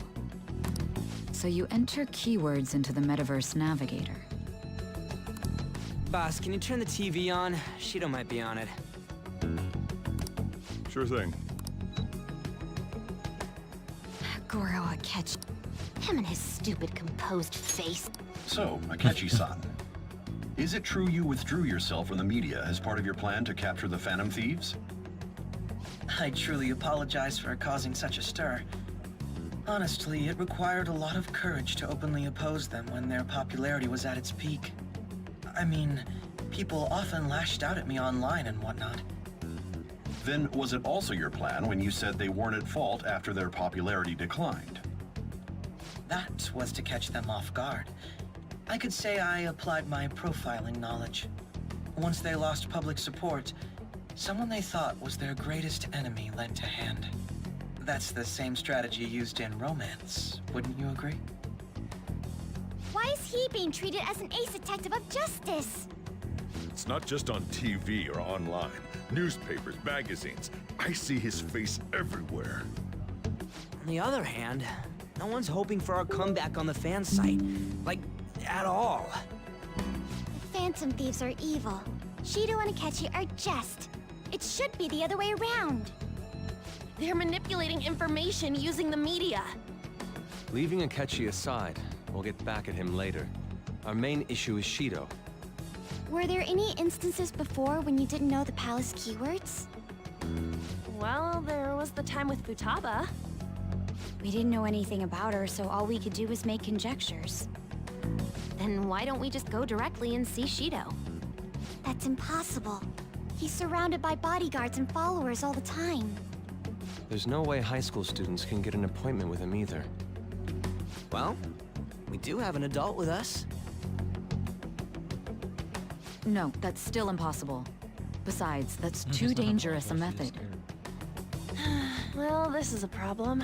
[SPEAKER 4] So you enter keywords into the Metaverse Navigator.
[SPEAKER 22] Boss, can you turn the TV on? Shido might be on it.
[SPEAKER 25] Sure thing.
[SPEAKER 9] Goro Akechi. Him and his stupid composed face.
[SPEAKER 24] So, Akechi-san, is it true you withdrew yourself from the media as part of your plan to capture the Phantom Thieves?
[SPEAKER 1] I truly apologize for causing such a stir. Honestly, it required a lot of courage to openly oppose them when their popularity was at its peak. I mean, people often lashed out at me online and whatnot.
[SPEAKER 24] Then was it also your plan when you said they weren't at fault after their popularity declined?
[SPEAKER 1] That was to catch them off guard. I could say I applied my profiling knowledge. Once they lost public support, someone they thought was their greatest enemy lent a hand. That's the same strategy used in romance, wouldn't you agree?
[SPEAKER 7] Why is he being treated as an ace detective of justice?
[SPEAKER 25] It's not just on TV or online. Newspapers, magazines. I see his face everywhere.
[SPEAKER 22] On the other hand, no one's hoping for our comeback on the fan site. Like, at all.
[SPEAKER 7] The Phantom Thieves are evil. Shido and Akechi are just. It should be the other way around.
[SPEAKER 23] They're manipulating information using the media.
[SPEAKER 5] Leaving Akechi aside, we'll get back at him later. Our main issue is Shido.
[SPEAKER 7] Were there any instances before when you didn't know the palace keywords?
[SPEAKER 23] Well, there was the time with Futaba.
[SPEAKER 11] We didn't know anything about her, so all we could do was make conjectures.
[SPEAKER 9] Then why don't we just go directly and see Shido?
[SPEAKER 7] That's impossible. He's surrounded by bodyguards and followers all the time.
[SPEAKER 5] There's no way high school students can get an appointment with him either.
[SPEAKER 22] Well, we do have an adult with us.
[SPEAKER 4] No, that's still impossible. Besides, that's too dangerous a method.
[SPEAKER 23] Well, this is a problem.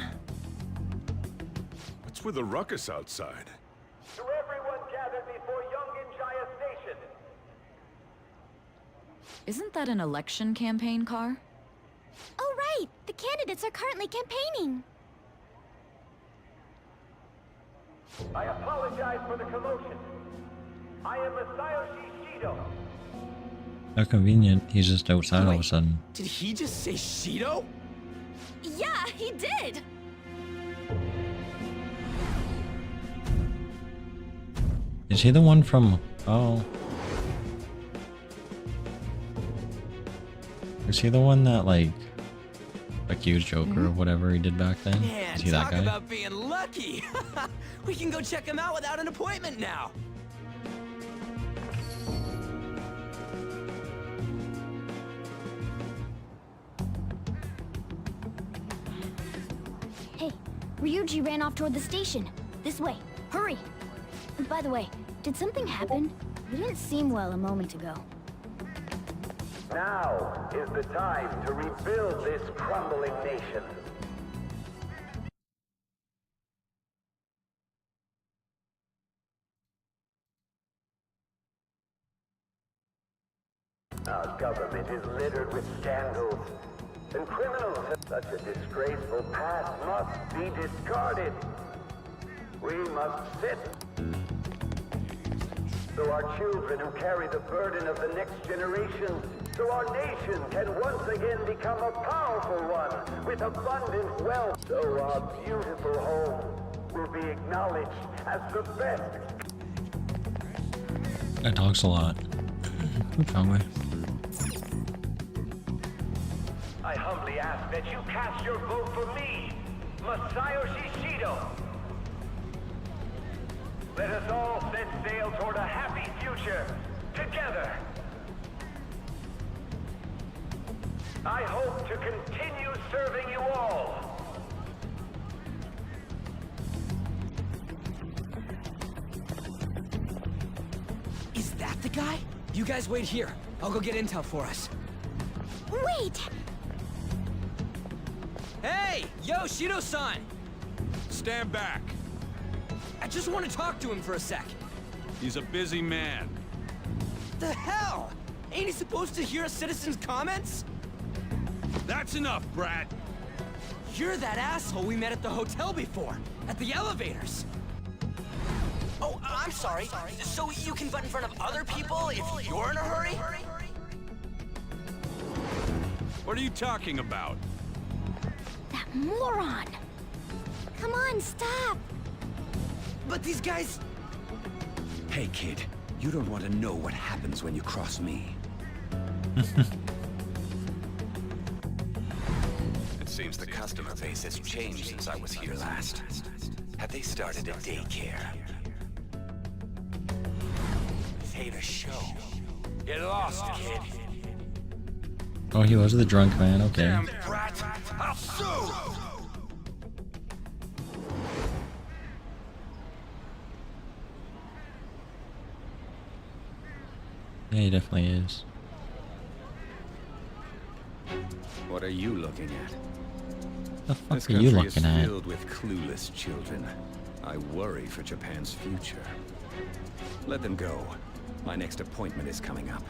[SPEAKER 25] What's with the ruckus outside?
[SPEAKER 10] To everyone gathered before Yongen-Jaya Station.
[SPEAKER 4] Isn't that an election campaign car?
[SPEAKER 7] Oh, right! The candidates are currently campaigning.
[SPEAKER 10] I apologize for the commotion. I am Masayoshi Shido.
[SPEAKER 2] How convenient. He's just outside all of a sudden.
[SPEAKER 22] Did he just say Shido?
[SPEAKER 23] Yeah, he did!
[SPEAKER 2] Is he the one from... Oh. Is he the one that, like, accused Joker of whatever he did back then?
[SPEAKER 22] Man,
[SPEAKER 2] Is he that
[SPEAKER 22] talk
[SPEAKER 2] guy?
[SPEAKER 22] about being lucky! We can go check him out without an appointment now!
[SPEAKER 8] Hey, Ryuji ran off toward the station. This way. Hurry! And by the way, did something happen? You didn't seem well a moment ago.
[SPEAKER 10] Now is the time to rebuild this crumbling nation. Our government is littered with scandals, and criminals. Such a disgraceful past must be discarded. We must sit so our children who carry the burden of the next generation, so our nation can once again become a powerful one with abundant wealth, so our beautiful home will be acknowledged as the best.
[SPEAKER 2] That talks a lot. Conway.
[SPEAKER 10] I humbly ask that you cast your vote for me, Masayoshi Shido. Let us all set sail toward a happy future, together. I hope to continue serving you all.
[SPEAKER 22] Is that the guy? You guys wait here. I'll go get intel for us.
[SPEAKER 7] Wait!
[SPEAKER 22] Hey! Yo, Shido-san!
[SPEAKER 16] Stand back.
[SPEAKER 22] I just want to talk to him for a sec.
[SPEAKER 16] He's a busy man.
[SPEAKER 22] The hell? Ain't he supposed to hear a citizen's comments?
[SPEAKER 16] That's enough, Brat.
[SPEAKER 22] You're that asshole we met at the hotel before, at the elevators. Oh, I'm sorry. So you can butt in front of other people if you're in a hurry?
[SPEAKER 16] What are you talking about?
[SPEAKER 7] That moron! Come on, stop!
[SPEAKER 22] But these guys...
[SPEAKER 3] Hey, kid. You don't want to know what happens when you cross me. It seems the customer base has changed since I was here last. Have they started a daycare? This ain't a show. Get lost, kid.
[SPEAKER 2] Oh, he was the drunk man, okay.
[SPEAKER 3] Damn brat! I'll sue!
[SPEAKER 2] Yeah, he definitely is.
[SPEAKER 3] What are you looking at?
[SPEAKER 2] The fuck
[SPEAKER 3] This
[SPEAKER 2] are you
[SPEAKER 3] country is
[SPEAKER 2] looking at?
[SPEAKER 3] filled with clueless children. I worry for Japan's future. Let them go. My next appointment is coming up.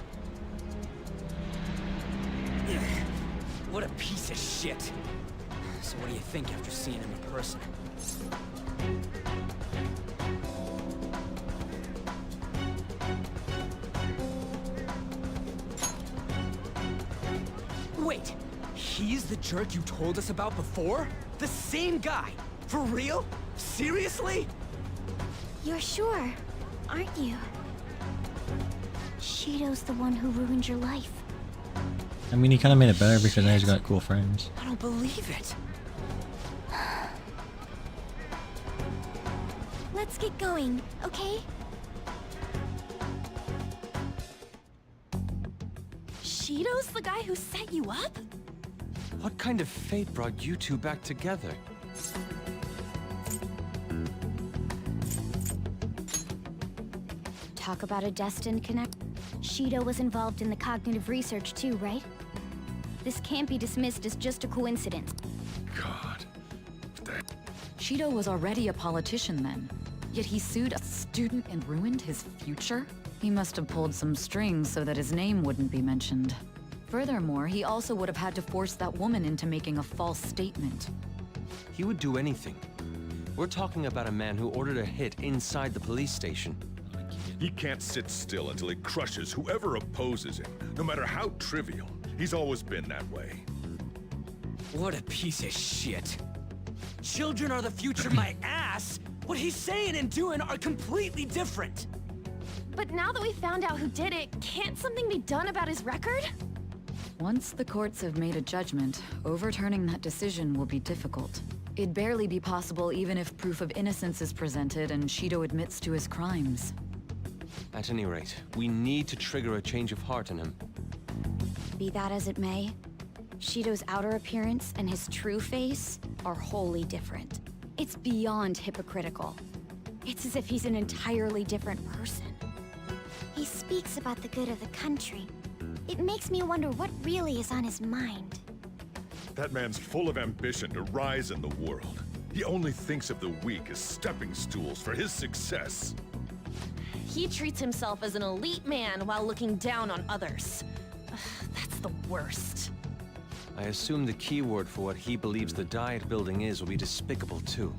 [SPEAKER 22] What a piece of shit. So what do you think after seeing him in person? Wait, he's the jerk you told us about before? The same guy? For real? Seriously?
[SPEAKER 7] You're sure, aren't you? Shido's the one who ruined your life.
[SPEAKER 2] I mean, he kind of made it better because now he's got cool friends.
[SPEAKER 22] I don't believe it.
[SPEAKER 7] Let's get going, okay?
[SPEAKER 23] Shido's the guy who set you up?
[SPEAKER 5] What kind of fate brought you two back together?
[SPEAKER 7] Talk about a destined connect. Shido was involved in the cognitive research too, right? This can't be dismissed as just a coincidence.
[SPEAKER 25] God.
[SPEAKER 4] Shido was already a politician then, yet he sued a student and ruined his future? He must have pulled some strings so that his name wouldn't be mentioned. Furthermore, he also would have had to force that woman into making a false statement.
[SPEAKER 5] He would do anything. We're talking about a man who ordered a hit inside the police station.
[SPEAKER 25] He can't sit still until he crushes whoever opposes him, no matter how trivial. He's always been that way.
[SPEAKER 22] What a piece of shit. Children are the future, my ass! What he's saying and doing are completely different!
[SPEAKER 23] But now that we found out who did it, can't something be done about his record?
[SPEAKER 4] Once the courts have made a judgment, overturning that decision will be difficult. It'd barely be possible even if proof of innocence is presented and Shido admits to his crimes.
[SPEAKER 5] At any rate, we need to trigger a change of heart in him.
[SPEAKER 11] Be that as it may, Shido's outer appearance and his true face are wholly different. It's beyond hypocritical. It's as if he's an entirely different person.
[SPEAKER 7] He speaks about the good of the country. It makes me wonder what really is on his mind.
[SPEAKER 25] That man's full of ambition to rise in the world. He only thinks of the weak as stepping stools for his success.
[SPEAKER 23] He treats himself as an elite man while looking down on others. Ugh, that's the worst.
[SPEAKER 5] I assume the keyword for what he believes the Diet Building is will be despicable too.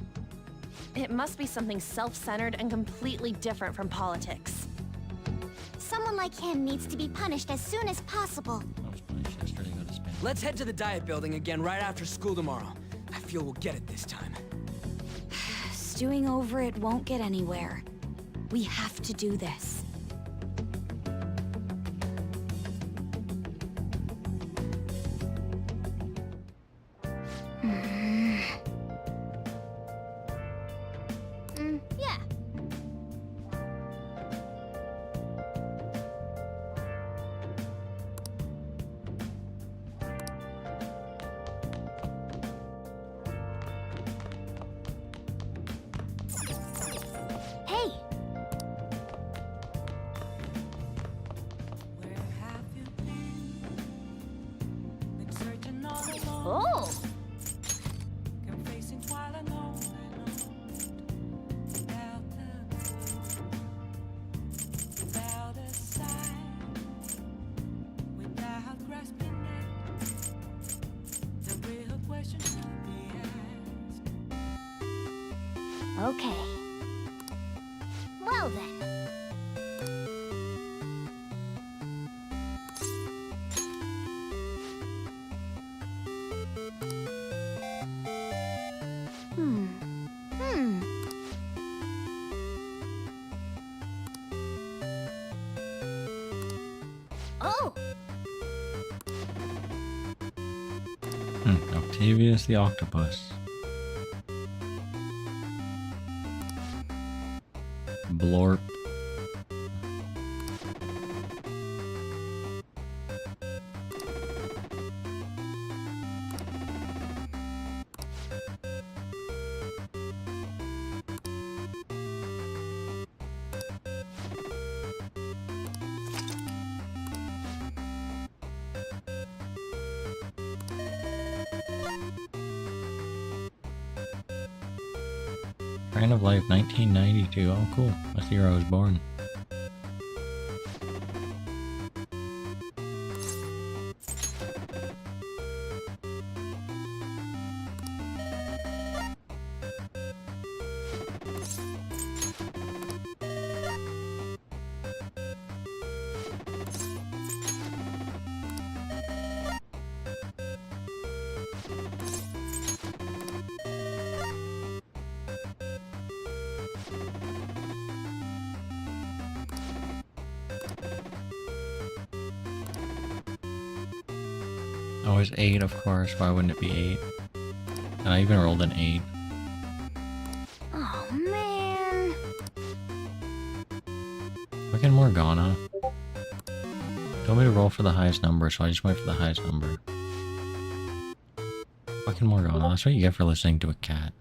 [SPEAKER 23] It must be something self-centered and completely different from politics.
[SPEAKER 7] Someone like him needs to be punished as soon as possible.
[SPEAKER 22] Let's head to the Diet Building again right after school tomorrow. I feel we'll get it this time.
[SPEAKER 11] Stewing over it won't get anywhere. We have to do this.
[SPEAKER 7] Yeah. Hey!
[SPEAKER 9] Oh!
[SPEAKER 12] Confessing while alone without a sign, without grasping at the real question to be asked.
[SPEAKER 8] Okay. Well then.
[SPEAKER 9] Oh!
[SPEAKER 2] Octavius the Octopus. Blorp. Train of Life 1992. Oh, cool. That's the year I was born. Oh, it's 8, of course. Why wouldn't it be 8? And I even rolled an 8.
[SPEAKER 8] Oh man.
[SPEAKER 2] Fucking Morgana. Told me to roll for the highest number, so I just went for the highest number. Fucking Morgana. That's what you get for listening to a cat.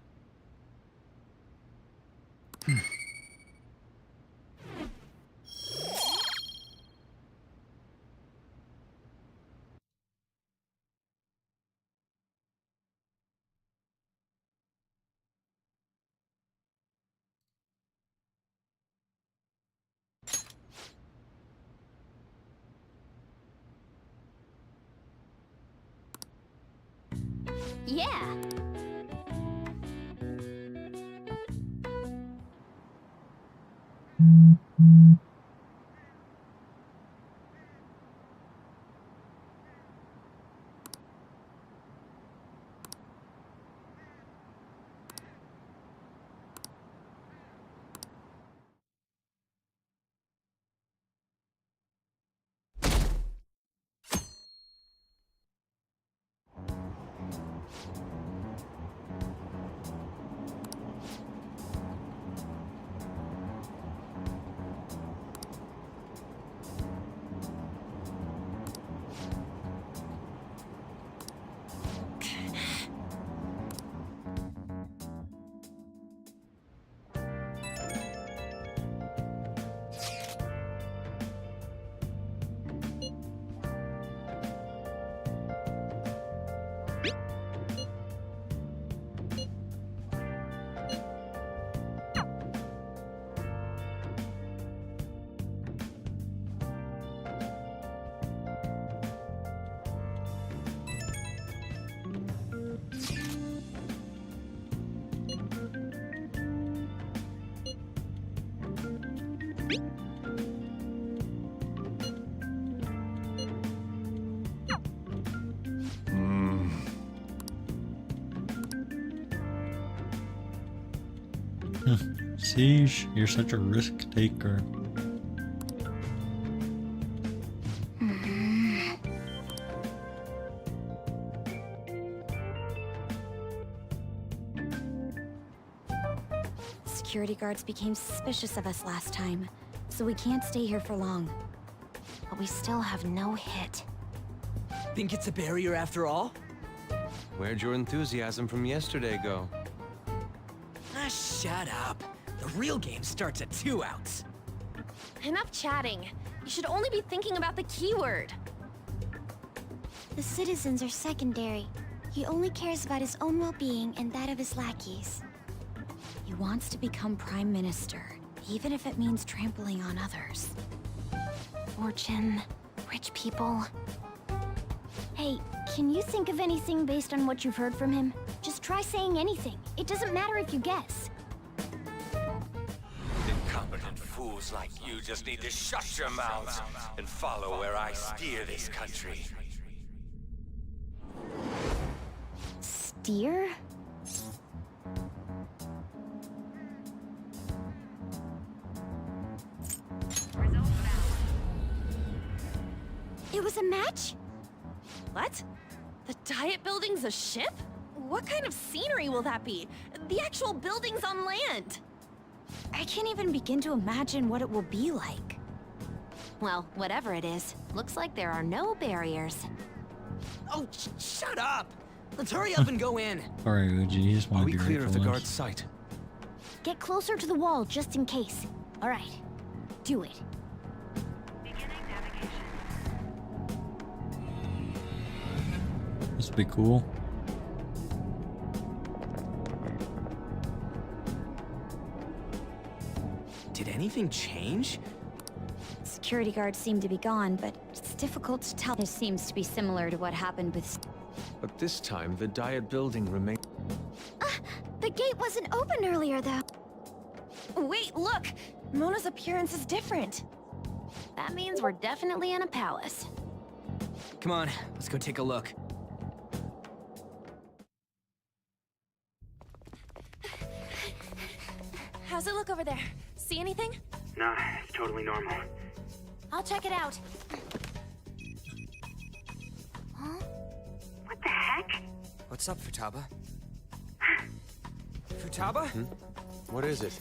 [SPEAKER 9] Yeah! Siege, you're such a risk taker.
[SPEAKER 11] Security guards became suspicious of us last time, so we can't stay here for long.
[SPEAKER 9] But we still have no hit.
[SPEAKER 22] Think it's a barrier after all?
[SPEAKER 5] Where'd your enthusiasm from yesterday go?
[SPEAKER 22] Ah, shut up. The real game starts at 2 outs.
[SPEAKER 9] Enough chatting. You should only be thinking about the keyword.
[SPEAKER 8] The citizens are secondary.
[SPEAKER 7] He only cares about his own well-being and that of his lackeys.
[SPEAKER 11] He wants to become Prime Minister, even if it means trampling on others.
[SPEAKER 8] Fortune, rich people. Hey, can you think of anything based on what you've heard from him? Just try saying anything. It doesn't matter if you guess.
[SPEAKER 10] Incompetent fools like you just need to shut your mouths and follow where I steer this country.
[SPEAKER 8] Steer? It was a match?
[SPEAKER 23] What? The Diet Building's a ship? What kind of scenery will that be? The actual building's on land.
[SPEAKER 11] I can't even begin to imagine what it will be like.
[SPEAKER 9] Well, whatever it is, looks like there are no barriers.
[SPEAKER 22] Oh, shut up! Let's hurry up and go in.
[SPEAKER 2] Sorry, Uji, you just want
[SPEAKER 5] Are
[SPEAKER 2] to
[SPEAKER 5] we
[SPEAKER 2] be
[SPEAKER 5] clear
[SPEAKER 2] ready
[SPEAKER 5] of
[SPEAKER 2] for
[SPEAKER 5] the
[SPEAKER 2] lunch.
[SPEAKER 5] guard's sight?
[SPEAKER 8] Get closer to the wall just in case. All right. Do it.
[SPEAKER 2] This would be cool.
[SPEAKER 22] Did anything change?
[SPEAKER 11] Security guards seem to be gone, but it's difficult to tell.
[SPEAKER 4] This seems to be similar to what happened with...
[SPEAKER 5] But this time, the Diet Building remained...
[SPEAKER 8] The gate wasn't open earlier, though.
[SPEAKER 23] Wait, look! Mona's appearance is different.
[SPEAKER 9] That means we're definitely in a palace.
[SPEAKER 22] Come on, let's go take a look.
[SPEAKER 23] How's it look over there? See anything?
[SPEAKER 6] Nah, it's totally normal.
[SPEAKER 8] I'll check it out. Huh?
[SPEAKER 6] What the heck?
[SPEAKER 22] What's up, Futaba? Futaba?
[SPEAKER 5] What is it?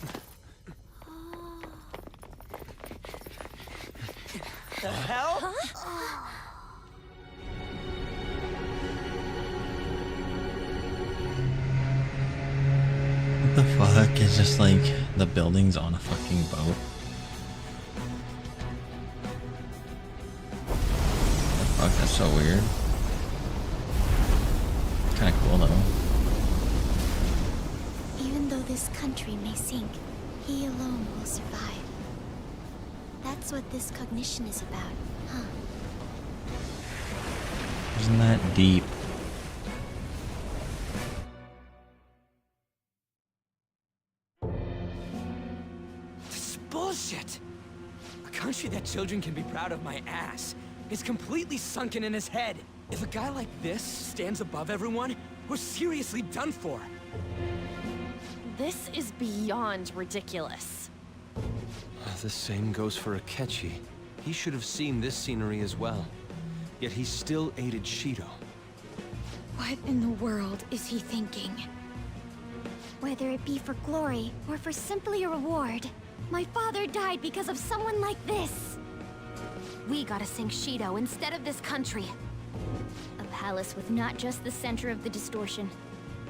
[SPEAKER 22] The hell?
[SPEAKER 8] Huh?
[SPEAKER 2] What the fuck is just like the buildings on a fucking boat? The fuck, that's so weird. Kinda cool though.
[SPEAKER 7] Even though this country may sink, he alone will survive. That's what this cognition is about, huh?
[SPEAKER 2] Isn't that deep?
[SPEAKER 22] This is bullshit! A country that children can be proud of my ass is completely sunken in his head. If a guy like this stands above everyone, we're seriously done for.
[SPEAKER 23] This is beyond ridiculous.
[SPEAKER 5] The same goes for Akechi. He should have seen this scenery as well. Yet he still aided Shido.
[SPEAKER 11] What in the world is he thinking?
[SPEAKER 7] Whether it be for glory or for simply a reward, my father died because of someone like this.
[SPEAKER 8] We gotta sink Shido instead of this country. A palace with not just the center of the distortion,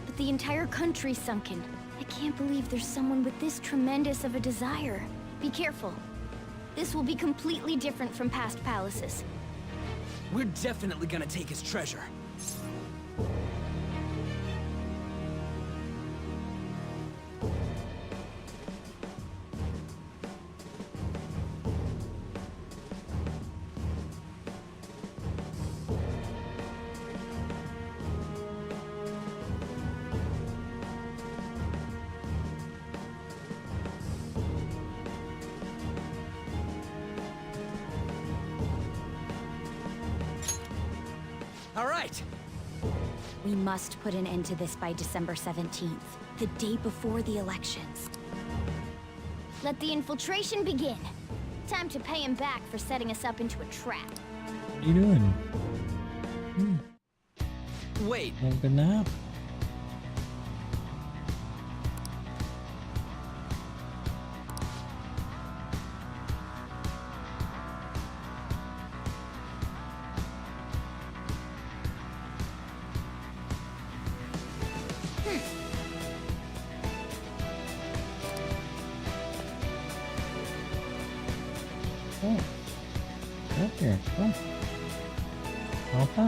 [SPEAKER 8] but the entire country sunken. I can't believe there's someone with this tremendous of a desire. Be careful. This will be completely different from past palaces.
[SPEAKER 22] We're definitely gonna take his treasure. All right.
[SPEAKER 11] We must put an end to this by December 17th, the day before the elections.
[SPEAKER 8] Let the infiltration begin. Time to pay him back for setting us up into a trap.
[SPEAKER 2] What are you doing?
[SPEAKER 22] Wait.
[SPEAKER 2] Have a good nap. Oh, up here. Come on. Alpha.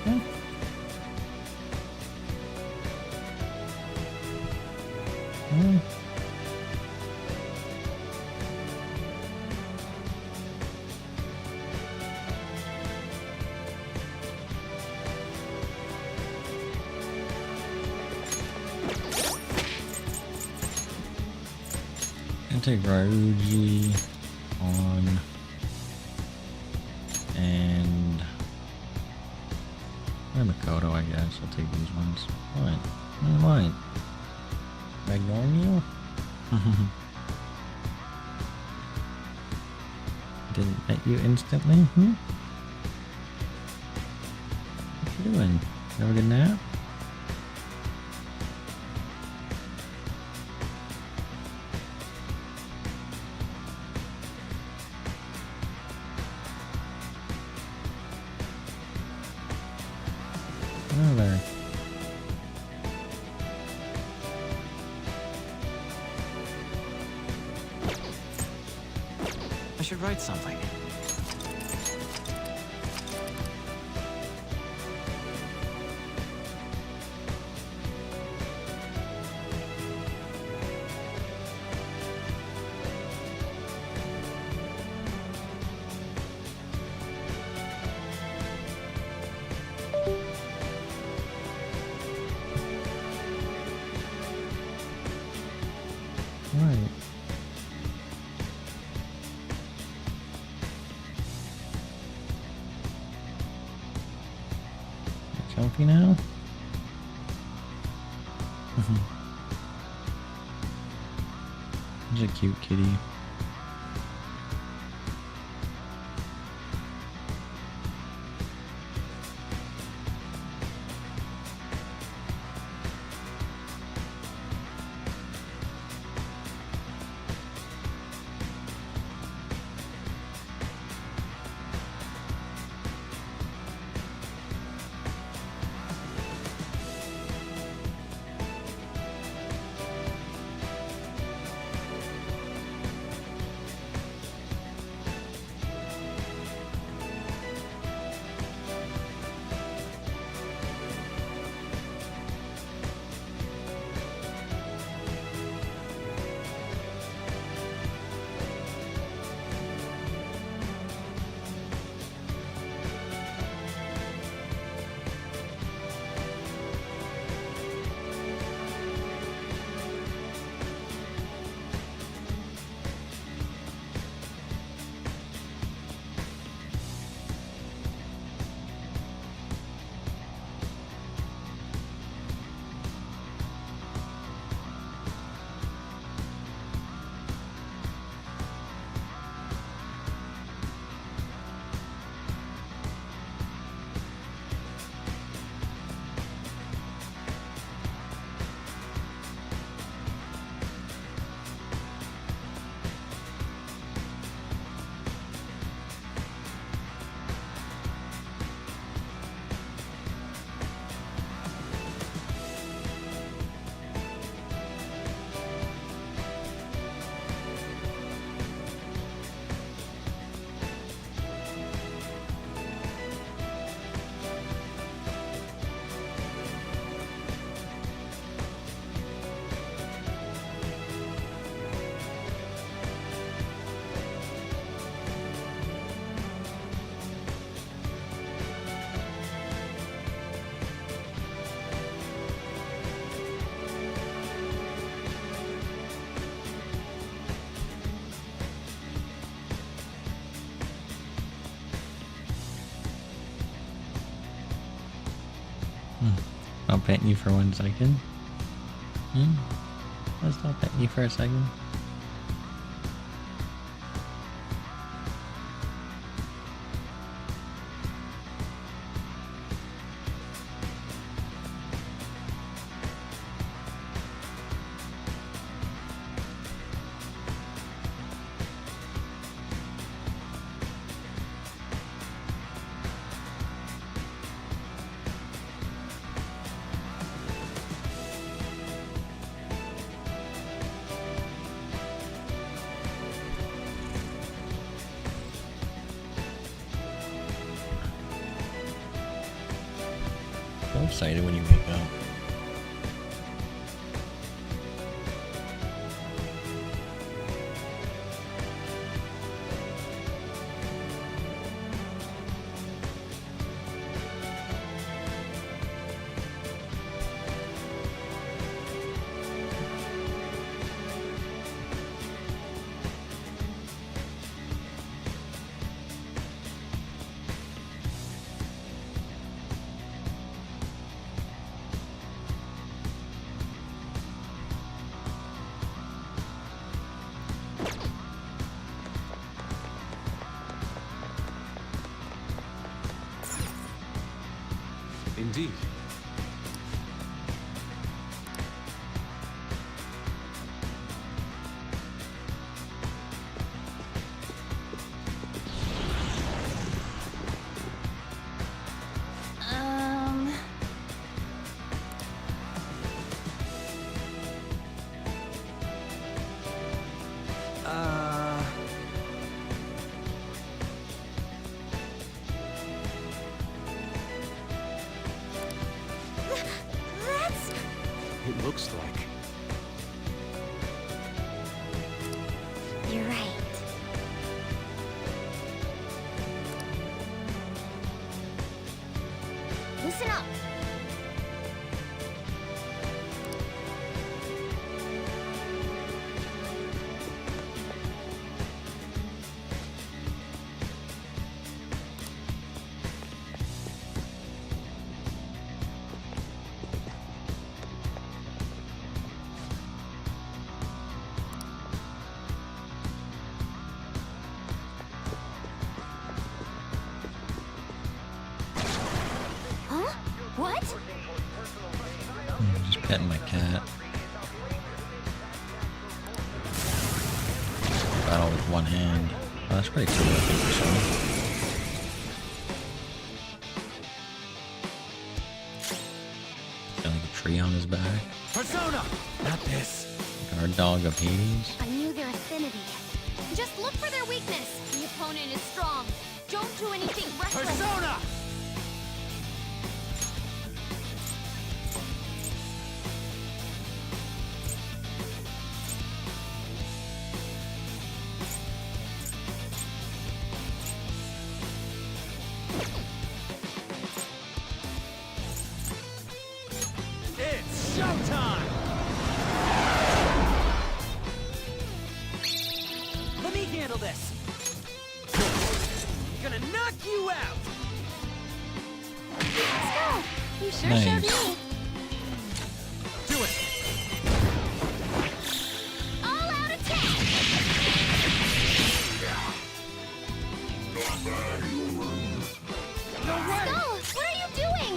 [SPEAKER 2] Okay. Hmm. I'll take Ryuji on and Makoto, I guess. I'll take these ones. What? Am I ignoring you? Didn't met you instantly? What you doing? Have a good nap? Oh, there.
[SPEAKER 13] I should write something.
[SPEAKER 2] Right. Comfy now? He's a cute kitty. I'll pet you for 1 second. Let's not pet you for a second. So excited when you wake up.
[SPEAKER 5] Indeed. It looks like.
[SPEAKER 8] You're right. Listen up. What?
[SPEAKER 2] Just petting my cat. Battle with one hand. Oh, that's pretty cool, I think, for sure. Got like a tree on his back.
[SPEAKER 22] Persona! Not this.
[SPEAKER 2] Guard dog of Hades.
[SPEAKER 9] I knew their affinity. Just look for their weakness. The opponent is strong. Don't do anything reckless.
[SPEAKER 22] Persona! It's showtime! Let me handle this. I'm gonna knock you out.
[SPEAKER 9] Let's go. You sure
[SPEAKER 2] Nice.
[SPEAKER 9] showed me.
[SPEAKER 22] Do it.
[SPEAKER 9] All out attack.
[SPEAKER 22] No way!
[SPEAKER 9] Skull, what are you doing?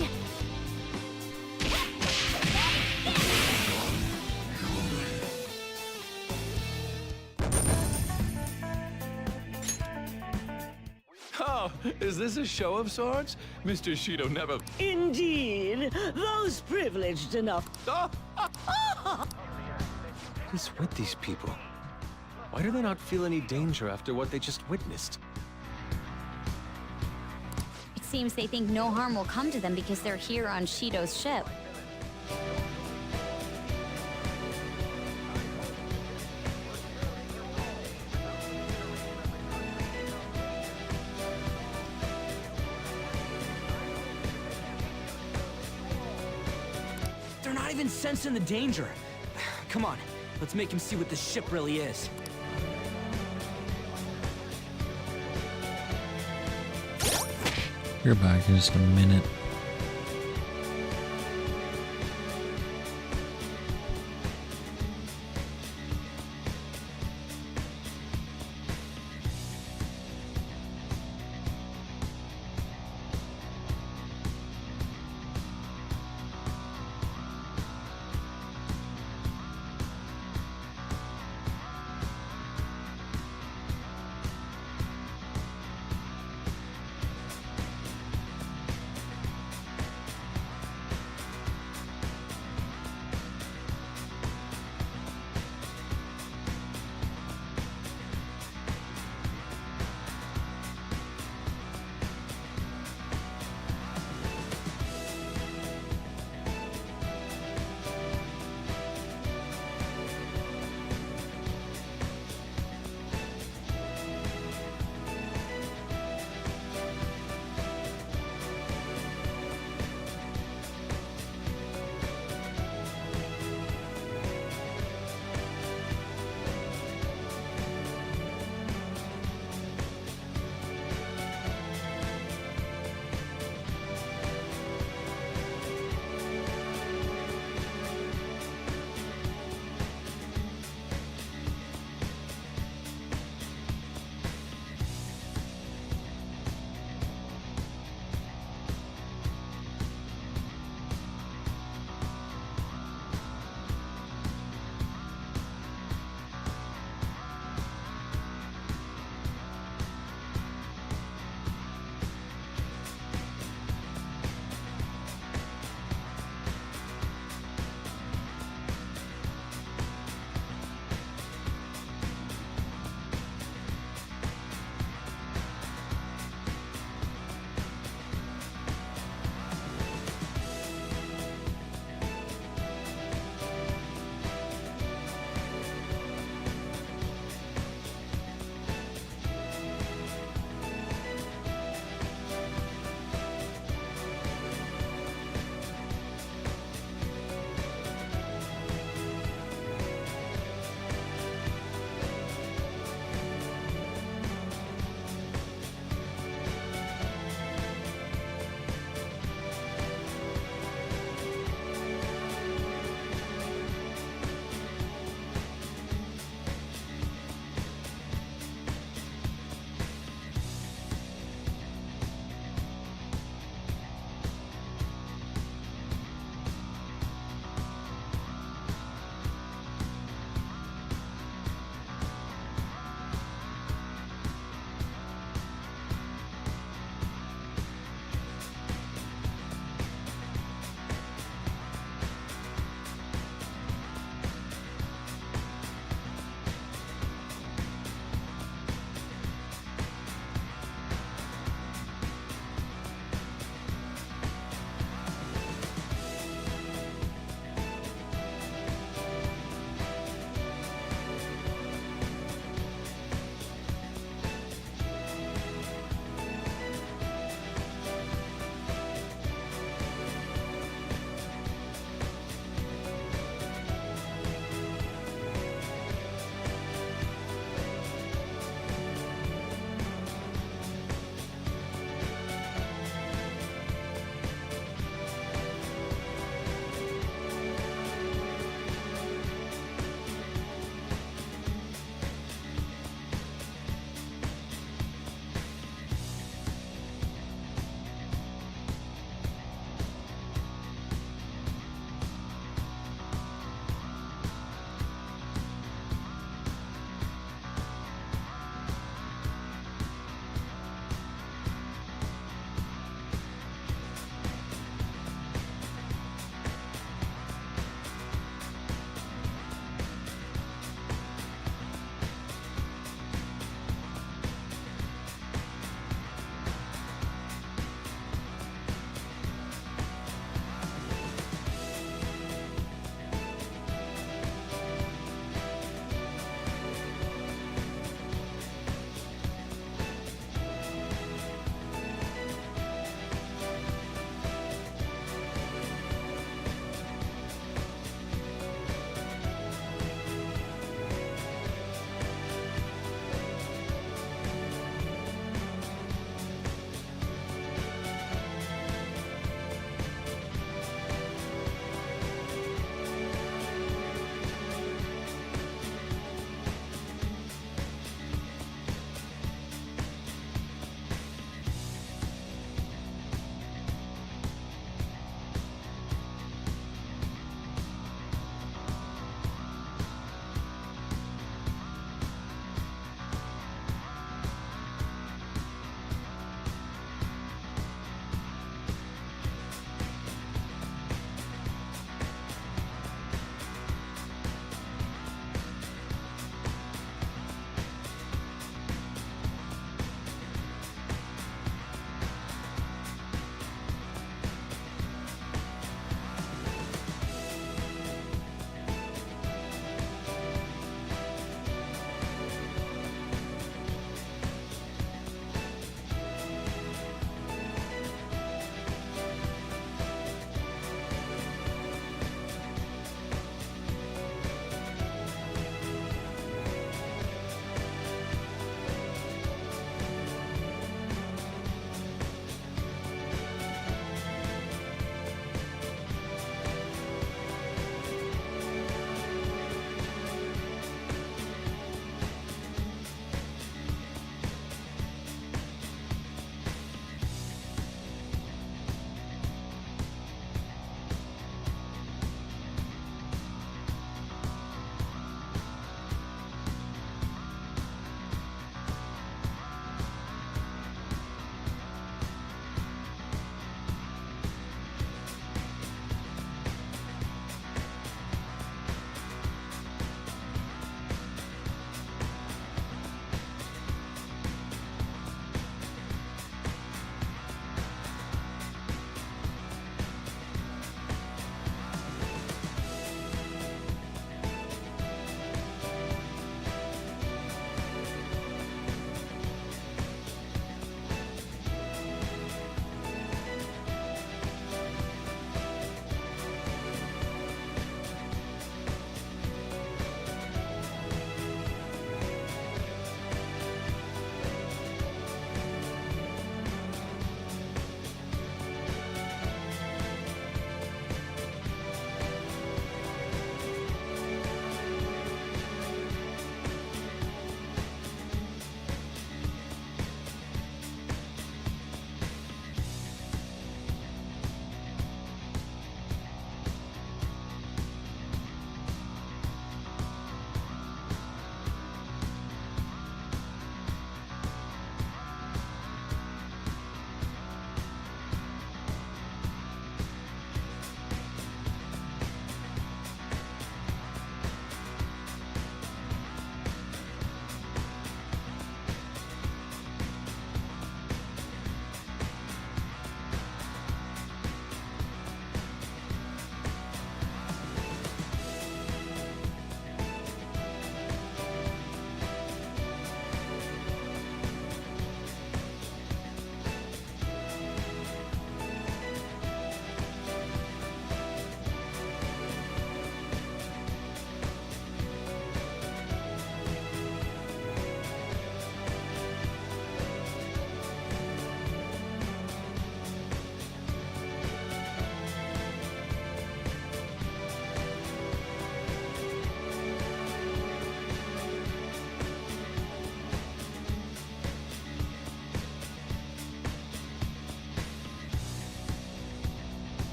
[SPEAKER 5] Oh, is this a show of sorts? Mr. Shido never...
[SPEAKER 13] Indeed, those privileged enough.
[SPEAKER 5] What is with these people? Why do they not feel any danger after what they just witnessed?
[SPEAKER 11] It seems they think no harm will come to them because they're here on Shido's ship.
[SPEAKER 22] They're not even sensing the danger. Come on, let's make him see what this ship really is.
[SPEAKER 2] You're back in just a minute.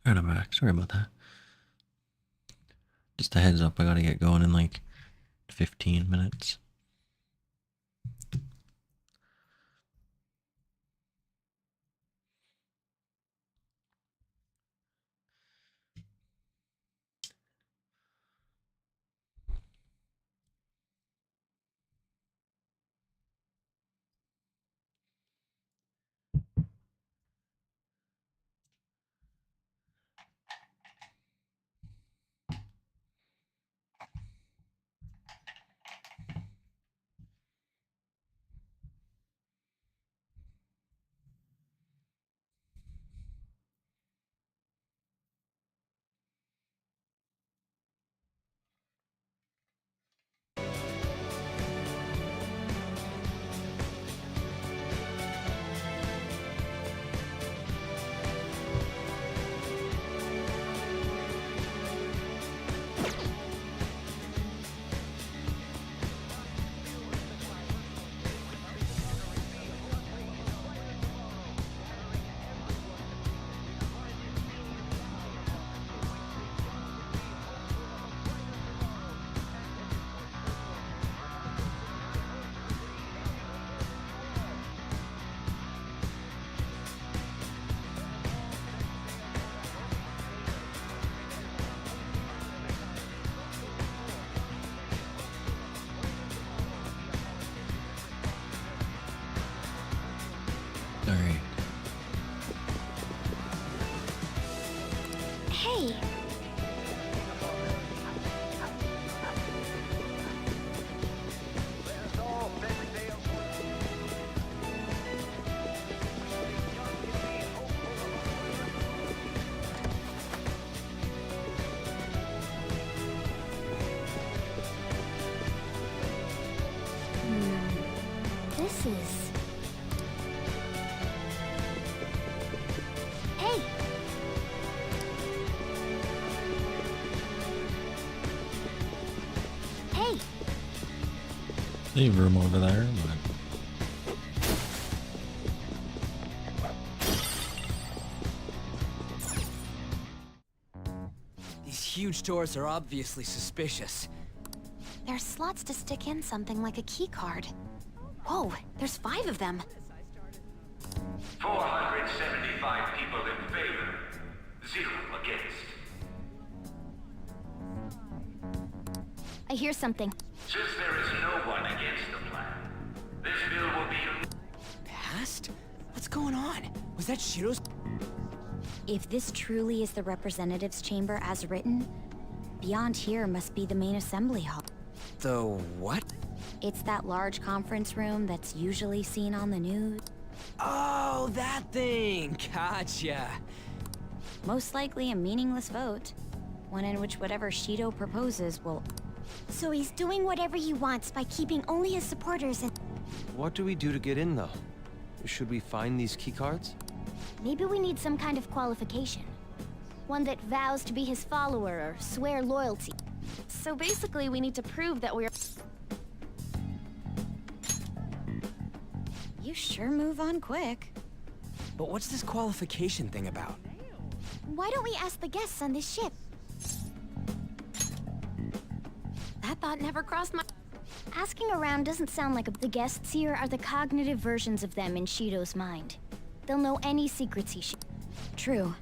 [SPEAKER 2] Alright, I'm back. Sorry about that. Just a heads up, I gotta get going in like 15 minutes. Alright.
[SPEAKER 8] Hey! This is... Hey! Hey!
[SPEAKER 2] Leave room over there, but
[SPEAKER 22] These huge doors are obviously suspicious.
[SPEAKER 9] There's slots to stick in something like a key card. Whoa, there's 5 of them.
[SPEAKER 10] 475 people in favor, 0 against.
[SPEAKER 8] I hear something.
[SPEAKER 10] Since there is no one against the plan, this bill will be...
[SPEAKER 22] Passed? What's going on? Was that Shiro's?
[SPEAKER 11] If this truly is the representatives' chamber as written, beyond here must be the main assembly hall.
[SPEAKER 22] The what?
[SPEAKER 11] It's that large conference room that's usually seen on the news.
[SPEAKER 22] Oh, that thing! Gotcha!
[SPEAKER 11] Most likely a meaningless vote. One in which whatever Shido proposes will...
[SPEAKER 7] So he's doing whatever he wants by keeping only his supporters in.
[SPEAKER 5] What do we do to get in, though? Should we find these keycards?
[SPEAKER 8] Maybe we need some kind of qualification. One that vows to be his follower or swear loyalty.
[SPEAKER 23] So basically, we need to prove that we're...
[SPEAKER 11] You sure move on quick.
[SPEAKER 22] But what's this qualification thing about?
[SPEAKER 7] Why don't we ask the guests on this ship?
[SPEAKER 23] That thought never crossed my...
[SPEAKER 8] Asking around doesn't sound like the guests here are the cognitive versions of them in Shido's mind. They'll know any secrets he
[SPEAKER 11] True.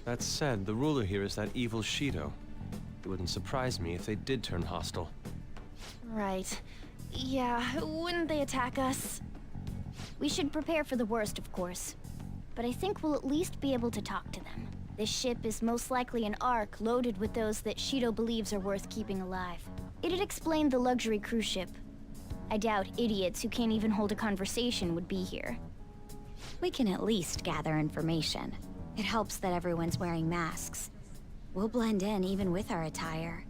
[SPEAKER 5] That said, the ruler here is that evil Shido. It wouldn't surprise me if they did turn hostile.
[SPEAKER 23] Right. Yeah, wouldn't they attack us?
[SPEAKER 8] We should prepare for the worst, of course. But I think we'll at least be able to talk to them. This ship is most likely an Ark loaded with those that Shido believes are worth keeping alive. It'd explain the luxury cruise ship. I doubt idiots who can't even hold a conversation would be here.
[SPEAKER 11] We can at least gather information. It helps that everyone's wearing masks. We'll blend in even with our attire.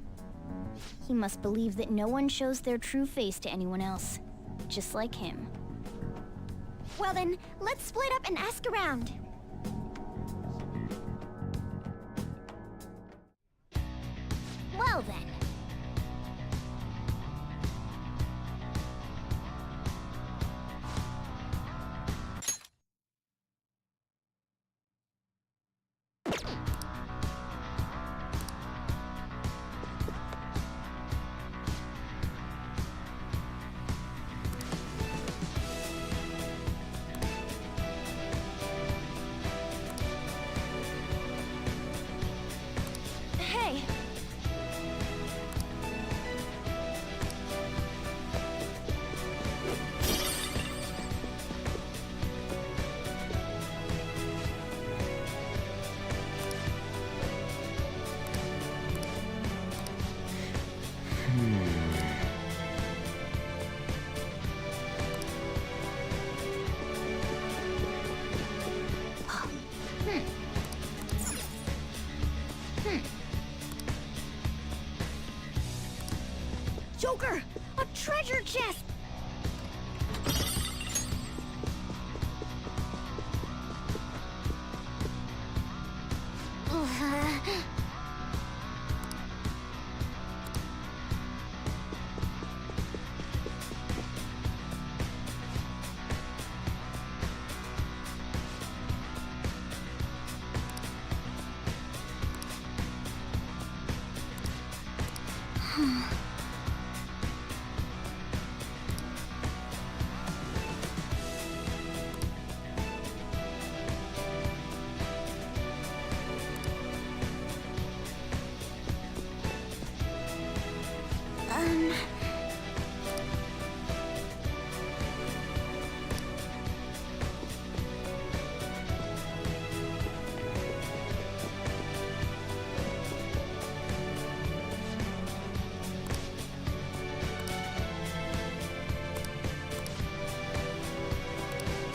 [SPEAKER 8] He must believe that no one shows their true face to anyone else. Just like him.
[SPEAKER 7] Well then, let's split up and ask around.
[SPEAKER 8] Well then.
[SPEAKER 7] Joker! A treasure chest!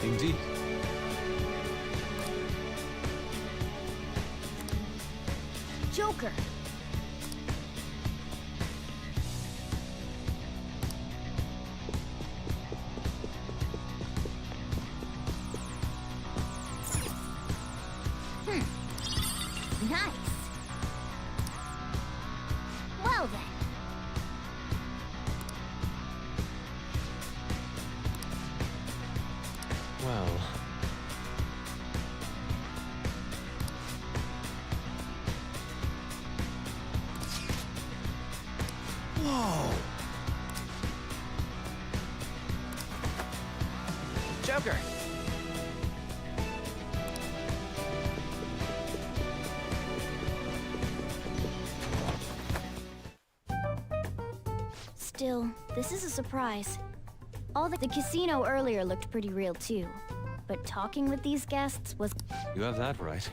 [SPEAKER 5] Indeed.
[SPEAKER 7] Joker! Nice. Well then.
[SPEAKER 5] Well...
[SPEAKER 1] Whoa! Joker!
[SPEAKER 8] Still, this is a surprise. The casino earlier looked pretty real too. But talking with these guests was...
[SPEAKER 5] You have that right.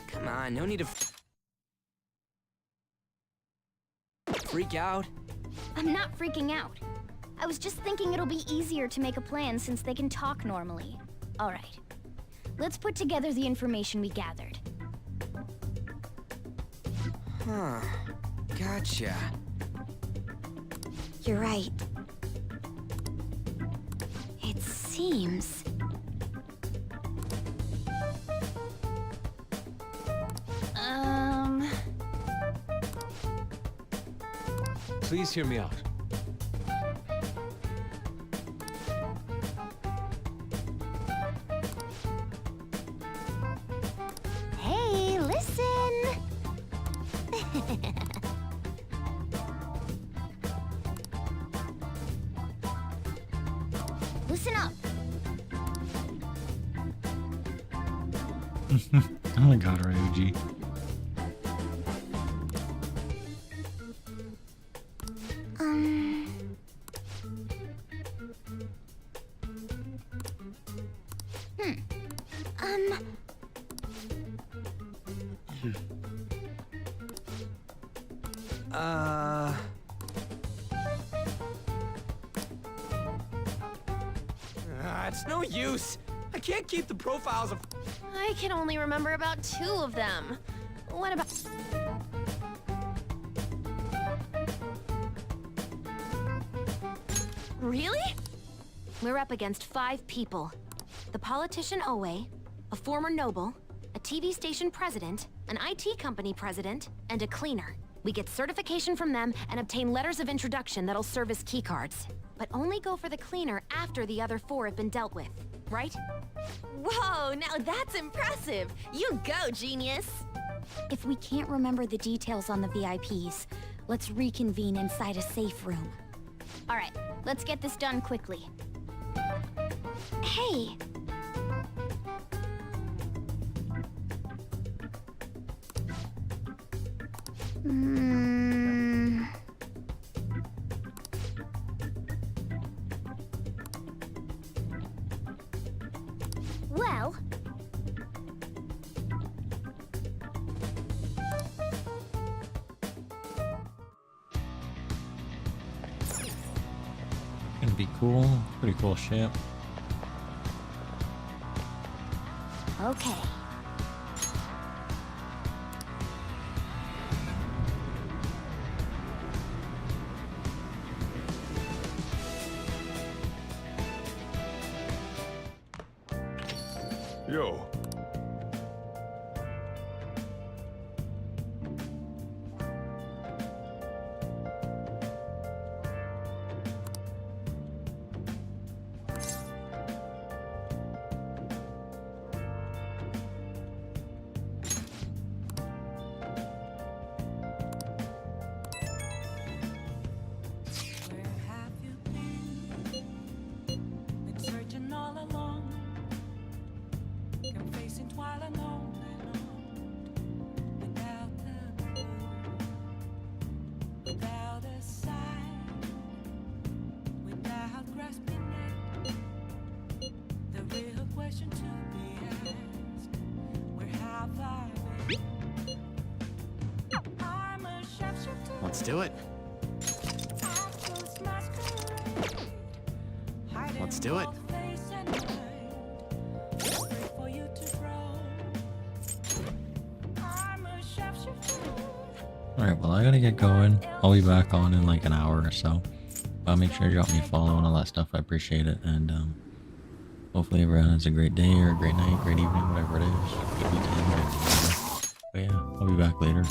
[SPEAKER 22] Come on, no need to freak out.
[SPEAKER 8] I'm not freaking out. I was just thinking it'll be easier to make a plan since they can talk normally. Alright. Let's put together the information we gathered.
[SPEAKER 22] Huh. Gotcha.
[SPEAKER 11] You're right. It seems...
[SPEAKER 5] Please hear me out.
[SPEAKER 8] Hey, listen! Listen up!
[SPEAKER 2] Oh my god, Ryuji.
[SPEAKER 22] It's no use. I can't keep the profiles of...
[SPEAKER 23] I can only remember about 2 of them. What about...
[SPEAKER 9] Really? We're up against 5 people. The politician Owe, a former noble, a TV station president, an IT company president, and a cleaner. We get certification from them and obtain letters of introduction that'll serve as keycards. But only go for the cleaner after the other 4 have been dealt with, right?
[SPEAKER 11] Whoa, now that's impressive! You go, genius!
[SPEAKER 7] If we can't remember the details on the VIPs, let's reconvene inside a safe room.
[SPEAKER 8] Alright, let's get this done quickly.
[SPEAKER 7] Hey!
[SPEAKER 8] Well...
[SPEAKER 2] Gonna be cool. Pretty cool ship.
[SPEAKER 8] Okay.
[SPEAKER 25] Yo.
[SPEAKER 12] Where have you been? Been searching all along, kept facing twilight and on, without a clue, without a sign, without grasping it. The real question to be asked: where have I been? I'm a shapeshifter.
[SPEAKER 17] Let's do it. Let's do it.
[SPEAKER 2] Alright, well I gotta get going. I'll be back on in like an hour or so. Make sure to drop me a follow and all that stuff. I appreciate it. And hopefully everyone has a great day or a great night, great evening, whatever it is. Good weekend, whatever. But yeah, I'll be back later.